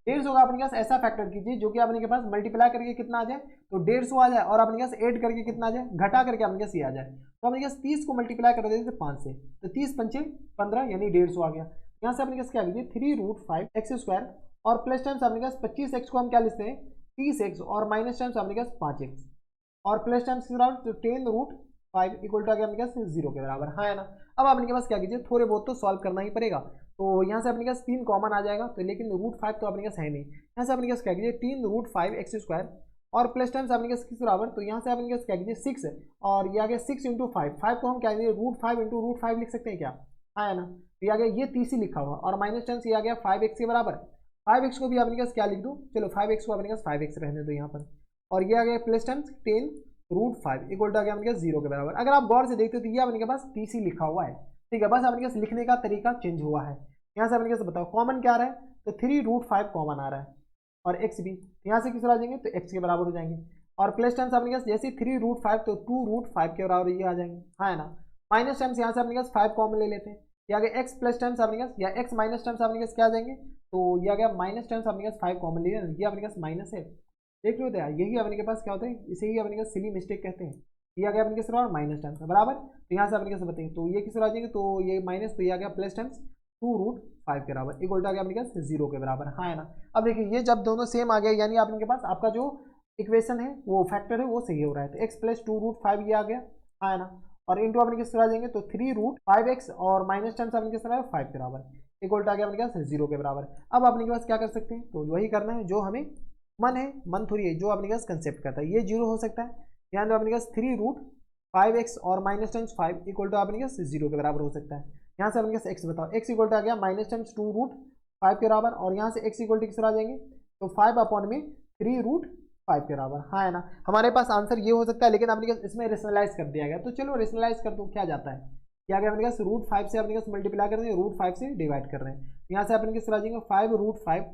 S1: 150 का अपने पास ऐसा फैक्टर कीजिए जो कि अपने के पास मल्टीप्लाई करके कितना आ जाए, तो 150 आ जाए और अपने पास ऐड करके कितना आ जाए, घटा करके अपने पास ये आ जाए। तो अपने पास 30 को मल्टीप्लाई कर देते 5 से, तो 30 पंचे 15 यानी 150 आ गया। यहाँ से अपने पास क्या कीजिए 3√5 एक्स स्क्वायर और प्लस टाइम्स अपने पास 25 एक्स को हम क्या लिखते हैं 30 एक्स और माइनस टाइम्स अपने पास 5 एक्स और प्लस टाइम्स के बराबर 10√5 इक्वल टू आ गया अपने पास 0 के बराबर, हाँ है ना। अब अपने के पास क्या कीजिए थोड़े बहुत तो सॉल्व करना ही पड़ेगा, तो यहाँ से अपने पास 3 कॉमन आ जाएगा, तो लेकिन √5 तो अपने पास है नहीं। यहाँ से अपने पास क्या कीजिए 3√5 एक्स स्क्वायर और प्लस टाइम्स अपने पास किस बराबर, तो यहाँ से अपने पास क्या कीजिए 6 और ये आ गया 6 इंटू 5 को हम क्या कीजिए √5 इंटू √5 लिख सकते हैं क्या, हाँ है ना। तो ये आ गया ये 30 ही लिखा हुआ और माइनस टाइम्स ये आ गया 5x के बराबर। 5x को भी अपने पास क्या लिख दो, चलो 5x को अपने पास 5x रहने दो यहाँ पर, और ये आ गया प्लस टाइम्स 10√5 इक्वल टू आ गया अपने पास 0 के बराबर। अगर आप गौर से देखते हो तो ये अपने के पास 30 ही लिखा हुआ है, ठीक है, बस अपने पास लिखने का तरीका चेंज हुआ है। यहाँ से अपने पास बताओ कॉमन क्या आ रहा है, तो 3√5 कॉमन आ रहा है और एक्स भी यहाँ से किस तरह आ जाएंगे, तो एक्स के बराबर हो जाएंगे और प्लस टाइम्स अपने पास जैसे 3√5 तो 2√5 के बराबर ये आ जाएंगे, हाँ है ना। माइनस टाइम्स यहाँ से अपने पास 5 कॉमन ले लेते हैं, ये आ गया एक्स प्लस टाइम्स अपने पास या एक्स माइनस टाइम्स अपने पास क्या आ जाएंगे, तो ये आ गया माइनस टाइम्स अपने पास 5 कॉमन ले लेना, ये अपने पास माइनस है, देख लो यार यही अपने के पास क्या होता है, इसे ही अपने पास सिली मिस्टेक कहते हैं। ये आ गया अपने के और माइनस टाइम्स बराबर, तो यहाँ से अपने कैसे बताएंगे, तो ये किस तरह आ जाएंगे, तो ये माइनस तो ये आ गया प्लस टाइम्स 2√5 के बराबर इक्वल टू आ गया अपने पास 0 के बराबर, हाँ है ना। अब देखिए ये जब दोनों सेम आ गया यानी आपके पास आपका जो इक्वेशन है वो फैक्टर है वो सही हो रहा है, तो x प्लस 2√5 ये आ गया, हाँ है ना, और इंटू अपने किस तरह आ जाएंगे, तो 3√5x और माइनस टाइम्स अपने किस तरह 5 के बराबर इक्वल टू आ गया अपने पास 0 के बराबर। अब अपने के पास क्या कर सकते हैं, तो वही करना है जो हमें मन है, मन थोड़ी है, जो अपने पास कंसेप्ट करता है। ये 0 हो सकता है, यहाँ तो अपने पास 3√5x और माइनस टाइम्स 5 इक्वल टू अपने पास 0 के बराबर हो सकता है। यहाँ से अपने पास x बताओ, x इक्वल टू आ गया माइनस टाइम्स 2√5 के बराबर और यहाँ से x इक्वल टू किस तरह आ जाएंगे, तो 5 अपॉन में 3√5 के बराबर, हाँ है ना। हमारे पास आंसर ये हो सकता है, लेकिन अपने पास इसमें रेशनलाइज कर दिया गया, तो चलो रेशनलाइज कर दो, क्या जाता है, क्या गया अपने पास √5 से अपने पास मल्टीप्लाई कर रहे हैं, √5 से डिवाइड कर रहे हैं, यहाँ से अपने किस तरह आ जाएंगे 5√5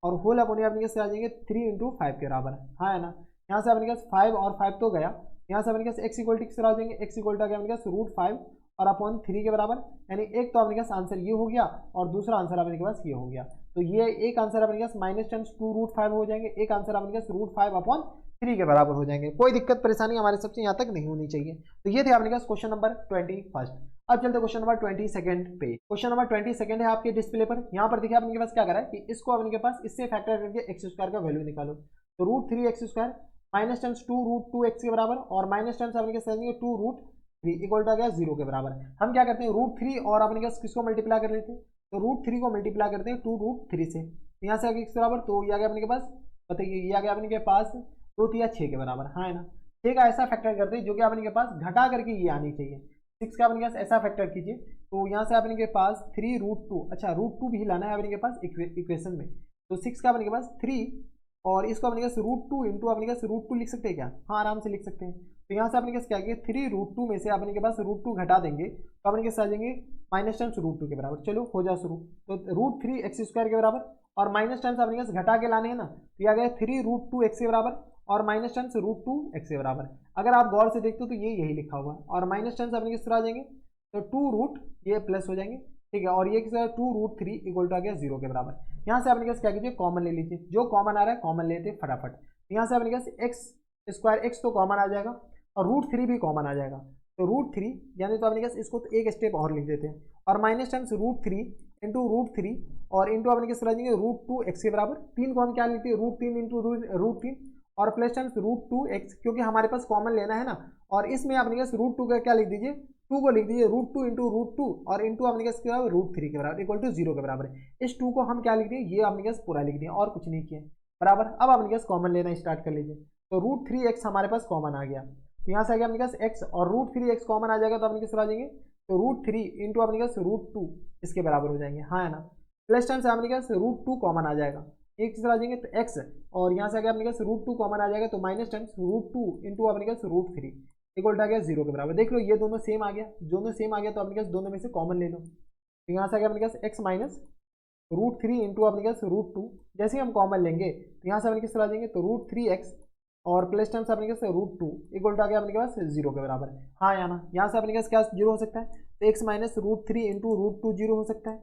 S1: और होल अपने अपने किस तरह आ जाएंगे 3 इंटू 5 के बराबर, हाँ है ना। यहाँ से अपने पास 5 और 5 तो गया, यहाँ से अपने पास x इक्वल टू किस तरह आ जाएंगे, x इक्वल टू आ गया अपने पास √5 और अपॉन 3 के बराबर, यानी एक तो अपने पास आंसर ये हो गया और दूसरा आंसर अपने के पास ये हो गया। तो ये एक आंसर अपने पास -10 हो जाएंगे, एक आंसर अपने पास √5/3 के बराबर हो जाएंगे। कोई दिक्कत परेशानी हमारे सबसे यहाँ तक नहीं होनी चाहिए। तो ये थे अपने पास क्वेश्चन नंबर 21। अब चलते क्वेश्चन नंबर 22 पे। क्वेश्चन नंबर 22 है आपके डिस्प्ले पर। यहाँ पर देखिए आपके पास क्या करा है कि इसको अपने पास इससे फैक्टर करके x² का वैल्यू निकालो। तो √3x² -10 2√2x के बराबर और -10 अपने पास 2√3 इक्वल टू आ गया 0 के बराबर। हम क्या करते हैं √3 और अपने पास किसको मल्टीप्लाई कर लेते हैं, तो √3 को मल्टीप्लाई करते हैं 2√3 से। यहाँ से आ गया x बराबर, तो ये आ गया अपने के पास, बताइए ये आ गया अपने के पास 2 3 6 के बराबर, हाँ है ना। 6 का ऐसा फैक्टर करते हैं जो कि अपने के पास घटा करके ये आनी चाहिए। 6 का अपने पास ऐसा फैक्टर कीजिए, तो यहाँ से अपने के पास 3√2, अच्छा √2 भी लाना है अपने के पास इक्वेशन में। तो 6 का अपने के पास 3 और इसको अपने पास √2 इंटू अपने पास √2 लिख सकते हैं क्या, हाँ आराम से लिख सकते हैं। तो यहाँ से अपने पास क्या किया 3√2 में से अपने के पास √2 घटा देंगे तो अपने के पास आ जाएंगे -10 √2 के बराबर। चलो हो जा शुरू। तो √3x² के बराबर और -10 अपने पास घटा के लाने हैं ना, तो ये आ गया 3√2x के बराबर और -10 √2x के बराबर। अगर आप गौर से देखते हो तो ये यही लिखा हुआ है और -10 अपने किस तरह आ जाएंगे, तो 2 ये प्लस हो जाएंगे, ठीक है। और ये किस 2√3 इक्वल टू आ गया 0 के बराबर। यहाँ से अपने पास क्या कीजिए कॉमन ले लीजिए, जो कॉमन आ रहा है कॉमन लेते फटाफट। यहाँ से अपने पास x² तो कॉमन आ जाएगा और √3 भी कॉमन आ जाएगा। तो √3 यानी तो अपने पास इसको तो एक स्टेप और लिख देते हैं और -10 √3 इंटू √3 और इंटू अपने किस तरह जाएंगे √2x के बराबर। 3 को हम क्या लिखते हैं √3 इंटू √3 और +10 √2x, क्योंकि हमारे पास कॉमन लेना है ना। और इसमें अपने पास √2 का क्या लिख दीजिए, 2 को लिख दीजिए √2 इंटू √2 और इंटू अपने पास क्या √3 के बराबर इक्वल टू 0 के बराबर। इस 2 को हम क्या लिख दिए, ये अपने पास पूरा लिख दिया और कुछ नहीं किया बराबर। अब अपने पास कॉमन लेना स्टार्ट कर लीजिए। तो √3x हमारे पास कॉमन आ गया, तो यहाँ से आ गया अपने पास x और √3x कॉमन आ जाएगा तो अपने किस तरह आ जाएंगे, तो √3 इंटू अपने पास √2 इसके बराबर हो जाएंगे, हाँ है ना। +10 से अपने पास √2 कॉमन आ जाएगा, एक किस तरह आ जाएंगे तो x और यहाँ से आ गया अपने पास √2 कॉमन आ जाएगा तो -10 √2 इंटू अपने पास √3 इक्वल टू आ गया 0 के बराबर। देख लो ये दोनों सेम आ गया, दोनों सेम आ गया तो अपने पास दोनों में से कॉमन ले लो। तो यहाँ से आ गया अपने पास x माइनस √3 इंटू अपने पास √2। जैसे ही हम कॉमन लेंगे तो यहाँ से अपने किस तरह आ जाएंगे, तो √3x और +10 से अपने पास √2 इक्वल टू आ गया अपने पास 0 के बराबर, हाँ या ना। यहाँ से अपने पास क्या 0 हो सकता है, तो x माइनस √3 इंटू √2 0 हो सकता है,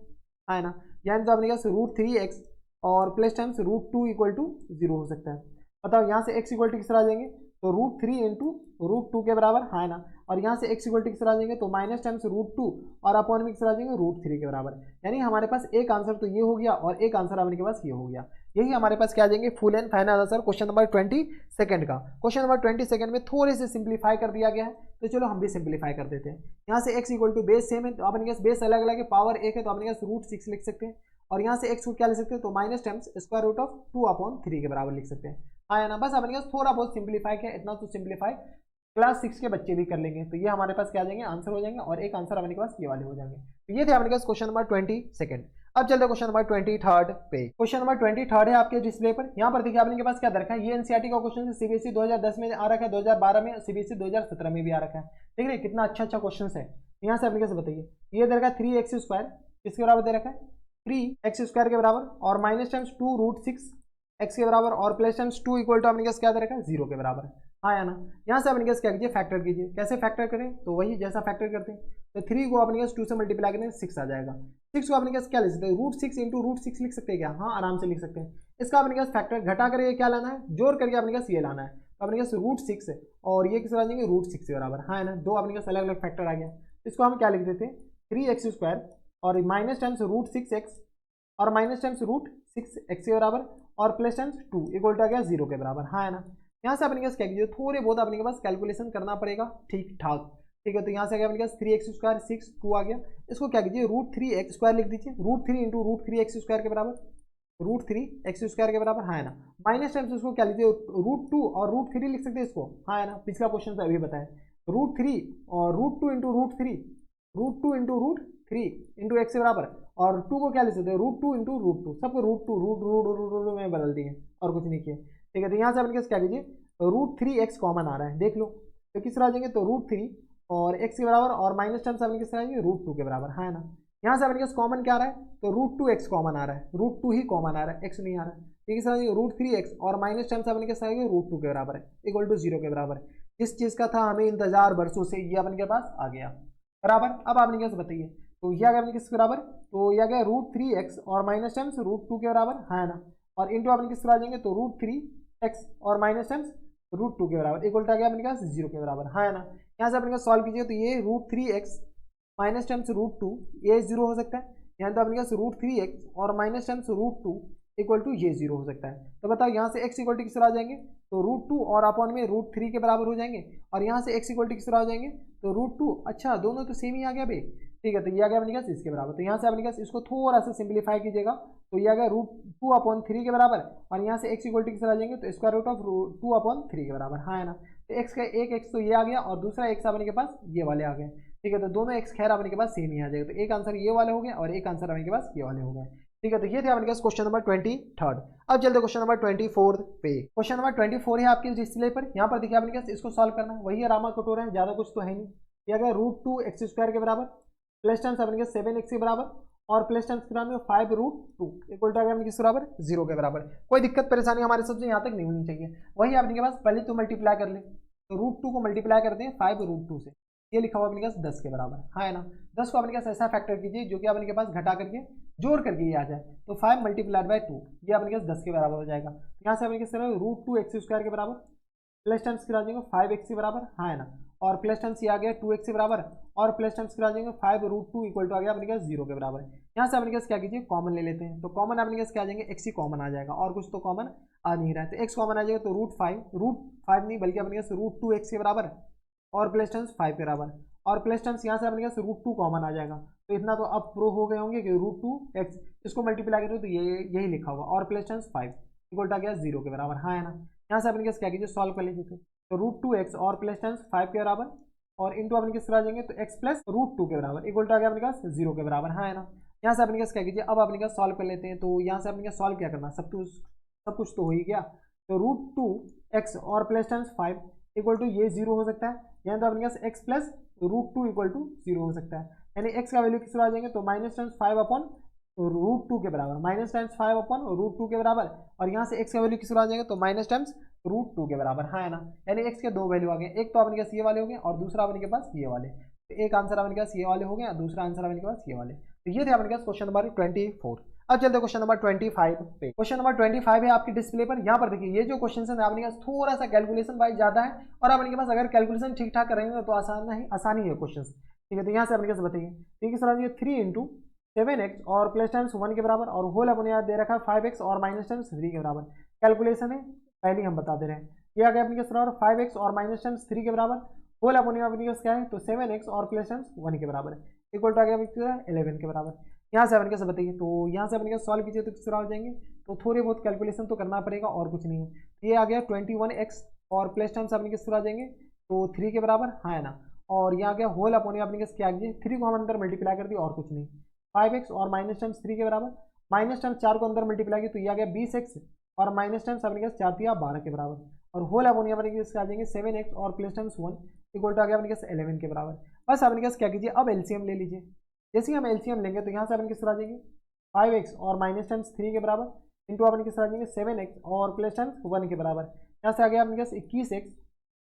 S1: हाँ ना। यानी तो अपने पास √3x और +10 √2 इक्वल टू 0 हो सकता है। बताओ यहाँ से x इक्वल टू किस तरह आ जाएंगे, तो √3 इंटू √2 के बराबर, हाँ ना। और यहाँ से x इक्वल टू किस तरह आ जाएंगे, तो -10 √2 और अपॉन में किस तरह आ जाएंगे √3 के बराबर। यानी हमारे पास एक आंसर तो ये हो गया और एक आंसर अपने के पास ये हो गया। यही हमारे पास क्या आ जाएंगे full and final answer question number 22 का। क्वेश्चन नंबर 22 में थोड़े से सिंप्लीफाई कर दिया गया है, तो चलो हम भी सिंप्लीफाई कर देते हैं। यहाँ से x equal to base same है तो अपने पास बेस अलग अलग है, पावर 1 है तो अपने पास √6 लिख सकते हैं। और यहाँ से x को क्या लिख सकते हैं, तो -10 √2/2 के बराबर लिख सकते हैं, हाँ है ना। बस अपने पास थोड़ा बहुत सिंप्लीफाई किया, इतना तो सिंप्लीफाई क्लास 6 के बच्चे भी कर लेंगे। तो ये हमारे पास क्या आ जाएंगे आंसर हो जाएंगे और एक आंसर अपने पास ये वाले हो जाएंगे। तो ये थे अपने पास क्वेश्चन नंबर 22। अब चलते हैं क्वेश्चन नंबर 23 पे। क्वेश्चन नंबर 23 है आपके डिस्प्ले पर। यहाँ पर देखिए आपके पास क्या दरखा है, ये एनसीईआरटी का क्वेश्चन सीबीएसई 2010 में आ रखा है, 2012 में, सीबीएसई 2017 में भी आ रखा है। ठीक है कितना अच्छा अच्छा क्वेश्चन है। यहाँ से अपने कैसे बताइए, ये दे रखा है 3x² किसके बराबर दे रखा है, 3x² के बराबर और -10 2√6x के बराबर और +10 2 इक्वल टू अपने पास क्या दे रखा है 0 के बराबर, हाँ या ना। यहाँ से अपने पास क्या कीजिए फैक्टर कीजिए, कैसे फैक्टर करें, तो वही जैसा फैक्टर करते हैं। तो 3 को अपने पास 2 से मल्टीप्लाई करें 6 आ जाएगा। 6 को अपने पास क्या लिख सकते हैं, √6 इंटू √6 लिख सकते हैं क्या, हाँ आराम से लिख सकते हैं। इसका अपने पास फैक्टर घटा करके क्या लाना है, जोड़ करके अपने पास ये लाना है। तो अपने पास √6 और ये किस आ जाएंगे √6 के बराबर, हाँ है ना। दो अपने पास अलग अलग फैक्टर आ गया। इसको हम क्या लिख देते हैं 3x² और -10 √6x और -10 √6x के बराबर और +10 2 इक्वल टू आ गया 0 के बराबर, हाँ है ना। यहाँ से अपने पास क्या कीजिए थोड़े बहुत अपने के पास कैलकुलेशन करना पड़ेगा ठीक ठाक, ठीक है। तो यहाँ से आ गया अपने पास 3x² 6 2 आ गया। इसको क्या कीजिए √3x² लिख दीजिए, √3 इंटू √3x² के बराबर, √3x² के बराबर, हाँ है ना। -10 इसको क्या लीजिए √2 और √3 लिख सकते हैं इसको, हाँ है ना। पिछला क्वेश्चन से अभी बताया √3 और √2 इंटू √3 √2 इंटू √3 इंटू x के बराबर और 2 को क्या ले सकते हैं √2 इंटू √2, सबको √2 में बदल दिए और कुछ नहीं किए, ठीक है। तो यहाँ से अपने क्या कीजिए √3x कॉमन आ रहा है, देख लो तो किस तरह आ जाएंगे, तो √3 और x के बराबर और -10 से अपने किस तरह आएंगे √2 के बराबर, हाँ है ना। यहाँ से अपने कॉमन क्या आ रहा है, तो √2x कॉमन आ रहा है, √2 ही कॉमन आ रहा है, x नहीं आ रहा है। ठीक है सर, √3x और -10 से अपने किस तरह आएंगे √2 के बराबर है इक्वल टू 0 के बराबर। इस चीज़ का था हमें इंतजार बरसों से, ये अपने के पास आ गया बराबर। अब आपने क्या बताइए तो ये आ गया अपने किसके बराबर, तो ये आ गया √3x और माइनस टर्म्स √2 के बराबर, है ना। और इंटू अपने किस तरह आ जाएंगे, तो √3x और माइनस टर्म्स √2 के बराबर, इक्वल टू आ गया अपने पास 0 के बराबर, है ना। यहाँ से अपने पास सॉल्व कीजिए तो ये √3x माइनस टर्म्स √2 ये 0 हो सकता है, यहाँ तो अपने पास √3x और माइनस टर्म्स √2 इक्वल टू ये 0 हो सकता है। तो बताओ यहाँ से x इक्वल टू किस तरह आ जाएंगे, तो √2 और अपॉन में √3 के बराबर हो जाएंगे, और यहाँ से x इक्वल टू किस तरह आ जाएंगे, तो √2, अच्छा दोनों तो सेम ही आ गया भाई, ठीक है। तो ये आ गया अपने पास इसके बराबर, तो यहाँ से अपने पास इसको थोड़ा सा सिंप्लीफाई कीजिएगा, तो ये आ गया √2/3 के बराबर, और यहाँ से x इक्वल टू किस तरह आ जाएंगे, तो स्क्वायर रूट ऑफ 2/3 के बराबर, हाँ है ना। तो x का एक x तो ये आ गया और दूसरा x अपने के पास ये वाले आ गए, ठीक है। तो दोनों x खैर अपने के पास सेम ही आ जाएगा, तो एक आंसर ये वाले हो गए और एक आंसर अपने के पास ये वाले हो गए, ठीक है। तो ये थे अपने पास क्वेश्चन नंबर 23। अब चलते क्वेश्चन नंबर 24 पे। क्वेश्चन नंबर 24 है आपके डिस्प्ले पर, यहाँ पर देखिए अपने पास इसको सॉल्व करना है, वही है रामा कटोरा है, ज्यादा कुछ तो है नहीं। ये अगर √2x² के बराबर प्लस टर्म्स अपने 7x के बराबर और प्लस टर्म्स के बराबर 5√2 इक्वल टू अपने किस बराबर 0 के बराबर। कोई दिक्कत परेशानी हमारे सबसे यहाँ तक नहीं होनी चाहिए। वही अपने के पास पहले तो मल्टीप्लाई कर ले, तो √2 को मल्टीप्लाई करते हैं 5√2 से, ये लिखा हुआ अपने पास 10 के बराबर, हाँ है ना। 10 को अपने पास ऐसा फैक्टर कीजिए जो कि अपने के पास घटा करके जोड़ करके ये आ जाए, तो 5 मल्टीप्लाइड बाय 2 ये अपने पास 10 के बराबर हो जाएगा। यहाँ से अपने किस √2x² के बराबर प्लस टर्म्स की आ जाएंगे 5x के बराबर, हाँ है ना। और प्लस टर्म्स ये आ गया 2x के बराबर और प्लस टर्म्स की आ जाएंगे 5√2 इक्वल टू आ गया अपने पास 0 के बराबर। यहाँ से अपने पास क्या कीजिए कॉमन ले लेते हैं, तो कॉमन अपने पास क्या आ जाएंगे x ही कॉमन आ जाएगा और कुछ तो कॉमन आ नहीं रहा है, तो x कॉमन आ जाएगा, तो √5 नहीं बल्कि अपने पास √2x के बराबर और प्लस टर्म्स 5 के बराबर, और प्लस टर्म्स यहाँ से अपने पास √2 कॉमन आ जाएगा, तो इतना तो अब प्रूव हो गए होंगे कि √2x इसको मल्टीप्लाई करो तो ये यही लिखा होगा और प्लस टर्म्स 5 इक्वल टू आ गया 0 के बराबर, हाँ है ना। यहाँ से अपने पास क्या कीजिए सॉल्व कर लीजिए, तो √2x और प्लस टर्म्स 5 के बराबर और इंटू अपने किस तरह आ जाएंगे, तो x प्लस √2 के बराबर इक्वल टू आ गया अपने पास 0 के बराबर, हाँ है ना। यहाँ से अपने पास क्या कीजिए अब अपने पास सॉल्व कर लेते हैं, तो यहाँ से अपने पास सॉल्व क्या करना, सब कुछ तो हो ही गया, तो √2x और प्लस टर्म्स 5 इक्वल टू ये 0 हो सकता है, यहाँ तो अपने पास x प्लस √2 इक्वल टू 0 हो सकता है, यानी x का वैल्यू किस तरह आ जाएंगे, तो माइनस टर्म्स 5/√2 के बराबर, माइनस टाइम्स 5/√2 के बराबर, और यहाँ से x का वैल्यू किस तरह आ जाएगा, तो माइनस टाइम्स √2 के बराबर, हाँ है ना। यानी x के दो वैल्यू आ गए, एक तो अपने पास ये वाले हो गए और दूसरा अपने के पास ये वाले, तो एक आंसर अपने पास ये वाले हो गए और दूसरा आंसर अपने के पास ये वाले। तो ये थे अपने पास क्वेश्चन नंबर 24। अब चलते क्वेश्चन नंबर 25 पे। क्वेश्चन नंबर 25 है आपकी डिस्प्ले पर, यहाँ पर देखिए ये जो क्वेश्चन है अपने पास थोड़ा सा कैलकुलेशन वाइज ज्यादा है, और अपने के पास अगर कैलकुलेशन ठीक ठाक करेंगे तो आसानी है क्वेश्चन, ठीक है। तो यहाँ से अपने पास बताइए, ठीक है सर, 3 × 7x और प्लस टाइम्स 1 के बराबर और होल अपने यहाँ दे रखा है 5x और माइनस टाइम्स 3 के बराबर। कैलकुलेशन है पहले हम बता दे रहे हैं, ये आ गया अपने पास 5x और माइनस टाइम्स 3 के बराबर, होल अपने पास क्या है, तो 7x और प्लस टाइम्स 1 के बराबर इक्वल टू आ गया 11 के बराबर। यहाँ से अपने कैसे बताइए, तो यहाँ से अपने सॉल्व कीजिए तो किस तरह हो जाएंगे, तो थोड़ी बहुत कैलकुलेशन तो करना पड़ेगा और कुछ नहीं है। ये आ गया 21x और प्लस टाइम्स अपने किस तरह आ जाएंगे, तो 3 के बराबर, हाँ है ना। और यहाँ आ गया होल अपने अपने क्या कीजिए 3 को हम अंदर मल्टीप्लाई कर दिए और कुछ नहीं, 5x और माइनस टाइम्स 3 के बराबर, माइनस टाइम्स 4 को अंदर मल्टीप्लाई किया तो ये आ गया 20x और माइनस टाइम्स अपने पास 4 दिया 12 के बराबर, और होल अपने अपने आ जाएंगे 7x और प्लस टाइम्स 1 इक्वल टू आ गया अपने पास 11 के बराबर। बस अपने पास क्या कीजिए अब एलसीएम ले लीजिए, जैसे हम एलसीएम लेंगे तो यहाँ से अपने किस तरह आ जाएंगे 5x और माइनस टाइम्स 3 के बराबर इंटू अपने किस तरह आ जाएंगे 7x और प्लस टाइम्स 1 के बराबर, यहाँ से आ गया अपने पास 21x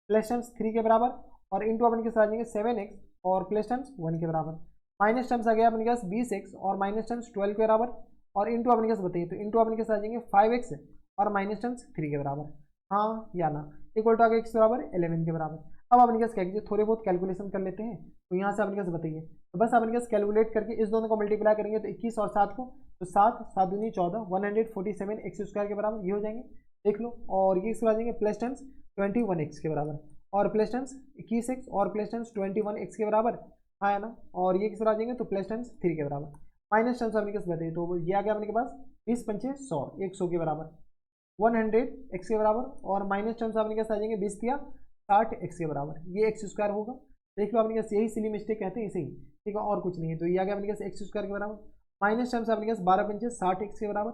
S1: प्लस टाइम्स 3 के बराबर और इंटू अपने किस तरह आ जाएंगे 7x और प्लस टाइम्स 1 के बराबर, माइनस टर्म्स आ गया अपने पास 20x और माइनस टर्म्स 12 के बराबर, और इंटू अपने पास बताइए, तो इंटू अपने पास आ जाएंगे 5x और माइनस टर्म्स 3 के बराबर, हाँ या ना, इक्वल टू आ गया किस बराबर 11 के बराबर। अब अपने पास क्या कीजिए थोड़े बहुत कैलकुलेशन कर लेते हैं, तो यहाँ से अपने पास बताइए, तो बस अपने पास कैलकुलेट करके इस दोनों को मल्टीप्लाई करेंगे तो 21 और 7 को, तो 7 7 दूनी 14 147x² के बराबर ये हो जाएंगे, देख लो। और ये आ जाएंगे प्लस टर्म्स 21x के बराबर और प्लस टर्म्स 21x और प्लस टर्म्स 21x के बराबर, हाँ है ना। और ये किस तरह आ जाएंगे तो प्लस टाइम्स 3 के बराबर, माइनस टाइम्स अपने पास बताइए, तो ये आ गया अपने के पास 20 पंचे 100 100 के बराबर 100x के बराबर, और माइनस टर्म्स अपने पास आ जाएंगे 20 या 60x के बराबर, ये x² होगा, देख लो अपने पास यही सिली मिस्टेक कहते हैं इसे ही, ठीक है, और कुछ नहीं है। तो ये आ गया अपने पास x² के बराबर, माइनस टर्म्स अपने पास 12 पंचे 60x के बराबर,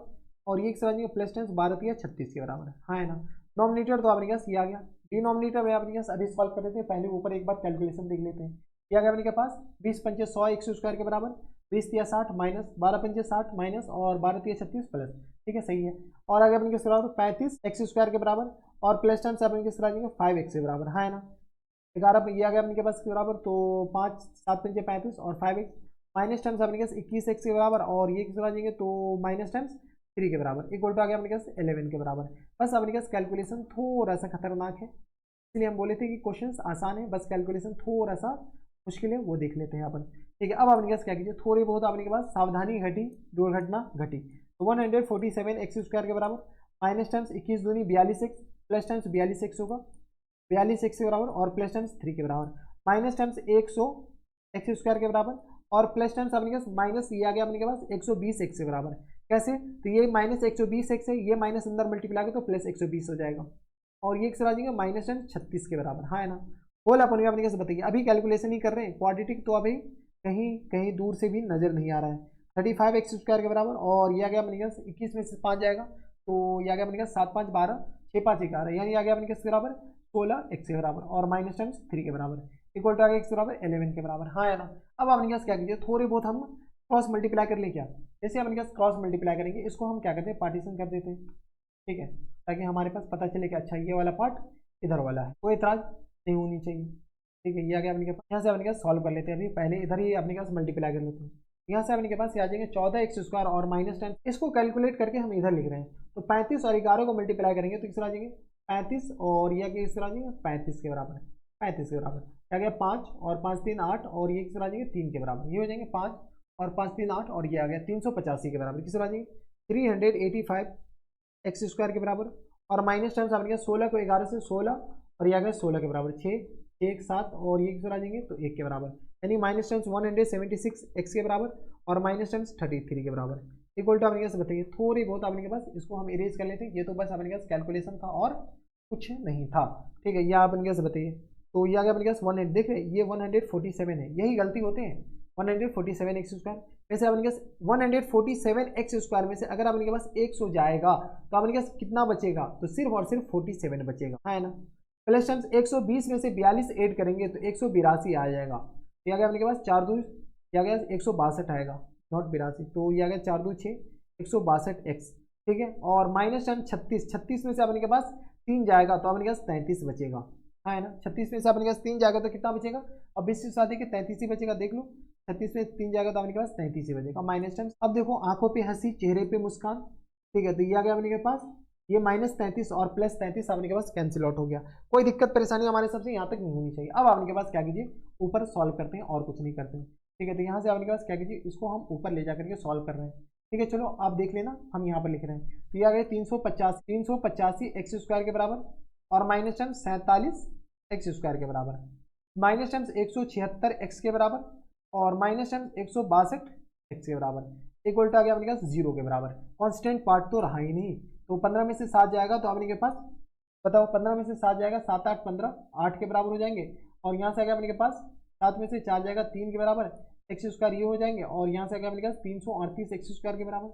S1: और ये किस आ जाएंगे प्लस टर्म्स 12 या 36 के बराबर, हाँ है ना। नॉमिनेटर तो अपने पास ये आ गया, डिनोमिनेटर में अपने पास अभी सॉल्व कर लेते हैं, पहले ऊपर एक बार कैलकुलेशन देख लेते हैं। ये आ गया अपने के पास 20 पंचे 100 x² के बराबर, 20 या 60 माइनस 12 पंचे 60 माइनस और 12 या 36 प्लस, ठीक है सही है। और आगे अपने किस बराबर 35x² के बराबर और प्लस टर्म्स अपने किस तरह आ जाएंगे 5x के बराबर, हाँ है ना। 11 ये आ गया अपने के पास के बराबर, तो 5 7 पंचे 35 और 5x माइनस टाइम्स अपने पास 21x के बराबर, और ये किस तरह आ जाएंगे तो माइनस टाइम्स 3 के बराबर इक्वल टू आ गया अपने पास 11 के बराबर। बस अपने पास कैलकुलेशन थोड़ा सा खतरनाक है, इसलिए हम बोले थे कि क्वेश्चंस आसान है, बस कैलकुलेशन थोड़ा सा मुश्किल है, वो देख लेते हैं अपन। ठीक है, अब आपने पास क्या कीजिए, थोड़ी बहुत आपने के पास सावधानी घटी, दुर्घटना घटी। तो 147x² के बराबर माइनस टाइम्स 21 दूनी 42x प्लस टाइम्स 42x होगा 42x के बराबर, और प्लस टाइम्स 3 के बराबर माइनस टाइम्स 100x² के बराबर, और प्लस टाइम्स अपने पास माइनस ये आ गया अपने के पास 120x के बराबर। कैसे, तो ये माइनस 120x है, ये माइनस अंदर मल्टीप्लाई तो प्लस 120 हो जाएगा, और ये किस आ जाएगा माइनस टाइम्स 36 के बराबर। हाँ है ना, होल अपन में अपने कैसे बताइए, अभी कैलकुलेशन ही कर रहे हैं, क्वाड्रेटिक तो अभी कहीं कहीं दूर से भी नजर नहीं आ रहा है। 35x² के बराबर, और ये आ गया अपने पास 21 में से 5 जाएगा तो ये आ गया अपने पास 7 5 12 6 5 11, यानी आ गया अपने किसके बराबर 16x के बराबर, और माइनस टाइम्स 3 के बराबर इक्वल टू आ गया x के बराबर 11 के बराबर। हाँ है ना, अब अपने पास क्या कीजिए, थोड़े बहुत हम क्रॉस मल्टीप्लाई कर ले क्या, जैसे अपने पास क्रॉस मल्टीप्लाई करेंगे, इसको हम क्या करते हैं पार्टीशन कर देते हैं। ठीक है, ताकि हमारे पास पता चले कि अच्छा ये वाला पार्ट इधर वाला है, कोई इतराज नहीं होनी चाहिए। ठीक है, ये आ गया अपने के पास, यहाँ से अपने पास सॉल्व कर लेते हैं, अभी पहले इधर ही अपने पास मल्टीप्लाई कर लेते हैं। यहाँ से अपने के पास आ जाएंगे 14x² और माइनस 10, इसको कैलकुलेट करके हम इधर लिख रहे हैं, तो 35 और 11 को मल्टीप्लाई करेंगे तो किस तरह आ जाएंगे 35, और यह किस तरह आ जाएंगे 35 के बराबर, 35 के बराबर क्या गया 5 और 5 3 8, और ये किस तरह आ जाएंगे 3 के बराबर, ये हो जाएंगे 5 और 5 3 8, और ये आ गया 385 के बराबर, किस तरह आ जाएंगे 385x² के बराबर, और माइनस टर्म्स अपने 16 को 11 से 16, और ये आ गया 16 के बराबर 6 1 7, और ये किस तरह आ जाएंगे तो 1 के बराबर, यानी माइनस टर्म्स 176x के बराबर, और माइनस टर्म्स 33 के बराबर इक्वल टू अपने पास बताइए। थोड़ी बहुत अपने के पास इसको हम इरेज कर लेते हैं, ये तो बस अपने पास कैलकुलेशन था और कुछ नहीं था। ठीक है, ये आप अपने पास बताइए, तो ये आ गया अपने पास 1 देख रहे ये 147 है, यही गलती होते हैं 147x²। वैसे अपने पास 147x² में से अगर अपने के पास 100 जाएगा तो अपने पास कितना बचेगा, तो सिर्फ और सिर्फ 47 बचेगा, है ना। प्लस टर्म्स 120 में से 42 ऐड करेंगे तो 182 आ जाएगा, ये आ गया अपने के पास 4 2, ये आ गया 162 आएगा, नॉट 82, तो ये आ गया 4 2 6 162x। ठीक है, और माइनस टर्म 36 में से अपने के पास 3 जाएगा तो अपने के पास 33 बचेगा, है ना। 36 में से अपने के पास 3 जाएगा तो कितना बचेगा, अब 20 से शादी के 33 ही बचेगा, देख लो 36 में 3 जाएगा तो अपने के पास 33 ही बचेगा माइनस टर्म्स। अब देखो आंखों पे हंसी चेहरे पे मुस्कान, ठीक है, तो ये आ गया अपने के पास ये -33 और +33 अपने के पास कैंसिल आउट हो गया, कोई दिक्कत परेशानी हमारे सबसे यहाँ तक नहीं होनी चाहिए। अब आपके पास क्या कीजिए ऊपर सॉल्व करते हैं और कुछ नहीं करते हैं। ठीक है, तो यहाँ से आपके पास क्या कीजिए इसको हम ऊपर ले जा करके सॉल्व कर रहे हैं। ठीक है, चलो आप देख लेना, हम यहाँ पर लिख रहे हैं, तो ये आ गया 385x² के बराबर, और माइनस टर्म्स 47x² के बराबर, माइनस टर्म्स 176x के बराबर, और माइनस टर्म्स 162x के बराबर इक्वल टू आ गया अपने पास 0 के बराबर। कांस्टेंट पार्ट तो रहा ही नहीं, तो 15 में से 7 जाएगा तो अपने के पास बताओ 15 में से 7 जाएगा 7 8 15 8 के बराबर हो जाएंगे, और यहाँ से आ गया अपने के पास 7 में से 4 जाएगा 3 के बराबर x² ये हो जाएंगे, और यहाँ से आ गया अपने पास 338x² के बराबर,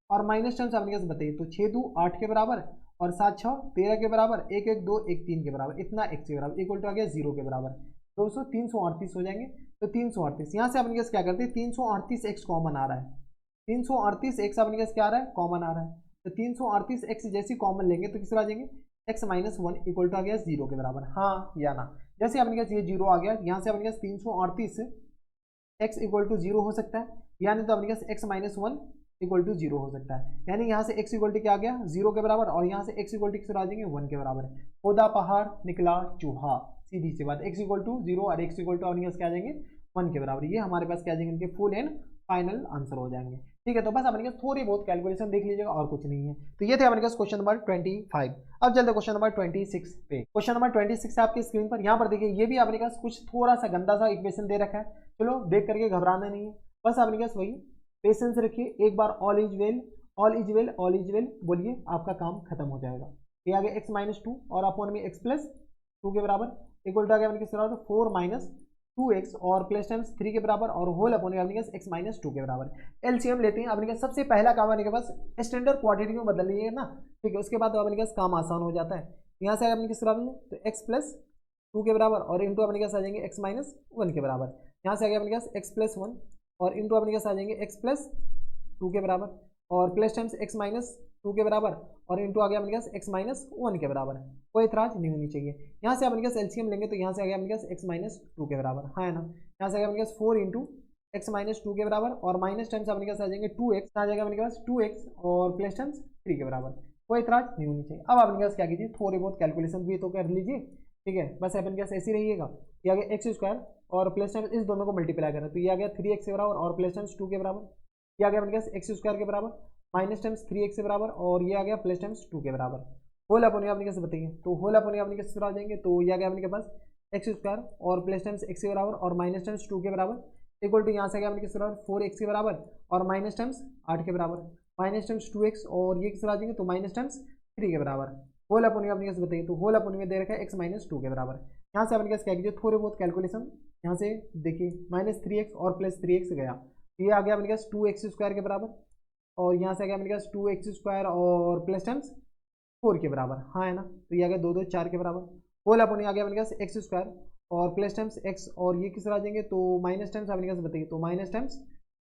S1: और माइनस टर्म्स अपने पास बताइए तो 6 2 8 के बराबर, और 7 6 13 के बराबर, 1 1 2 1 3 के बराबर, इतना x के बराबर इक्वल टू आ गया 0 के बराबर, 338 हो जाएंगे। तो 338 यहाँ से अपने पास क्या करते हैं 338x कॉमन आ रहा है, 338x अपने पास क्या आ रहा है कॉमन आ रहा है, तो 338x जैसी कॉमन लेंगे तो किस आ जाएंगे x-1 इक्वल टू आ गया 0 के बराबर, हाँ या ना। जैसे अपने पास ये 0 आ गया, यहाँ से अपने पास 338 x इक्वल टू 0 हो सकता है, यानी तो अपने पास x-1 इक्वल टू 0 हो सकता है, यानी यहाँ से x इक्वल टू क्या आ गया 0 के बराबर, और यहाँ से x इक्वल टू किस आ जाएंगे 1 के बराबर। खुदा पहाड़ निकला चूहा, सीधी सी बात, x इक्वल टू 0 और x इक्वल टू अपने पास क्या आ जाएंगे 1 के बराबर, ये हमारे पास क्या आ जाएंगे इनके फुल एंड फाइनल आंसर हो जाएंगे। ठीक है, तो बस अपने पास थोड़ी बहुत कैलकुलेशन देख लीजिएगा और कुछ नहीं है। तो ये थे अपने पास क्वेश्चन नंबर 25। अब चलते क्वेश्चन नंबर 26 पे। क्वेश्चन नंबर 26 है आपकी स्क्रीन पर, यहाँ पर देखिए ये भी अपने पास कुछ थोड़ा सा गंदा सा इक्वेशन दे रखा है, चलो देख करके घबराना नहीं है, बस अपने पास वही पेशेंस रखिए, एक बार all is well all is well all is well बोलिए, आपका काम खत्म हो जाएगा। ये आ गया x-2 और अपॉन में x+2 के बराबर इक्वल टू आ गया अपने किस तरह 4 - 2x और प्लस टाइम्स 3 के बराबर, और होल अपॉन अपने पास x-2 के बराबर। एलसीएम लेते हैं अपने पास, सबसे पहला काम अपने के पास स्टैंडर्ड क्वाड्रेटिक में बदल लीजिए ना, ठीक है, उसके बाद अपने पास काम आसान हो जाता है। यहाँ से अपने किस बराबर तो x+2 के बराबर, और इंटू अपने पास आ जाएंगे x-1 के बराबर, यहाँ से आ गया अपने पास x+1 और इंटू अपने पास आ जाएंगे x+2 के बराबर, और प्लस टाइम्स x-2 के बराबर, और इंटू आ गया अपने पास x-1 के बराबर, कोई इतराज नहीं होनी चाहिए। यहाँ से अपने पास एलसीएम लेंगे तो यहाँ से आ गया अपने पास x-2 के बराबर, हाँ है ना। यहाँ से आ गया अपने पास 4 × एक्स माइनस टू के बराबर और माइनस टर्म्स अपने पास आ जाएंगे 2x, आ जाएगा अपने पास 2x और प्लस टर्म्स 3 के बराबर। कोई इतराज नहीं होनी चाहिए। अब अपने पास क्या कीजिए, थोड़े बहुत कैलकुलेशन भी तो कर लीजिए, ठीक है। बस अपने पास ऐसे ही रहिएगा, ये आ गया एक्स स्क्वायर और प्लस टर्म्स इस दोनों को मल्टीप्लाई करें तो ये आ गया 3x के बराबर और प्लस टर्म्स 2 के बराबर। ये आ गया अपने पास एक्स स्क्वायर के बराबर माइनस टर्म्स 3x के बराबर और ये आ गया प्लस टर्म्स 2 के बराबर। होल अपन अपने कैसे बताइए, तो होल अपन अपने कैसे आ जाएंगे, तो ये आ गया अपने पास एक्स स्क्वायर और प्लस टर्म्स x के बराबर और माइनस टर्म्स 2 के बराबर इक्वल टू यहाँ से आ गया अपने किस बराबर 4x के बराबर और माइनस टर्म्स 8 के बराबर, माइनस टर्म्स 2x और ये किस आ जाएंगे तो माइनस टर्म्स 3 के बराबर। होल अपन अपने कैसे बताइए, तो होल अपन में दे रखा है x माइनस 2 के बराबर। यहाँ से अपने कैसे क्या कीजिए, थोड़े बहुत कैलकुलेशन यहाँ से देखिए, माइनस 3x और प्लस 3x गया, ये आ गया अपने पास 2x स्क्वायर के बराबर और यहाँ से आ गया अपने पास 2x स्क्वायर और प्लस टर्म्स 4 के बराबर, हाँ है ना, तो ये आ गया 2 2 4 के बराबर। होल अपन आ गया अपने पास एक्स स्क्वायर और प्लस टर्म्स x और ये किस आ जाएंगे तो माइनस टर्म्स अपने पास बताइए, तो माइनस टर्म्स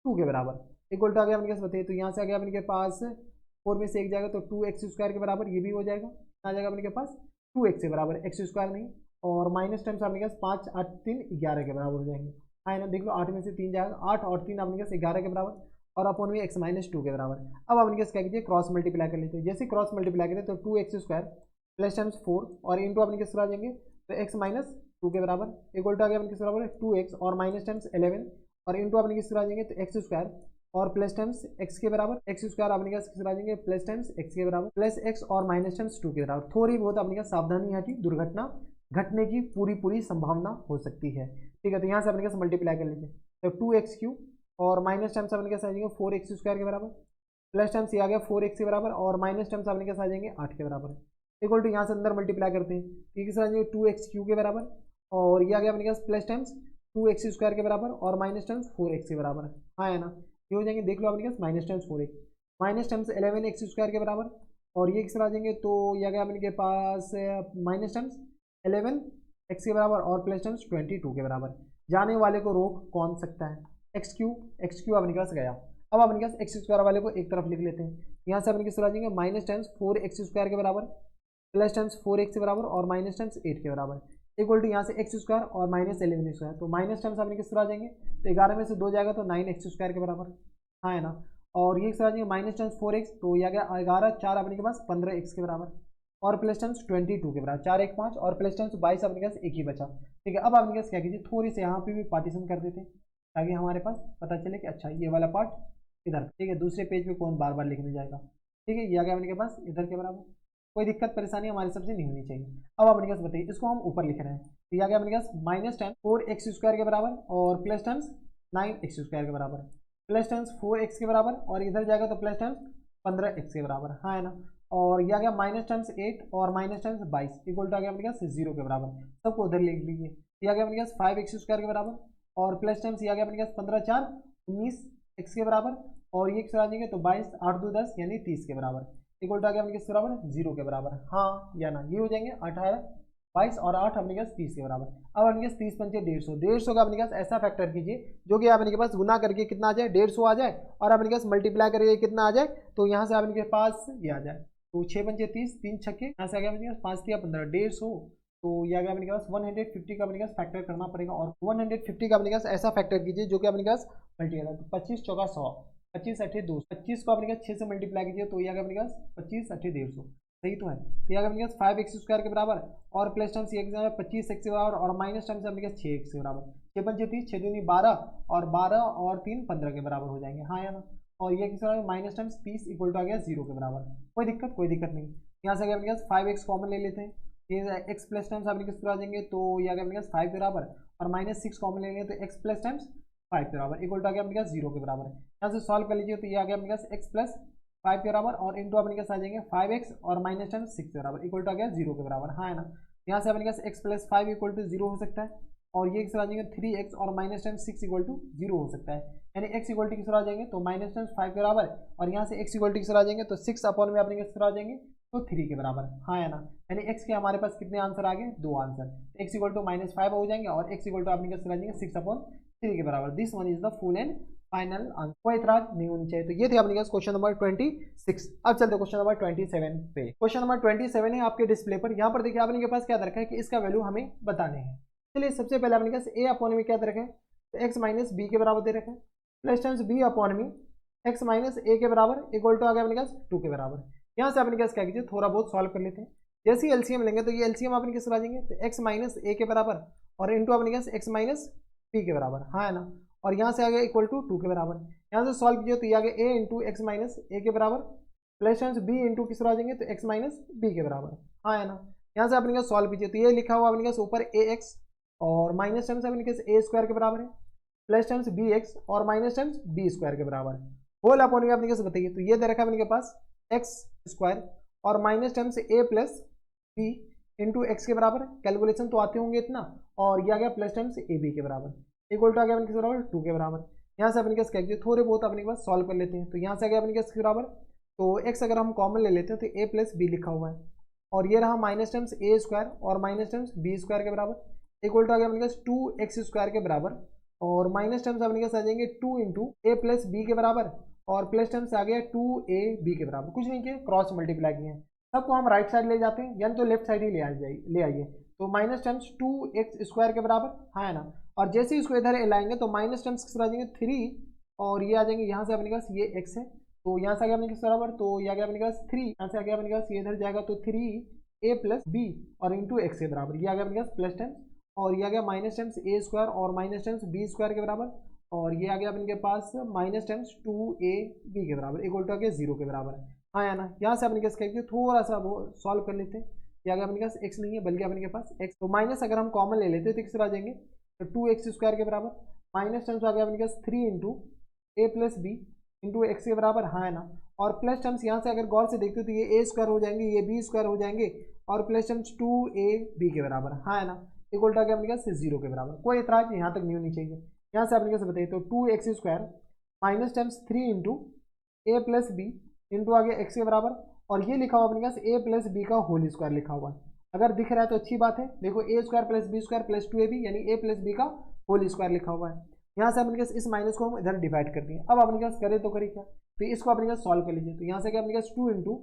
S1: 2 के बराबर इक्वल टू आ गया अपने पास बताइए, तो यहाँ से आ गया अपने पास 4 में से एक जाएगा तो 2x स्क्वायर के बराबर, ये भी हो जाएगा, आ जाएगा अपने पास 2x के बराबर, एक्स स्क्वायर नहीं, और माइनस टर्म्स अपने पास 5 8 3 11 के बराबर हो जाएंगे, हाँ है ना, देख लो 8 में से 3 जाएगा, 8 और 3 अपने पास 11 के बराबर और अपन में x माइनस 2 के बराबर। अब अपने पास क्या कीजिए, क्रॉस मल्टीप्लाई कर लेते हैं, जैसे क्रॉस मल्टीप्लाई करें तो 2x स्क्वायर प्लस टर्म्स 4 और इंटू अपने किस आ जाएंगे तो x माइनस 2 के बराबर इक्वल टू आ गया अपने किस बराबर 2x और माइनस टर्म्स 11 और इंटू अपने किस आ जाएंगे तो एक्स स्क्वायर और प्लस टर्म्स x के बराबर, एक्स स्क्वायर अपने पास किस आ जाएंगे प्लस टर्म्स x के बराबर प्लस x और माइनस टर्म्स 2 के बराबर। थोड़ी बहुत अपने पास सावधानी हटी, दुर्घटना घटने की पूरी संभावना हो सकती है, ठीक है। तो यहाँ से अपने पास मल्टीप्लाई कर लीजिए, तो 2x क्यू और माइनस टर्म्स अपने पास आ जाएंगे 4x स्क्वायर के बराबर प्लस टर्म्स ये आ गया 4x के बराबर और माइनस टर्म्स अपने पास आ जाएंगे 8 के बराबर इक्वल टू यहाँ से अंदर मल्टीप्लाई करते हैं, ये किस आ जाएंगे 2x क्यू के बराबर और ये आ गया अपने पास प्लस टर्म्स 2x स्क्वायर के बराबर और माइनस टर्म्स 4x के बराबर, हाँ है ना, ये हो जाएंगे, देख लो अपने पास minus terms 4x minus terms 11x square के बराबर और ये किस आ जाएंगे तो ये आ गया अपने के पास माइनस टर्म्स 11x के बराबर और प्लस टर्म्स 22 के बराबर। जाने वाले को रोक कौन सकता है, एक्स क्यू अपने पास गया। अब अपने पास एक्स स्क्वायर वाले को एक तरफ लिख लेते हैं, यहाँ से अपने किस आ जाएंगे माइनस टर्म्स 4x स्क्वायर के बराबर प्लस टर्म्स 4x के बराबर और माइनस टर्म्स 8 के बराबर इक्वल टू यहाँ से एक्स स्क्वायर और माइनस 11 स्क्वायर, तो माइनस टर्म्स अपने किस आ जाएंगे तो 11 में से 2 जाएगा तो 9x स्क्वायर के बराबर, हाँ है ना, और ये किस आ जाएंगे माइनस टर्म्स 4x तो ये आ गया 11 4 अपने के पास 15x के बराबर और प्लस टर्म्स 22 के बराबर, 4 1 5 और प्लस टर्म्स 22 अपने पास एक ही बचा, ठीक है। अब अपने पास क्या कीजिए, थोड़ी से यहाँ पे भी पार्टीशन कर देते हैं ताकि हमारे पास पता चले कि अच्छा ये वाला पार्ट इधर, ठीक है, दूसरे पेज पे कौन बार बार लिखने जाएगा, ठीक है। ये आ गया अपने के पास इधर के बराबर, कोई दिक्कत परेशानी हमारे सबसे नहीं होनी चाहिए। अब अपने पास बताइए, इसको हम ऊपर लिख रहे हैं, तो ये आ गया अपने पास माइनस टर्म 4x स्क्वायर के बराबर और प्लस टर्म्स 9x स्क्वायर के बराबर प्लस टर्म्स 4x के बराबर और इधर जाएगा तो प्लस टर्म्स 15x के बराबर, हाँ है ना, और ये आ गया माइनस टर्म्स 8 और माइनस टर्म्स 22 इक्वल टू आ गया अपने पास 0 के बराबर, सबको उधर लिख लीजिए। ये आ गया अपने पास 5x स्क्वायर के बराबर और प्लस टर्म्स ये आ गया अपने पास 15 4 19x के बराबर और ये आ जाएंगे तो 22 8 2 10 यानी 30 के बराबर इक्वल टू आ गया अपने किस बराबर 0 के बराबर, हाँ या ना, ये हो जाएंगे 18 22 और 8 अपने पास 30 के बराबर। अब अपने पास 30 पंचे 150, 150 का अपने पास ऐसा फैक्टर कीजिए जो कि आपके पास गुना करके कितना आ जाए 150 आ जाए और अपने पास मल्टीप्लाई करके कितना आ जाए, तो यहाँ से आपके पास ये आ जाए तो 6 पंचे 30 3 छक्के, यहाँ से आ गया अपने पास 5 3 15 150, तो ये आ गया अपने पास 150 का अपने पास फैक्टर करना पड़ेगा और 150 का अपने पास ऐसा फैक्टर कीजिए जो कि अपने पास मल्टीप्लाई, तो 25 चौका 100 25 8 2 25 को अपने पास 6 से मल्टीप्लाई कीजिए तो ये आ गया अपने पास 25 8 150, सही तो है, तो ये आ गया अपने पास 5x स्क्वायर के बराबर और प्लस टर्म्स ये 25x के बराबर और माइनस टर्म्स अपने पास 6x के बराबर, 6 पंचे 30 6 दूनी 12 और 12 और 3 15 के बराबर हो जाएंगे, हाँ या ना, और ये किस माइनस टर्म्स 30 इक्वल टू आ गया 0 के बराबर, कोई दिक्कत नहीं। यहाँ से अपने पास 5x कॉमन ले लेते हैं, ये x प्लस टर्म्स अपने किस आ जाएंगे तो ये आ गया अपने पास 5 के बराबर और माइनस 6 कॉमन लेंगे तो x प्लस टर्म्स 5 के बराबर इक्वल टू आ गया अपने पास 0 के बराबर है। यहाँ से सॉल्व कर लीजिए तो ये आ गया अपने पास x प्लस 5 के बराबर और इंटू अपने पास आ जाएंगे 5x और माइनस टर्म्स 6 के बराबर इक्वल टू आ गया 0 के बराबर, हाँ है ना, यहाँ से अपने पास x प्लस 5 इक्वल टू 0 हो सकता है और ये किस आ जाएंगे 3x और माइनस टर्म्स 6 इक्वल टू 0 हो सकता है, यानी x इक्वल टू किस आ जाएंगे तो माइनस टर्म्स 5 के बराबर और यहाँ से x इक्वल टू किस आ जाएंगे तो 6 अपॉन में अपने किस आ जाएंगे तो 3 के बराबर, हाँ है ना, यानी x के हमारे पास कितने आंसर आ गए 2 आंसर, x इक्वल टू -5 हो जाएंगे और x इक्वल टू अपने किस आ जाएंगे 6 अपॉन 3 के बराबर। This one is the full and final answer, कोई इतराज नहीं होनी चाहिए। तो ये थे अपने पास क्वेश्चन नंबर 26। अब चलते क्वेश्चन नंबर 27 पे। क्वेश्चन नंबर 27 है आपके डिस्प्ले पर, यहाँ पर देखिए आपने के पास क्या रखा है कि इसका वैल्यू हमें बताने हैं। चलिए सबसे पहले अपने पास a अपॉन में क्या रखा है तो एक्स माइनस बी के बराबर दे रखा है, प्लस टाइम्स बी अपॉन में एक्स माइनस ए के बराबर इक्वल टू आ गया अपने पास 2 के बराबर। यहाँ से अपने पास क्या कीजिए, थोड़ा बहुत सॉल्व कर लेते हैं। जैसे ही एलसीएम लेंगे तो ये एलसीएम अपने किस आ जाएंगे, तो एक्स माइनस ए के बराबर और इंटू अपने पास एक्स माइनस बी के बराबर, हाँ है ना, और यहाँ से आ गया इक्वल टू 2 के बराबर। यहाँ से सॉल्व कीजिए तो ये आ गया ए इंटू एक्स माइनस ए के बराबर प्लस टाइम्स बी इंटू किस आ जाएंगे, तो एक्स माइनस बी के बराबर, हाँ है ना। यहाँ से अपने पास सॉल्व कीजिए तो ये लिखा हुआ अपने पास ऊपर ए एक्स और माइनस टाइम्स अपने पास ए स्क्वायर के बराबर है, प्लस टाइम्स बी एक्स और माइनस टाइम्स बी स्क्वायर के बराबर होल अपॉन में अपने कैसे बताइए, तो ये दे रखा है अपने के पास एक्स स्क्वायर और minus times a plus b into x के बराबर, कैलकुलेशन तो आते होंगे इतना, और ये आ गया प्लस टाइम्स ए बी के बराबर इक्वल टू आ गया अपने के बराबर 2 के बराबर। यहाँ से अपने क्या कीजिए, थोड़े बहुत अपने के पास सॉल्व कर लेते हैं। तो यहाँ से आ गया अपने के बराबर, तो एक्स अगर हम कॉमन ले लेते हैं तो ए प्लस बी लिखा हुआ है, और ये रहा माइनस टाइम्स ए स्क्वायर और माइनस टाइम्स बी स्क्वायर के बराबर इक्वल टू आ गया अपने पास 2x स्क्वायर के बराबर, और माइनस टाइम्स अपने पास आ जाएंगे 2 इंटू ए प्लस बी के बराबर, और प्लस टाइम्स आ गया 2ab के बराबर, कुछ नहीं किया, क्रॉस मल्टीप्लाई किए हैं। सबको हम राइट साइड ले जाते हैं, यानी तो लेफ्ट साइड ही ले आइए। तो माइनस टाइम्स 2x स्क्वायर के बराबर, हाँ है ना, और जैसे ही इसको इधर लाएंगे तो माइनस टाइम्स किस आ जाएंगे 3, और ये आ जाएंगे यहाँ से अपने पास ये x है, तो यहाँ से आ गया अपने किस बराबर, तो ये आ गया अपने पास 3, यहाँ से आ गया अपने पास ये इधर जाएगा तो 3a प्लस बी और इंटू एक्स के बराबर, ये आ गया अपने पास प्लस टाइम्स, और ये आ गया माइनस टाइम्स ए स्क्वायर और माइनस टाइम्स बी स्क्वायर के बराबर, और ये आ गया अपने के पास माइनस टाइम्स 2ab के बराबर इक्वल टू आ गया 0 के बराबर, हाँ या ना। यहाँ से अपने के पास थोड़ा सा वो सॉल्व कर लेते हैं। ये आ गया अपने पास x नहीं है बल्कि अपने के पास x, तो माइनस अगर हम कॉमन ले लेते हैं तो किस आ जाएंगे, तो 2x स्क्वायर के बराबर माइनस टाइम्स आ गया अपने पास 3 into a plus b into x के बराबर, हाँ है ना, और प्लस टर्म्स यहाँ से अगर गौर से देखते हो तो ये ए स्क्वायर हो जाएंगे, ये बी स्क्वायर हो जाएंगे, और प्लस टर्म्स 2ab के बराबर, हाँ है ना, इक्वल टू आ गया अपने पास 0 के बराबर। कोई एतराज यहाँ तक नहीं होनी चाहिए। यहाँ से अपने कैसे बताइए, तो 2x square minus times 3 into a plus b into आ गया एक्स के बराबर, और ये लिखा हुआ अपने पास ए प्लस बी का होल स्क्वायर लिखा हुआ है। अगर दिख रहा है तो अच्छी बात है, देखो a square plus b square plus 2ab यानी ए प्लस बी का होल स्क्वायर लिखा हुआ है। यहाँ से अपने पास इस माइनस को हम इधर डिवाइड कर दिए। अब अपने पास करे तो करें क्या, तो इसको अपने पास सॉल्व कर लीजिए। तो यहाँ से क्या अपने पास 2 into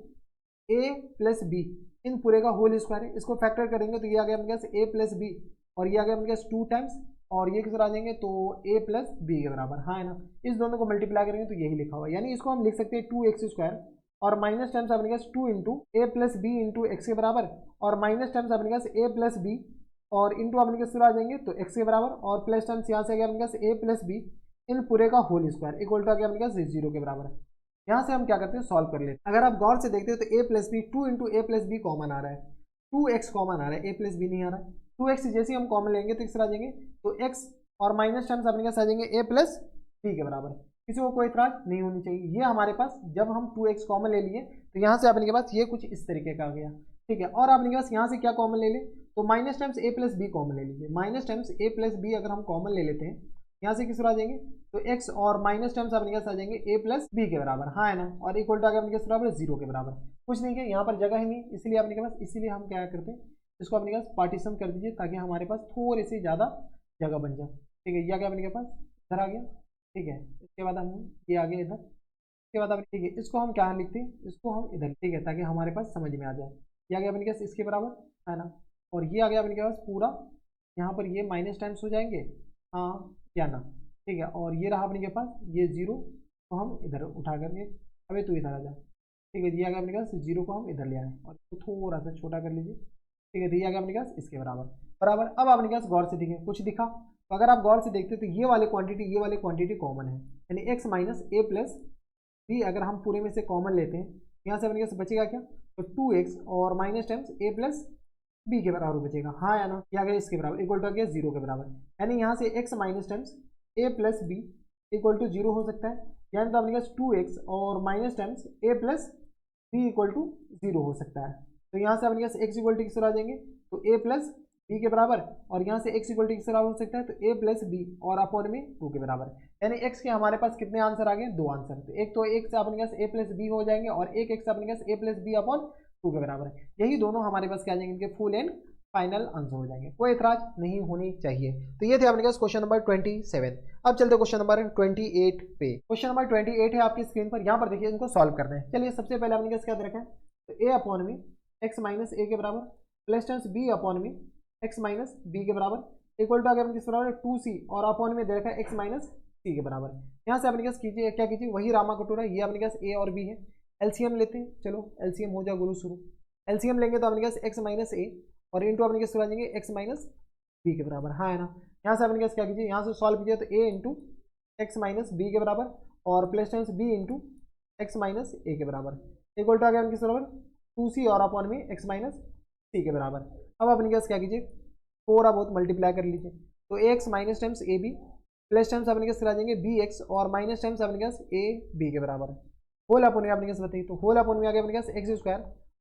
S1: a plus be in पूरे का होल स्क्वायर है, इसको फैक्टर करेंगे तो ये आ गया अपने पास ए प्लस बी, और ये आ गया अपने पास 2 टाइम्स, और ये किस आ जाएंगे तो a प्लस बी के बराबर, हाँ है ना। इस दोनों को मल्टीप्लाई करेंगे तो यही लिखा हुआ है, यानी इसको हम लिख सकते हैं 2x स्क्वायर और माइनस टाइम्स अपने पास 2 into a plus b into x के बराबर, और माइनस टाइम्स अपने पास ए प्लस बी और इंटू अपने पास आ जाएंगे तो एक्स के बराबर, और प्लस टाइम्स यहाँ से आ गया अपने पास ए प्लस बी इन पूरे का होल स्क्वायर इक्वल टू आ गया अपने पास 0 के बराबर। यहाँ से हम क्या करते हैं, सॉल्व कर लेते हैं। अगर आप गौर से देखते हो तो ए plus B 2 into a plus B common आ रहा है, 2x कॉमन आ रहा है, ए प्लस बी नहीं आ रहा है। 2x जैसे हम कॉमन लेंगे तो किस आ जाएंगे, तो x और माइनस टर्म्स अपने पास आ जाएंगे ए प्लस बी के बराबर। किसी को कोई इतराज नहीं होनी चाहिए। ये हमारे पास जब हम 2x कॉमन ले लिए तो यहाँ से अपने के पास ये कुछ इस तरीके का आ गया, ठीक है। और अपने के पास यहाँ से क्या कॉमन ले लें, तो minus times a plus B common ले लीजिए। Minus times a plus B अगर हम कॉमन ले लेते हैं यहाँ से किस आ जाएंगे, तो x और माइनस टर्म्स अपने पास आ जाएंगे ए प्लस बी के बराबर, हाँ है ना, और इक्वल टू आ गया अपने पास बराबर 0 के बराबर। कुछ नहीं किया, यहाँ पर जगह ही नहीं, इसलिए अपने के पास, इसीलिए हम क्या करते हैं, इसको अपने पास पार्टीशन कर दीजिए ताकि हमारे पास थोड़ी सी ज़्यादा जगह बन जाए, ठीक है। ये आ गया अपने के पास, इधर आ गया, ठीक है। इसके बाद हम ये आ गया इधर, इसके बाद अपने, ठीक है, इसको हम क्या लिखते हैं, इसको हम इधर, ठीक है, ताकि हमारे पास समझ में आ जाए। ये आ गया अपने पास इसके बराबर, है ना, और ये आ गया अपने के पास पूरा, यहाँ पर ये माइनस टाइम्स हो जाएंगे, हाँ या ना, ठीक है। और ये रहा अपने के पास ये 0 को हम इधर उठा करके, अबे तू इधर आ जा, ठीक है। ये आ गया अपने पास 0 को हम इधर ले आए और इसको थोड़ा सा छोटा कर लीजिए, ठीक है। तो ये आ गया अपने पास इसके बराबर बराबर। अब अपने पास गौर से देखें, कुछ दिखा, तो अगर आप गौर से देखते तो ये वाले क्वांटिटी कॉमन है, यानी x माइनस ए प्लस बी अगर हम पूरे में से कॉमन लेते हैं, यहाँ से अपने पास बचेगा क्या, तो 2x और minus times a plus B के बराबर बचेगा, हाँ या ना। ये आ गया इसके बराबर इक्वल टू आ गया 0 के बराबर, यानी यहाँ से x minus times a plus b equal to 0 हो सकता है, यानी तो अपने पास 2x और minus times a plus b equal to 0 हो सकता है। तो यहाँ से अपने पास x इक्वल टू किस आ जाएंगे, तो a प्लस बी के बराबर, और यहाँ से x इक्वल टू किस बराबर हो सकता है, तो a प्लस बी और अपॉन में 2 के बराबर, यानी x के हमारे पास कितने आंसर आ गए, 2 आंसर। तो एक तो x से अपने पास a प्लस बी हो जाएंगे और एक x से अपने पास a प्लस बी अपॉन 2 के बराबर है। यही दोनों हमारे पास क्या आ जाएंगे, इनके फुल एंड फाइनल आंसर हो जाएंगे, कोई एतराज नहीं होनी चाहिए। तो ये थे अपने पास क्वेश्चन नंबर 27। अब चलते क्वेश्चन नंबर 28 पे। क्वेश्चन नंबर 28 है आपकी स्क्रीन पर, यहाँ पर देखिए, इनको सॉल्व करना है। चलिए सबसे पहले अपने पास क्या दे रखा है, तो a अपॉन में x माइनस ए के बराबर प्लस टाइम्स b अपॉन में x माइनस बी के बराबर इक्वल टू आ गया अपने किस बराबर 2c और अपॉन में दे रखा है x माइनस सी के बराबर। यहाँ से अपने पास कीजिए क्या कीजिए, वही रामा कटोरा, ये अपने पास a और b है, एलसीएम लेते हैं, चलो एलसीएम हो जाए गुरु शुरू। एलसीएम लेंगे तो अपने पास x माइनस ए और इंटू अपने पास आ जाएंगे x माइनस बी के बराबर, हाँ है ना। यहाँ से अपने पास क्या कीजिए, यहाँ से सॉल्व कीजिए तो a into x minus b के बराबर और plus times b into x minus a के बराबर इक्वल टू आ गया अपने किस बराबर 2c और अपॉन में x माइनस सी के बराबर। अब अपने पास क्या कीजिए, थोड़ा बहुत मल्टीप्लाई कर लीजिए तो ax माइनस टाइम्स ए बी प्लस टाइम्स अपने पास आ जाएंगे बी एक्स और माइनस टाइम्स अपने पास ए बी के बराबर। होल अपॉन में अपने पास बताइए तो होल अपॉन में आ गया अपने पास x square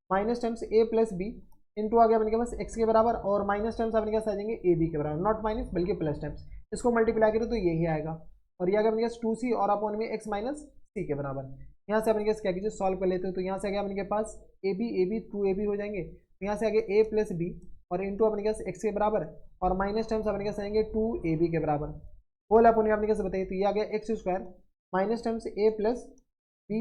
S1: minus times a plus b into आ गया अपने पास एक्स के बराबर और माइनस टाइम्स अपने पास आ जाएंगे ए बी के बराबर, नॉट माइनस बल्कि प्लस टाइम्स, इसको मल्टीप्लाई करें तो यही आएगा और ये आ गया अपने पास 2c और अपॉन में x माइनस सी के बराबर। यहाँ से अपने पास क्या कीजिए सॉल्व कर लेते हो तो यहाँ से आ गया अपने पास ए बी 2ab हो जाएंगे, तो यहाँ से आ गया a प्लस बी और इंटू अपने पास x के बराबर और माइनस टाइम्स अपने पास आएंगे 2ab के बराबर। होल अपॉन में अपने पास बताइए तो ये आ गया x square minus times a plus b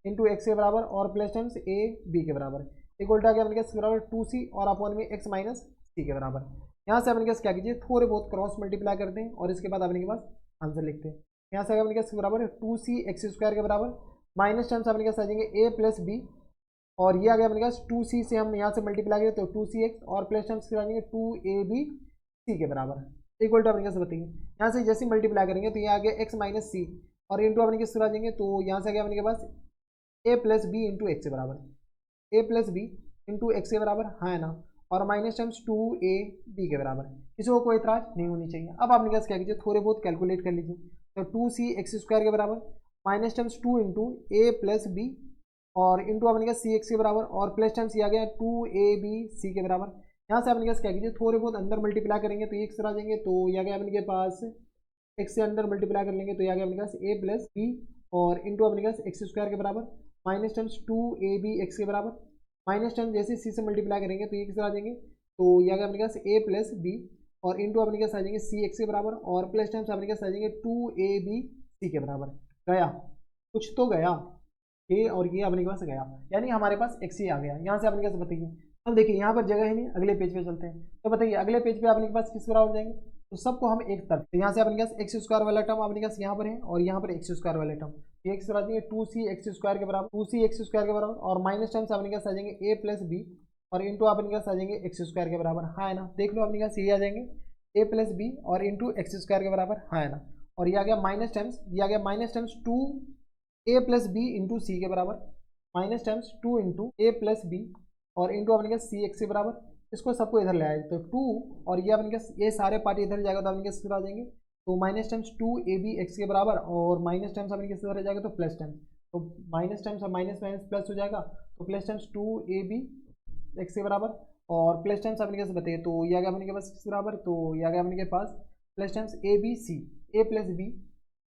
S1: into x के बराबर और प्लस टाइम्स ए बी के बराबर इक्वल टू आ गया अपने पास बराबर 2c और अपॉन में x माइनस सी के बराबर। यहाँ से अपने पास क्या कीजिए थोड़े बहुत क्रॉस मल्टीप्लाई करते हैं और इसके बाद अपने के पास आंसर लिखते हैं। यहाँ से आ गया अपने पास बराबर 2c एक्स स्क्वायर के बराबर माइनस टाइम्स अपने पास आ जाएंगे a प्लस बी और ये आ गया अपने पास 2c से हम यहाँ से मल्टीप्लाई करें तो 2cx और प्लस टाइम्स आ जाएंगे 2ab सी के बराबर इक्वल टू अपने पास बताइए। यहाँ से जैसे मल्टीप्लाई करेंगे तो ये आ गया x माइनस सी और इंटू अपने किस आ जाएंगे तो यहाँ से आ गया अपने के पास a plus b into x के बराबर, a plus b into x के बराबर, हाँ है ना, और माइनस टाइम्स 2ab के बराबर, किसी को कोई इतराज नहीं होनी चाहिए। अब आपने क्या कीजिए थोड़े बहुत कैलकुलेट कर लीजिए तो 2c एक्स स्क्वायर के बराबर minus times 2 into a plus B और इंटू अपने का सी एक्स के बराबर और प्लस टाइम्स आ गया 2ab सी के बराबर। यहाँ से अपने क्या कीजिए थोड़े बहुत अंदर मल्टीप्लाई करेंगे तो ये एक्स आ जाएंगे तो यह आ गया अपने के पास एक्स से अंदर मल्टीप्लाई कर लेंगे तो यह आ गया अपने पास a प्लस बी और इंटू अपने पास एक्स स्क्वायर के बराबर माइनस टाइम्स 2ab एक्स के बराबर माइनस टाइम्स जैसे सी से मल्टीप्लाई करेंगे तो ये किस आ जाएंगे तो यह आ गया अपने पास a प्लस बी और इंटू अपने पास आ जाएंगे सी एक्स के बराबर और प्लस टाइम्स अपने पास आ जाएंगे 2ab सी के बराबर। गया कुछ तो गया ये और ये अपने पास गया, यानी हमारे पास x ही आ गया। यहाँ से अपने पास बताइए अब देखिए यहाँ पर जगह है नहीं, अगले पेज पे चलते हैं तो बताइए अगले पेज पे अपने पास किस बराबर जाएंगे तो सबको हम एक तरफ, तो यहाँ से अपने पास एक्स स्क्वायर वाला टर्म अपने पास यहाँ पर है और यहाँ पर एक्स स्क्वायर वाला टर्म, ये एक्स आ जाएंगे 2c एक्स स्क्वायर के बराबर 2c एक्स स्क्वायर के बराबर और माइनस टाइम्स अपने पास आ जाएंगे a प्लस बी और इंटू अपने पास आ जाएंगे एक्स स्क्वायर के बराबर, हाँ है ना, देख लो अपने पास ये आ जाएंगे a प्लस बी और इंटू एक्स स्क्वायर के बराबर, हाँ है ना, और ये आ गया माइनस टाइम्स ये आ गया minus times 2a plus b into c के बराबर minus times 2 into a plus B और इंटू अपने पास सी एक्स के बराबर, इसको सबको इधर ले आए तो 2 और ये अपने पास ये सारे पार्टी इधर जाएगा तो अपने पास आ जाएंगे तो माइनस टाइम्स 2ab एक्स के बराबर और माइनस टाइम्स अपने किस इधर जाएगा तो प्लस टाइम्स, तो माइनस टाइम्स और माइनस माइनस प्लस हो जाएगा तो प्लस टाइम्स 2ab एक्स के बराबर और प्लस टाइम्स अपने कैसे बताइए तो ये आ गया अपने के पास किस बराबर तो ये आ गया अपने के पास plus times A B C A plus B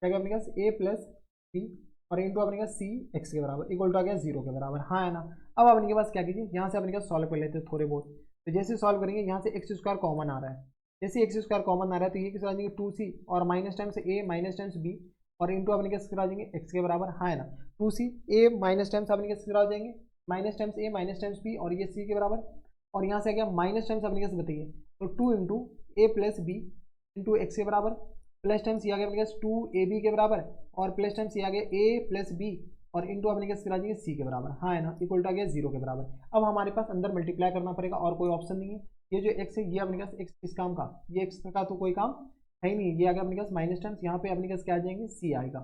S1: आ गया अपने पास ए प्लस बी और इंटू अपने का सी एक्स के बराबर इक्वल टू आ गया 0 के बराबर, हाँ है ना। अब अपने के पास क्या कीजिए यहाँ से अपने का सॉल्व कर लेते हैं थोड़े बहुत, तो जैसे सॉल्व करेंगे यहाँ से एक्स स्क्वायर कॉमन आ रहा है, जैसे एक्स स्क्वायर कॉमन आ रहा है तो ये किस आ जाएंगे 2c और माइनस टाइम्स ए माइनस टाइम्स बी और इंटू अपने के आ जाएंगे एक्स के बराबर, हाँ है ना, 2c ए माइनस टाइम्स अपने के आ जाएंगे माइनस टाइम्स ए माइनस टाइम्स बी और ये सी के बराबर और यहाँ से आ गया माइनस टाइम्स अपने कैसे बताइए तो 2 into a plus b into x के बराबर प्लस टाइम्स ये आ गया अपने पास 2ab के बराबर और प्लस टाइम्स ये आ गया a प्लस बी और इंटू अपने कैसे आ जाएंगे सी के बराबर, हाँ है ना, इक्वल टू आ गया 0 के बराबर। अब हमारे पास अंदर मल्टीप्लाई करना पड़ेगा और कोई ऑप्शन नहीं है, ये जो x है ये अपने पास x किस काम का, ये x का तो कोई काम है ही नहीं, ये आ गया अपने पास माइनस टाइम्स यहाँ पे अपने पास क्या आ जाएंगे c आएगा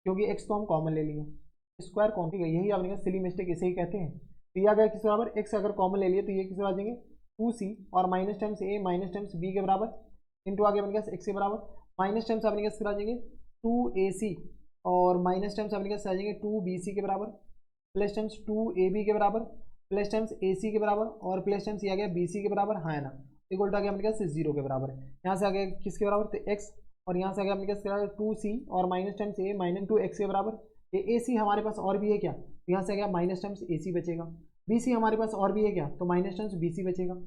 S1: क्योंकि x तो हम कॉमन ले लिए, स्क्वायर कौन सी यही अपने पास सिली मिस्टेक इसे ही कहते हैं। तो ये आ गया किस बराबर x अगर कॉमन ले लिए तो ये किस आ जाएंगे 2c और minus times a minus times b के बराबर इंटू आ गया अपने पास x के बराबर माइनस टाइम्स अपने पास आ जाएंगे 2ac और माइनस टाइम्स अपने पास आ जाएंगे 2bc के बराबर प्लस टाइम्स 2ab के बराबर प्लस टाइम्स ac के बराबर और प्लस टाइम्स ये आ गया bc के बराबर, हाँ है ना, इक्वल टू आ गया अपने पास 0 के बराबर। यहाँ से आ गया किसके बराबर तो x और यहाँ से आ गया अपने पास 2c और minus times a minus 2x के बराबर, ये ac हमारे पास और भी है क्या तो यहाँ से आ गया माइनस टाइम्स ac बचेगा, bc हमारे पास और भी है क्या तो माइनस टाइम्स bc बचेगा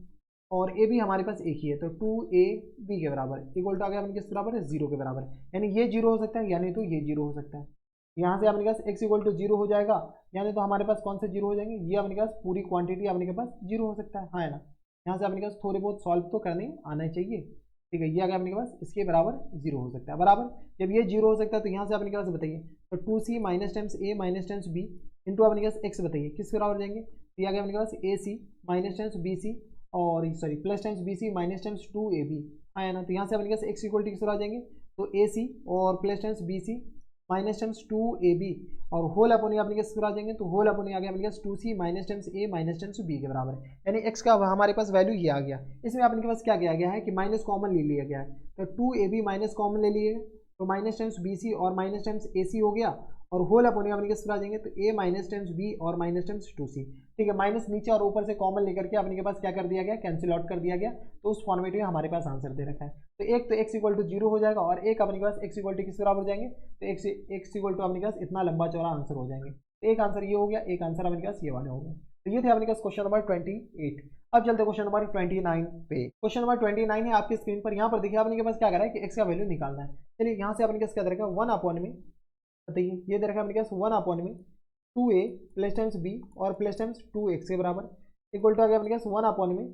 S1: और ए भी हमारे पास एक ही है तो 2ab के बराबर इक्वल टू आ गया अपने किस बराबर है 0 के बराबर, यानी ये 0 हो सकता है यानी तो ये 0 हो सकता है। यहाँ से अपने पास x इक्वल टू 0 हो जाएगा यानी तो हमारे पास कौन से 0 हो जाएंगे, ये अपने पास पूरी क्वांटिटी अपने के पास 0 हो सकता है, हाँ है ना। यहाँ से अपने पास थोड़े बहुत सॉल्व तो करने आना चाहिए, ठीक है, ये आ गया अपने के पास, इसके बराबर 0 हो सकता है, बराबर। जब ये 0 हो सकता है तो यहाँ से अपने के पास बताइए, तो 2c minus times a minus times b into अपने के पास x बताइए किसके बराबर जाएंगे, तो ये आ गया अपने के पास ac माइनस टाइम्स bc और sorry plus times bc minus times 2ab आया ना, तो यहाँ से अपने के पास x इक्वल टू किस आ जाएंगे, तो ac और plus times bc minus times 2ab और होल अपन अपने किस आ जाएंगे, तो होल अपन आ गया अपने पास 2c minus times a minus times b के बराबर है, यानी x का हमारे पास वैल्यू ये आ गया। इसमें अपने के पास क्या किया गया है कि माइनस कॉमन ले लिया गया है, तो 2ab माइनस कॉमन ले लिए, तो माइनस टाइम्स bc और माइनस टाइम्स ac हो गया और होल अपन अपने किस आ जाएंगे, तो a माइनस टाइम्स b और माइनस टाइम्स 2c। ठीक है, माइनस नीचे और ऊपर से कॉमन लेकर के अपने के पास क्या कर दिया गया, कैंसिल आउट कर दिया गया, तो उस फॉर्मेट में हमारे पास आंसर दे रखा है। तो एक तो x इक्वल टू 0 हो जाएगा और एक अपने के पास x इक्वल टू किस बराबर हो जाएंगे, तो x इक्वल टू अपने के पास इतना लंबा चौड़ा आंसर हो जाएंगे। तो एक आंसर ये हो गया, एक आंसर अपने के पास ये वाले हो गए। तो ये थे अपने पास क्वेश्चन नंबर 28। अब चलते क्वेश्चन नंबर 29 पे। क्वेश्चन नंबर 29 है आपकी स्क्रीन पर, यहाँ पर देखिए आपने के पास क्या करा है कि x का वैल्यू निकालना है। चलिए यहाँ से अपने के पास क्या दे रखा है, 1 अपॉन में, बताइए ये दे रखा है अपने पास 1 अपॉन में 2a प्लस टाइम्स b और प्लस टाइम्स 2x के बराबर इक्वल टू आ गया अपने पास 1 अपॉन में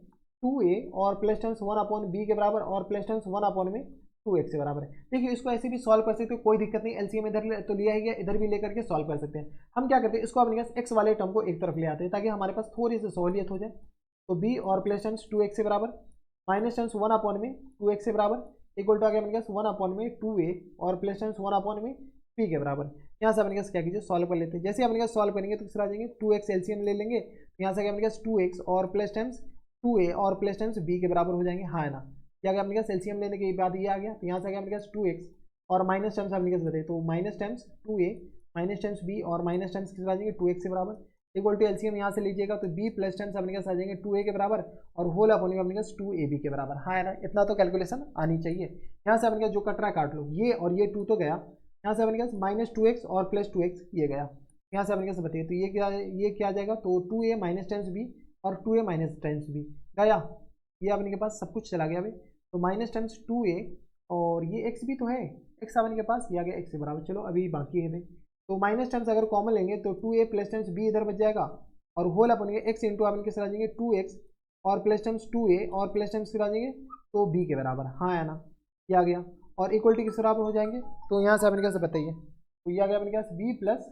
S1: 2a और प्लस टाइम्स 1 अपॉन b के बराबर और प्लस टाइम्स 1 अपॉन में 2x के बराबर है। देखिए इसको ऐसे भी सॉल्व कर सकते हो, कोई दिक्कत नहीं, एलसीएम इधर तो लिया ही गया, इधर भी लेकर के सॉल्व कर सकते हैं। हम क्या करते हैं, इसको अपने पास x वाले टर्म को एक तरफ ले आते हैं ताकि हमारे पास थोड़ी सी सहूलियत हो जाए। तो b और प्लस टाइम्स 2x के बराबर माइनस टाइम्स 1 अपॉन में 2x के बराबर इक्वल टू आ गया अपने पास 1 अपॉन में 2a और प्लस टाइम्स 1 अपॉन में p के बराबर। यहाँ से अपने पास क्या कीजिए, सॉल्व कर लेते हैं। जैसे अपने पास सॉल्व करेंगे तो किस तरह आ जाएंगे, 2x एलसीएम ले लेंगे, यहाँ से अपने पास 2x और प्लस टाइम्स 2a और प्लस टाइम्स b के बराबर हो जाएंगे, हाँ है ना। क्या गया अपने पास एलसीएम लेने के बाद ये आ गया, तो यहाँ से आ गया अपने पास 2x और माइनस टाइम्स अपने पास बताइए, तो minus times 2a minus times b और माइनस टाइम्स किस आ जाएंगे 2x के बराबर इक्वल टू एलसीएम यहाँ से लीजिएगा तो b प्लस टाइम्स अपने पास आ जाएंगे 2a के बराबर और होल अपने अपने पास 2ab के बराबर, हाँ है ना। इतना तो कैलकुलेशन आनी चाहिए। यहाँ से अपने पास जो कट रहा काट लो, ये और ये 2 तो गया, यहाँ से अपने पास माइनस 2x और प्लस 2x ये गया, यहाँ से अपने पास बताइए तो ये क्या आ जाएगा, तो 2a माइनस टाइम्स b और 2a माइनस टाइम्स b गया, ये अपने के पास सब कुछ चला गया भाई। तो माइनस टाइम्स 2a और ये x भी तो है, x अपने के पास ये आ गया x के बराबर। चलो अभी बाकी है भाई, तो माइनस टाइम्स अगर कॉमन लेंगे तो 2a प्लस टाइम्स b इधर बच जाएगा और होल अपन x इंटू अपन के आ जाएंगे 2x और प्लस टाइम्स 2a और प्लस टाइम्स आ जाएंगे तो b के बराबर, हाँ है ना, ये आ गया और इक्वल टू किस बराबर हो जाएंगे, तो यहाँ से अपने कैसे बताइए, तो ये आ गया अपने पास b प्लस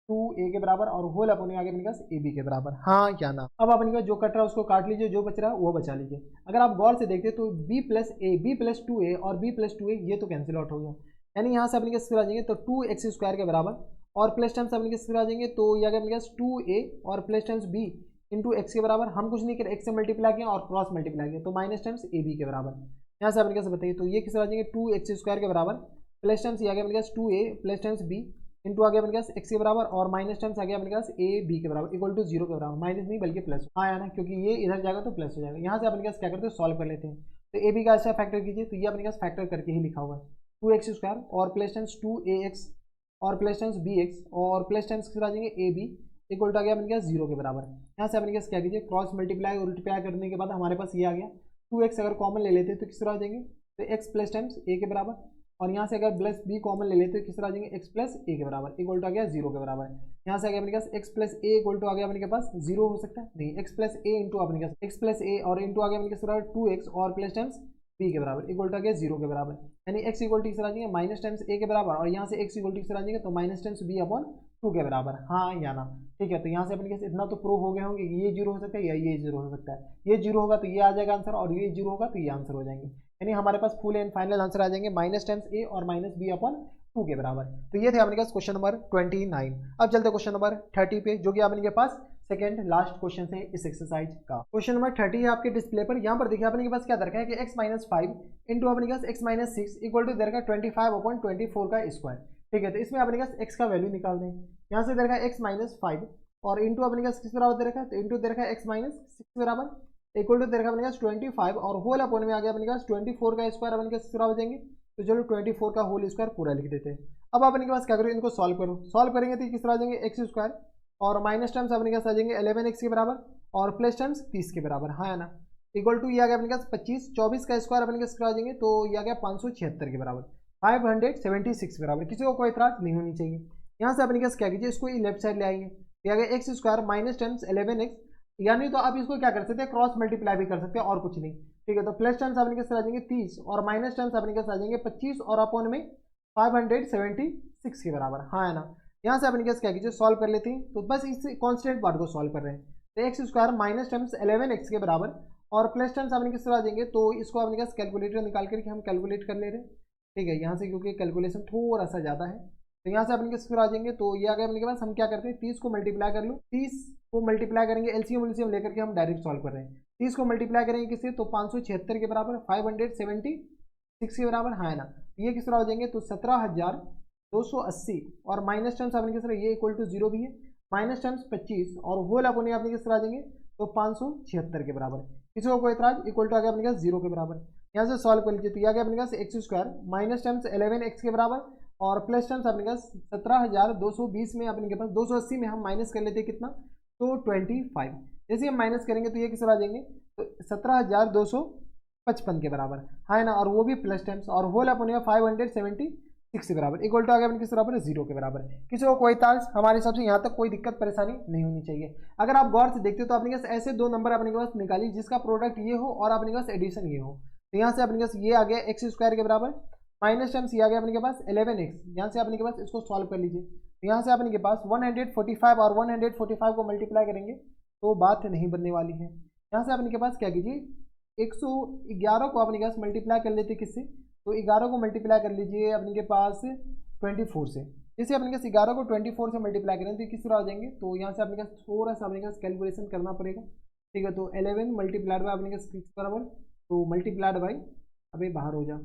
S1: 2a के बराबर और होल अपन आ गया अपने पास ab के बराबर, हाँ क्या ना। अब अपने पास जो कट रहा है उसको काट लीजिए, जो बच रहा है वो बचा लीजिए। अगर आप गौर से देखते तो b प्लस 2a और b प्लस 2a ये तो कैंसिल आउट हो गया, यानी यहाँ से अपने कैसे आ जाएंगे तो 2x स्क्वायर के बराबर और प्लस टाइम्स अपने कैसे आ जाएंगे, तो ये आ गया अपने पास 2a और plus times b into x के बराबर, हम कुछ नहीं कर एक्स से मल्टीप्लाई किया और क्रॉस मल्टीप्लाई किया तो माइनस टाइम्स ए बी के बराबर। यहाँ से अपने कैसे बताइए, तो ये किस आ जाएंगे 2x स्क्वायर के बराबर प्लस टाइम्स ये आ गया अपने पास 2a plus times b into आ गया अपने पास x के बराबर और माइनस टाइम्स आ गया अपने पास a b के बराबर इक्वल टू 0 के बराबर, माइनस नहीं बल्कि प्लस, हाँ है ना, क्योंकि ये इधर जाएगा तो प्लस हो जाएगा। यहाँ से अपने पास क्या करते हैं, सॉल्व कर लेते हैं। तो a b का अच्छा फैक्टर कीजिए, तो ये अपने पास फैक्टर करके ही लिखा हुआ है 2x स्क्वायर और प्लस टाइम्स 2ax और प्लस टाइम्स bx और प्लस टाइम्स किस आ जाएंगे a b इक्वल टू आ गया अपने पास 0 के बराबर। यहाँ से अपने पास क्या कीजिए, क्रॉस मल्टीप्लाई और मल्टीप्लाई करने के बाद हमारे पास ये आ गया 2x अगर कॉमन ले लेते तो किस तरह आ जाएंगे, तो x प्लस टाइम्स a के बराबर और यहाँ से अगर प्लस b कॉमन ले लेते तो किस तरह आ जाएंगे x प्लस a के बराबर इक्वल टू आ गया 0 के बराबर। यहाँ से आ गया अपने पास x plus a equal to आ गया अपने के पास 0 हो सकता है नहीं, x प्लस a इंटू अपने पास x प्लस a और इंटू आ गया अपने के बराबर 2x और प्लस टाइम्स b के बराबर इक्वल टू आ गया 0 के बराबर, यानी x इक्वल टू किस तरह आ जाएंगे माइनस टाइम्स a के बराबर और यहाँ से x इक्वल टू किस तरह आ जाएंगे तो माइनस टाइम्स b अपॉन 2 के बराबर, हाँ या ना। ठीक है, तो यहाँ से अपने पास इतना तो प्रूव हो गया होंगे कि ये 0 हो सकता है या ये 0 हो सकता है, ये 0 होगा तो ये आ जाएगा आंसर और ये 0 होगा तो ये आंसर हो जाएंगे, यानी हमारे पास फुल एंड फाइनल आंसर आ जाएंगे माइनस टाइम्स a और माइनस b अपॉन 2 के बराबर। तो ये थे अपने पास क्वेश्चन नंबर 29। अब चलते क्वेश्चन नंबर 30 पे, जो कि अपने के पास सेकंड लास्ट क्वेश्चन है इस एक्सरसाइज का। क्वेश्चन नंबर 30 है आपके डिस्प्ले पर। यहाँ पर देखिए अपने के पास क्या दरकार है कि x माइनस 5 इंटू अपने पास x माइनस 6 इक्वल टू दरकार 25 अपॉन 24 का स्क्वायर। ठीक है, तो इसमें अपने पास x का वैल्यू निकाल दें। यहाँ से दरकार x माइनस 5 और इंटू अपने पास किस बराबर दे रखा है, तो इंटू दे रखा है x माइनस 6 बराबर इक्वल टू दे रखा है अपने पास 25 और होल अपॉन में आ गया अपने पास 24 का स्क्वायर अपने पास बराबर हो जाएंगे। तो चलो 24 का होल स्क्वायर पूरा लिख देते हैं। अब अपने के पास क्या करो, इनको सॉल्व करो, सॉल्व करेंगे तो किस तरह आ जाएंगे एक्स स्क्वायर और माइनस टर्म्स अपने के पास आ जाएंगे 11x के बराबर और प्लस टर्म्स 30 के बराबर, हाँ है ना, इक्वल टू ये आ गया अपने पास 25, 24 का स्क्वायर अपने के पास आ जाएंगे तो ये आ गया 576 के बराबर, 576 के बराबर। किसी को कोई इतराज नहीं होनी चाहिए। यहाँ से अपने के पास क्या कीजिए, इसको लेफ्ट साइड ले आएंगे, ये आ गया x square minus terms 11x यानी तो आप इसको क्या कर सकते हैं, क्रॉस मल्टीप्लाई भी कर सकते हैं और कुछ नहीं। ठीक है, तो प्लस टर्म्स अपने कैसे आ जाएंगे 30 और माइनस टर्म्स अपने कैसे आ जाएंगे 25 और अपॉन में 576 के बराबर, हाँ है ना। यहाँ से अपने कैसे क्या कीजिए सॉल्व कर लेते हैं, तो बस इस कॉन्स्टेंट पार्ट को सॉल्व कर रहे हैं। तो x square minus terms 11x के बराबर और प्लस टर्म्स अपने किस तरह आ जाएंगे, तो इसको अपने कैसे कैलकुलेटर निकाल करके हम कैलकुलेट कर ले रहे हैं। ठीक है, यहाँ से क्योंकि कैलकुलेशन थोड़ा सा ज़्यादा है, तो यहाँ से अपने किस तरह आ जाएंगे, तो ये आ गया अपने के पास। हम क्या करते हैं 30 को मल्टीप्लाई कर लो, 30 को मल्टीप्लाई करेंगे, एलसीएम लेकर के हम डायरेक्ट सॉल्व कर रहे हैं। 30 को मल्टीप्लाई करेंगे किससे, तो 576 के बराबर, 576 के बराबर, हाँ है ना। ये किस तरह हो जाएंगे, तो 17,280 और माइनस टर्म्स अपने किस तरह, ये इक्वल टू 0 भी है, माइनस टर्म्स 25 और होल अपने अपने किस तरह आ जाएंगे, तो 576 के बराबर। किसी को कोई इतराज, इक्वल टू आ गया अपने पास 0 के बराबर। यहाँ से सॉल्व कर लीजिए, तो यह आ गया अपने पास x square minus terms 11x के बराबर और प्लस टर्म्स अपने पास 17,220 में अपने के पास 280 में हम माइनस कर लेते हैं कितना, तो 25। जैसे हम माइनस करेंगे तो ये किस तरह आ जाएंगे, तो 17,255 के बराबर, हाँ है ना, और वो भी प्लस टर्म्स और होल अपने 576 के बराबर, इक्वल टू आ गया अपने किस बराबर, 0 के बराबर। किसी को कोई तार्स, हमारे हिसाब से यहाँ तक कोई दिक्कत परेशानी नहीं होनी चाहिए। अगर आप गौर से देखते हो तो अपने पास ऐसे दो नंबर अपने के पास निकालिए जिसका प्रोडक्ट ये हो और अपने पास एडिशन ये हो। तो यहाँ से अपने पास ये आ गया एक्स स्क्वायर के बराबर, माइनस टर्म्स ये आ गया अपने के पास 11x, यहाँ से अपने के पास इसको सॉल्व कर लीजिए। तो यहाँ से अपने के पास 145 और 145 को मल्टीप्लाई करेंगे तो बात नहीं बनने वाली है। यहाँ से अपने के पास क्या कीजिए, 111 को अपने के पास मल्टीप्लाई कर लेते किससे, तो 11 को मल्टीप्लाई कर लीजिए अपने के पास 24 से। जैसे अपने के पास 11 को 24 से मल्टीप्लाई करें तो किस तरह आ जाएंगे, तो यहाँ से अपने के पास थोड़ा सा अपने के पास कैलकुलेशन करना पड़ेगा। ठीक है, तो 11 मल्टीप्लाइड बाय अपने के पास 6 बराबर, तो मल्टीप्लाइड बाई, अभी बाहर हो जा,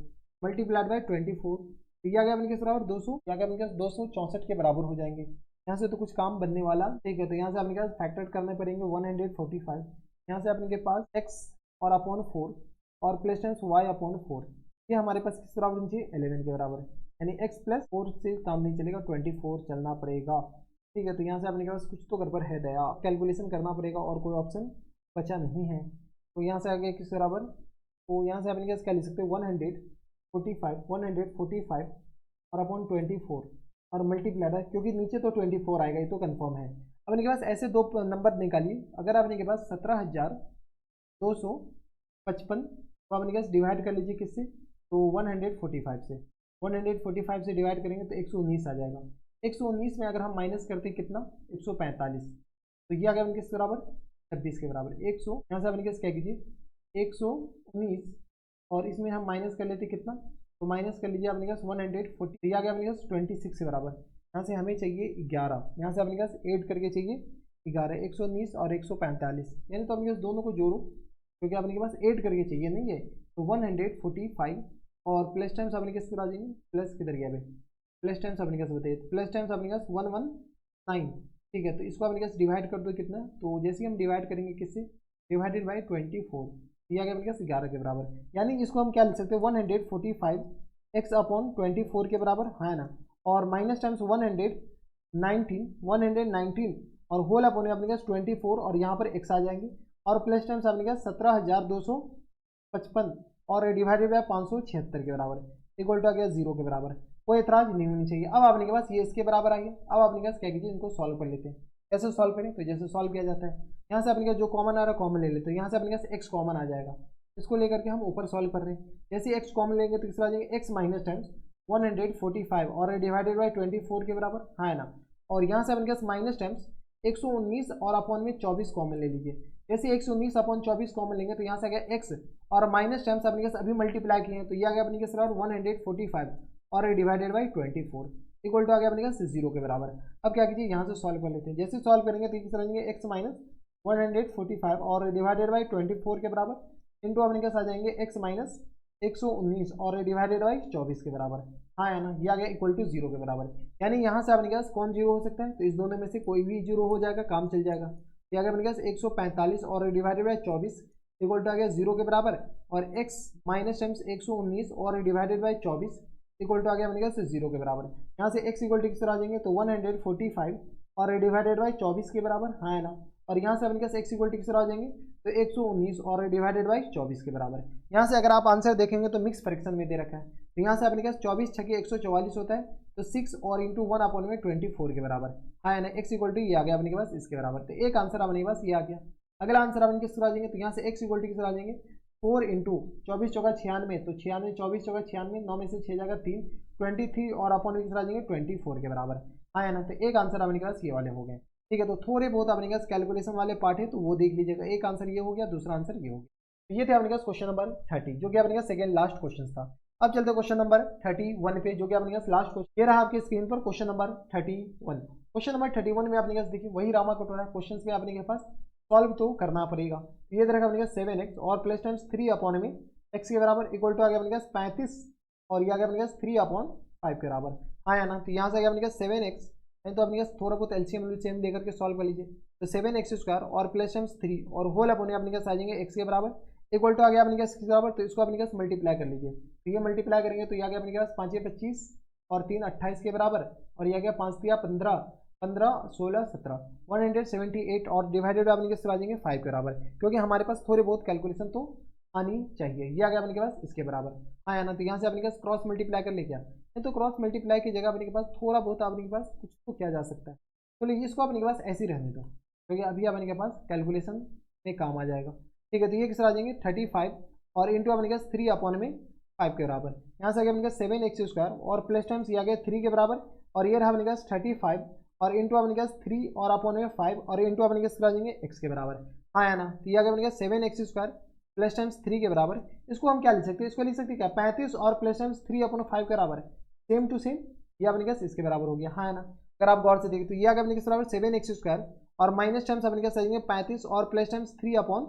S1: मल्टीप्लाइड बाय 24, तो ये आ गया अपने के बराबर 200, या गया अपने के 264 के बराबर हो जाएंगे। यहाँ से तो कुछ काम बनने वाला। ठीक है, तो यहाँ से अपने के पास फैक्टर करने पड़ेंगे 145, यहाँ से अपने के पास x और अपॉन 4 और प्लस टेंस y अपॉन 4, ये हमारे पास किस बराबर होनी चाहिए, 11 के बराबर, यानी x प्लस 4 से काम नहीं चलेगा, 24 चलना पड़ेगा। ठीक है, तो यहाँ से अपने के पास कुछ तो गड़बड़ है दया, कैलकुलेशन करना पड़ेगा और कोई ऑप्शन बचा नहीं है। तो यहाँ से आगे किस बराबर, तो यहाँ से अपने के पास क्या लिख सकते हैं 145 और अपॉन 24 और मल्टीप्लाइड है, क्योंकि नीचे तो 24 आएगा, ये तो कंफर्म है। अब अपने के पास ऐसे दो नंबर निकालिए, अगर अपने के पास 17,255 तो अपने के पास डिवाइड कर लीजिए किससे, तो 145 से, 145 से डिवाइड करेंगे तो 119 आ जाएगा। 119 में अगर हम माइनस करते हैं कितना, 145, तो ये आ गया अपने किस बराबर, 26 के बराबर। 100 यहाँ से अपने क्या कीजिए 119 और इसमें हम माइनस कर लेते कितना, तो माइनस कर लीजिए अपने पास 140, ये आ गया अपने पास 26 के बराबर। यहाँ से हमें चाहिए 11, यहाँ से अपने पास ऐड करके चाहिए 11, 119 और 145, यानी तो अपने पास दोनों को जोड़ो क्योंकि अपने के पास ऐड करके चाहिए नहीं है, तो 145 और प्लस टाइम्स अपने किस आ जाएंगे, प्लस किधर गया भाई, प्लस टाइम्स अपने पास बताइए, प्लस टाइम्स अपने पास 119। ठीक है, तो इसको अपने पास डिवाइड कर दो कितना, तो जैसे हम डिवाइड करेंगे किससे, डिवाइडेड बाई 24, ये आ गया अपने पास 11 के बराबर। यानी इसको हम क्या लिख सकते हैं 145 एक्स अपॉन 24 के बराबर, हाँ ना, और माइनस टाइम्स 119 और होल अपॉन अपने पास 24 और यहाँ पर एक्स आ जाएंगे और प्लस टाइम्स अपने पास 17,255 और डिवाइडेड बाय 576 के बराबर, इक्वल टू आ गया 0 के बराबर। कोई एतराज नहीं होनी चाहिए। अब आपने के पास ये इसके बराबर आ गया। अब आपने के पास क्या कीजिए, इनको सॉल्व कर लेते हैं। कैसे सॉल्व करें, तो जैसे सॉल्व किया जाता है, यहाँ से अपने का जो कॉमन आ रहा है कॉमन ले लेते हैं। यहाँ से अपने पास एक्स कॉमन आ जाएगा, इसको लेकर के हम ऊपर सॉल्व कर रहे हैं। जैसे एक्स कॉमन लेंगे तो किसका आ जाएंगे, एक्स माइनस टाइम्स 145 और डिवाइडेड बाई 24 के बराबर, हाँ है ना। और यहाँ से अपने पास माइनस टाइम्स 119 और अपॉन में 24 कॉमन ले लीजिए। जैसे 119 अपॉन 24 कॉमन लेंगे तो यहाँ से आ गया एक्स और माइनस टाइम्स अपने पास अभी मल्टीप्लाई किए हैं तो ये आ गया अपने के बराबर 145 और डिवाइडेड बाई 24 इक्वल टू आ गया अपने पास 0 के बराबर। अब क्या कीजिए, यहाँ से सॉल्व कर लेते हैं। जैसे सॉल्व करेंगे तो किस तरह एक्स माइनस 145 और डिवाइडेड बाई 24 के बराबर इंटू अपने पास आ जाएंगे एक्स माइनस 119 और डिवाइडेड बाई 24 के बराबर, हाँ है ना। ये आ गया इक्वल टू 0 के बराबर। यानी यहाँ से अपने पास कौन जीरो हो सकता है, तो इस दोनों में से कोई भी जीरो हो जाएगा, काम चल जाएगा। ये आ गया अपने पास 145 और डिवाइडेड बाई 24 इक्वल टू आ गया 0 के बराबर और x माइनस टाइम्स 119 और डिवाइडेड बाई 24 इक्वल टू आ गया अपने पास 0 के बराबर। यहाँ से x इक्वल टू किस तरह आ जाएंगे, तो 145 और डिवाइडेड बाई 24 के बराबर, हाँ है ना। और यहाँ से अपने पास x इक्वल टू किस तरह आ जाएंगे, तो 119 और डिवाइडेड बाई 24 के बराबर। यहाँ से अगर आप आंसर देखेंगे तो मिक्स फ्रैक्शन में दे रखा है, तो यहाँ से अपने पास 24 छके 144 होता है, तो 6 और इंटू 1 अपॉन में 24 के बराबर, हाँ है ना। x इक्वल टू ये आ गया अपने के पास इसके बराबर। तो एक आंसर अपने पास ये आ गया। अगला आंसर अपन किस तरह आ जाएंगे, तो यहाँ से x इक्वल टू किस तरह आ जाएंगे 4 इंटू 24 चौका 96, तो 96 24 चौका 96, 9 में से 6 जाएगा 3, 23 और अपन किस तरह आ जाएंगे 24 के बराबर आया ना। तो एक आंसर अपने के पास ये वाले हो गए। ठीक है, तो थोड़े बहुत अपने पास कैलकुलेशन वाले पार्ट है तो वो देख लीजिएगा। एक आंसर ये हो गया, दूसरा आंसर ये हो गया। तो ये थे अपने पास क्वेश्चन नंबर 30 जो कि अपने पास सेकंड लास्ट क्वेश्चन था। अब चलते क्वेश्चन नंबर 31 पे जो कि अपने पास लास्ट क्वेश्चन ये रहा आपकी स्क्रीन पर, क्वेश्चन नंबर 31। क्वेश्चन नंबर 31 में अपने पास देखिए वही रामा कटोरा क्वेश्चन में अपने के पास सॉल्व तो करना पड़ेगा। तो ये तरह अपने पास 7x और प्लस टाइम्स 3 अपॉन में x के बराबर इक्वल टू आ गया अपने पास 35 और ये आ गया अपने पास 3/5 के बराबर आया ना। तो यहाँ से आ गया अपने पास 7x, तो अपने पास थोड़ा बहुत एलसीएम एलसीएम देकर के सॉल्व कर लीजिए। तो 7x² और प्लस टाइम्स 3 और होल अपने अपने पास आ जाएंगे x के बराबर इक्वल टू आ गया अपने पास के बराबर, तो इसको अपने पास मल्टीप्लाई कर लीजिए। तो ये मल्टीप्लाई करेंगे तो ये आ गया अपने पास 5 25 और 3 28 के बराबर और ये आ गया 5 15 15 16 17 178 और डिवाइडेड अपने के आ जाएंगे 5 के बराबर, क्योंकि हमारे पास थोड़ी बहुत कैलकुलेशन तो आनी चाहिए। ये आ गया अपने के पास इसके बराबर आया ना। तो यहाँ से अपने के पास क्रॉस मल्टीप्लाई कर ले क्या, तो क्रॉस मल्टीप्लाई की जगह अपने के पास थोड़ा बहुत अपने के पास कुछ तो किया जा सकता है। तो इसको अपने के पास ऐसे ही रहने दो, क्योंकि अभी अपने के पास कैलकुलेशन में काम आ जाएगा। ठीक है, तो ये किस आ जाएंगे 35 और इंटू अपने के पास 3/5 के बराबर। यहाँ से आ गया अपने पास 7x² और प्लस टाइम्स ये आ गया 3 के बराबर और ये रहा अपने के पास 35 और इंटू अपने के पास 3 और अपॉन में 5 और इंटू अपने के पास आ जाएंगे x के बराबर आया ना। तो ये आ गया अपने के पास 7x² प्लस टाइम्स 3 के बराबर। इसको हम क्या लिख सकते हैं, इसको लिख सकते हैं क्या 35 और प्लस टाइम्स 3/5 के बराबर है, सेम टू सेम ये अपने के पास इसके बराबर हो गया हाँ है ना। अगर आप गौर से देखें तो ये आ गया अपने के बराबर 7x² और माइनस टाइम्स अपने के पास आ जाएंगे 35 और प्लस टाइम्स 3/5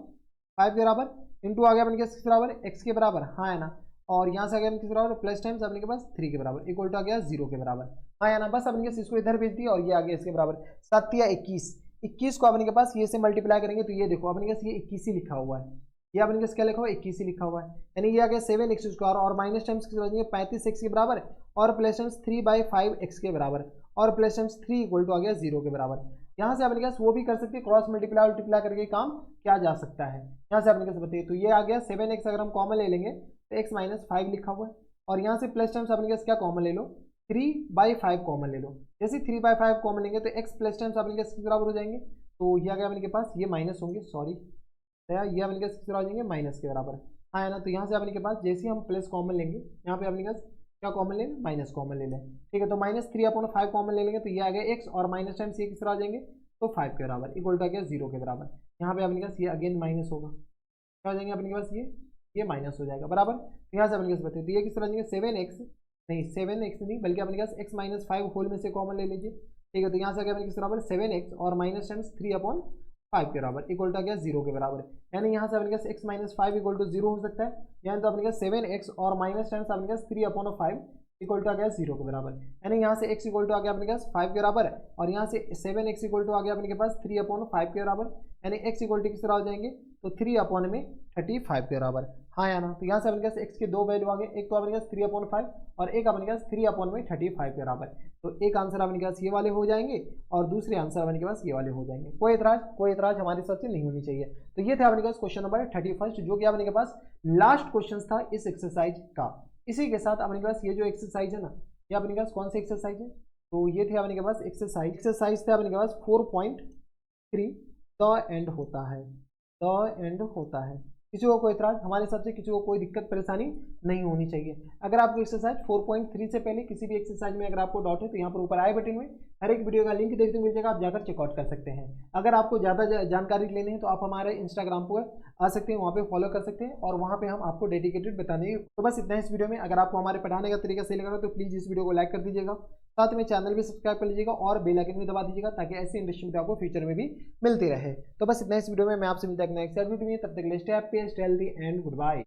S1: के बराबर इंटू आ गया अपने के किस बराबर x के बराबर हाँ है ना। और यहाँ से आ गया किस बराबर प्लस टाइम्स अपने के पास 3 के बराबर इक्वल टू आ गया 0 के बराबर हाँ है ना। बस अपने के इसको इधर भेज दिया और ये आ गया इसके बराबर 7 या 21 को अपने के पास ये से मल्टीप्लाई करेंगे तो ये देखो अपने के पास ये 21 ही लिखा हुआ है, ये अपने के क्या लिखा हुआ है 21 ही लिखा हुआ है, यानी ये आ गया 7x² और माइनस टाइम्स किस बराबर 35x के बराबर और प्लस टाइम्स 3/5x के बराबर और प्लस टाइम्स 3 इक्वल टू आ गया 0 के बराबर। यहाँ से अपने पास वो भी कर सकते हैं, क्रॉस मल्टीप्लाई करके काम किया जा सकता है। यहाँ से अपने पास बताइए तो ये आ गया 7x अगर हम कॉमन ले लेंगे तो x - 5 लिखा हुआ है और यहाँ से प्लस टाइम्स अपने पास क्या कॉमन ले लो 3/5 कॉमन ले लो। जैसे 3/5 कॉमन लेंगे तो x प्लस टाइम्स अपने पास किस बराबर हो जाएंगे, तो ये आ गया अपने के पास ये माइनस होंगे सॉरी ये अपने पास किस बराबर हो जाएंगे माइनस के बराबर हाँ है ना। तो यहाँ से अपने के पास जैसे हम प्लस कॉमन लेंगे यहाँ पे अपने पास क्या कॉमन ले लें माइनस कॉमन ले लें। ठीक है, तो -3/5 कॉमन ले लेंगे तो ये आ गया x और माइनस टाइम्स ये किस तरह आ जाएंगे तो 5 के बराबर इक्वल टू आ गया 0 के बराबर। यहाँ पे अपने पास ये अगेन माइनस होगा, क्या हो जाएंगे अपने के पास ये माइनस हो जाएगा बराबर। तो यहाँ से अपने पास बताइए तो ये किस तरह आ जाएंगे 7x नहीं बल्कि अपने पास x - 5 होल में से कॉमन ले लीजिए। ठीक है, तो यहाँ से आ गया अपने किस बराबर 7x और माइनस टाइम्स 3/5 के बराबर इक्वल टू आ गया 0 के बराबर, यानी यहाँ से अपने पास x - 5 इक्वल टू 0 हो सकता है, यानी तो अपने पास 7x और माइनस टाइम्स अपने पास 3/5 इक्वल टू आ गया 0 के बराबर, यानी यहाँ से x इक्वल टू आ गया अपने पास 5 के बराबर और यहाँ से 7x इक्वल टू आ गया अपने के पास 3/5 के बराबर, यानी x इक्वल टू किस तरह हो जाएंगे तो 3/35 के बराबर हाँ या ना। तो यहाँ से अपने पास x के दो वैल्यू आ गए, एक तो अपने पास 3/5 और एक अपने पास 3/35 के बराबर। तो एक आंसर अपने पास ये वाले हो जाएंगे और दूसरे आंसर अपने के पास ये वाले हो जाएंगे। कोई एतराज हमारे हिसाब से नहीं होनी चाहिए। तो ये था अपने पास क्वेश्चन नंबर 31 जो कि अपने के पास लास्ट क्वेश्चन था इस एक्सरसाइज का। इसी के साथ अपने के पास ये जो एक्सरसाइज है ना ये अपने के पास कौन सी एक्सरसाइज है, तो ये थे अपने के पास एक्सरसाइज थे अपने के पास 4.3 द एंड होता है। किसी को कोई इतराज, हमारे हिसाब से किसी को कोई दिक्कत परेशानी नहीं होनी चाहिए। अगर आपको एक्सरसाइज 4.3 से पहले किसी भी एक्सरसाइज में अगर आपको डाउट है तो यहाँ पर ऊपर आई बटन में हर एक वीडियो का लिंक देखते मिल जाएगा, आप जाकर चेकआउट कर सकते हैं। अगर आपको ज़्यादा जानकारी लेनी है तो आप हमारे इंस्टाग्राम पर आ सकते हैं, वहाँ पे फॉलो कर सकते हैं और वहाँ पे हम आपको डेडिकेटेड बताने। तो बस इतना इस वीडियो में। अगर आपको हमारे पढ़ाने का तरीका सही लगा तो प्लीज़ इस वीडियो को लाइक कर दीजिएगा, साथ में चैनल भी सब्सक्राइब कर लीजिएगा और बेल आइकन भी दबा दीजिएगा ताकि ऐसी इंटरेस्टिंग वीडियो आपको फ्यूचर में भी मिलती रहे। तो बस इतना इस वीडियो में। मैं आपसे मिलता है नेक्स्ट वीडियो में, तब तक के लिए stay happy, stay healthy and good bye.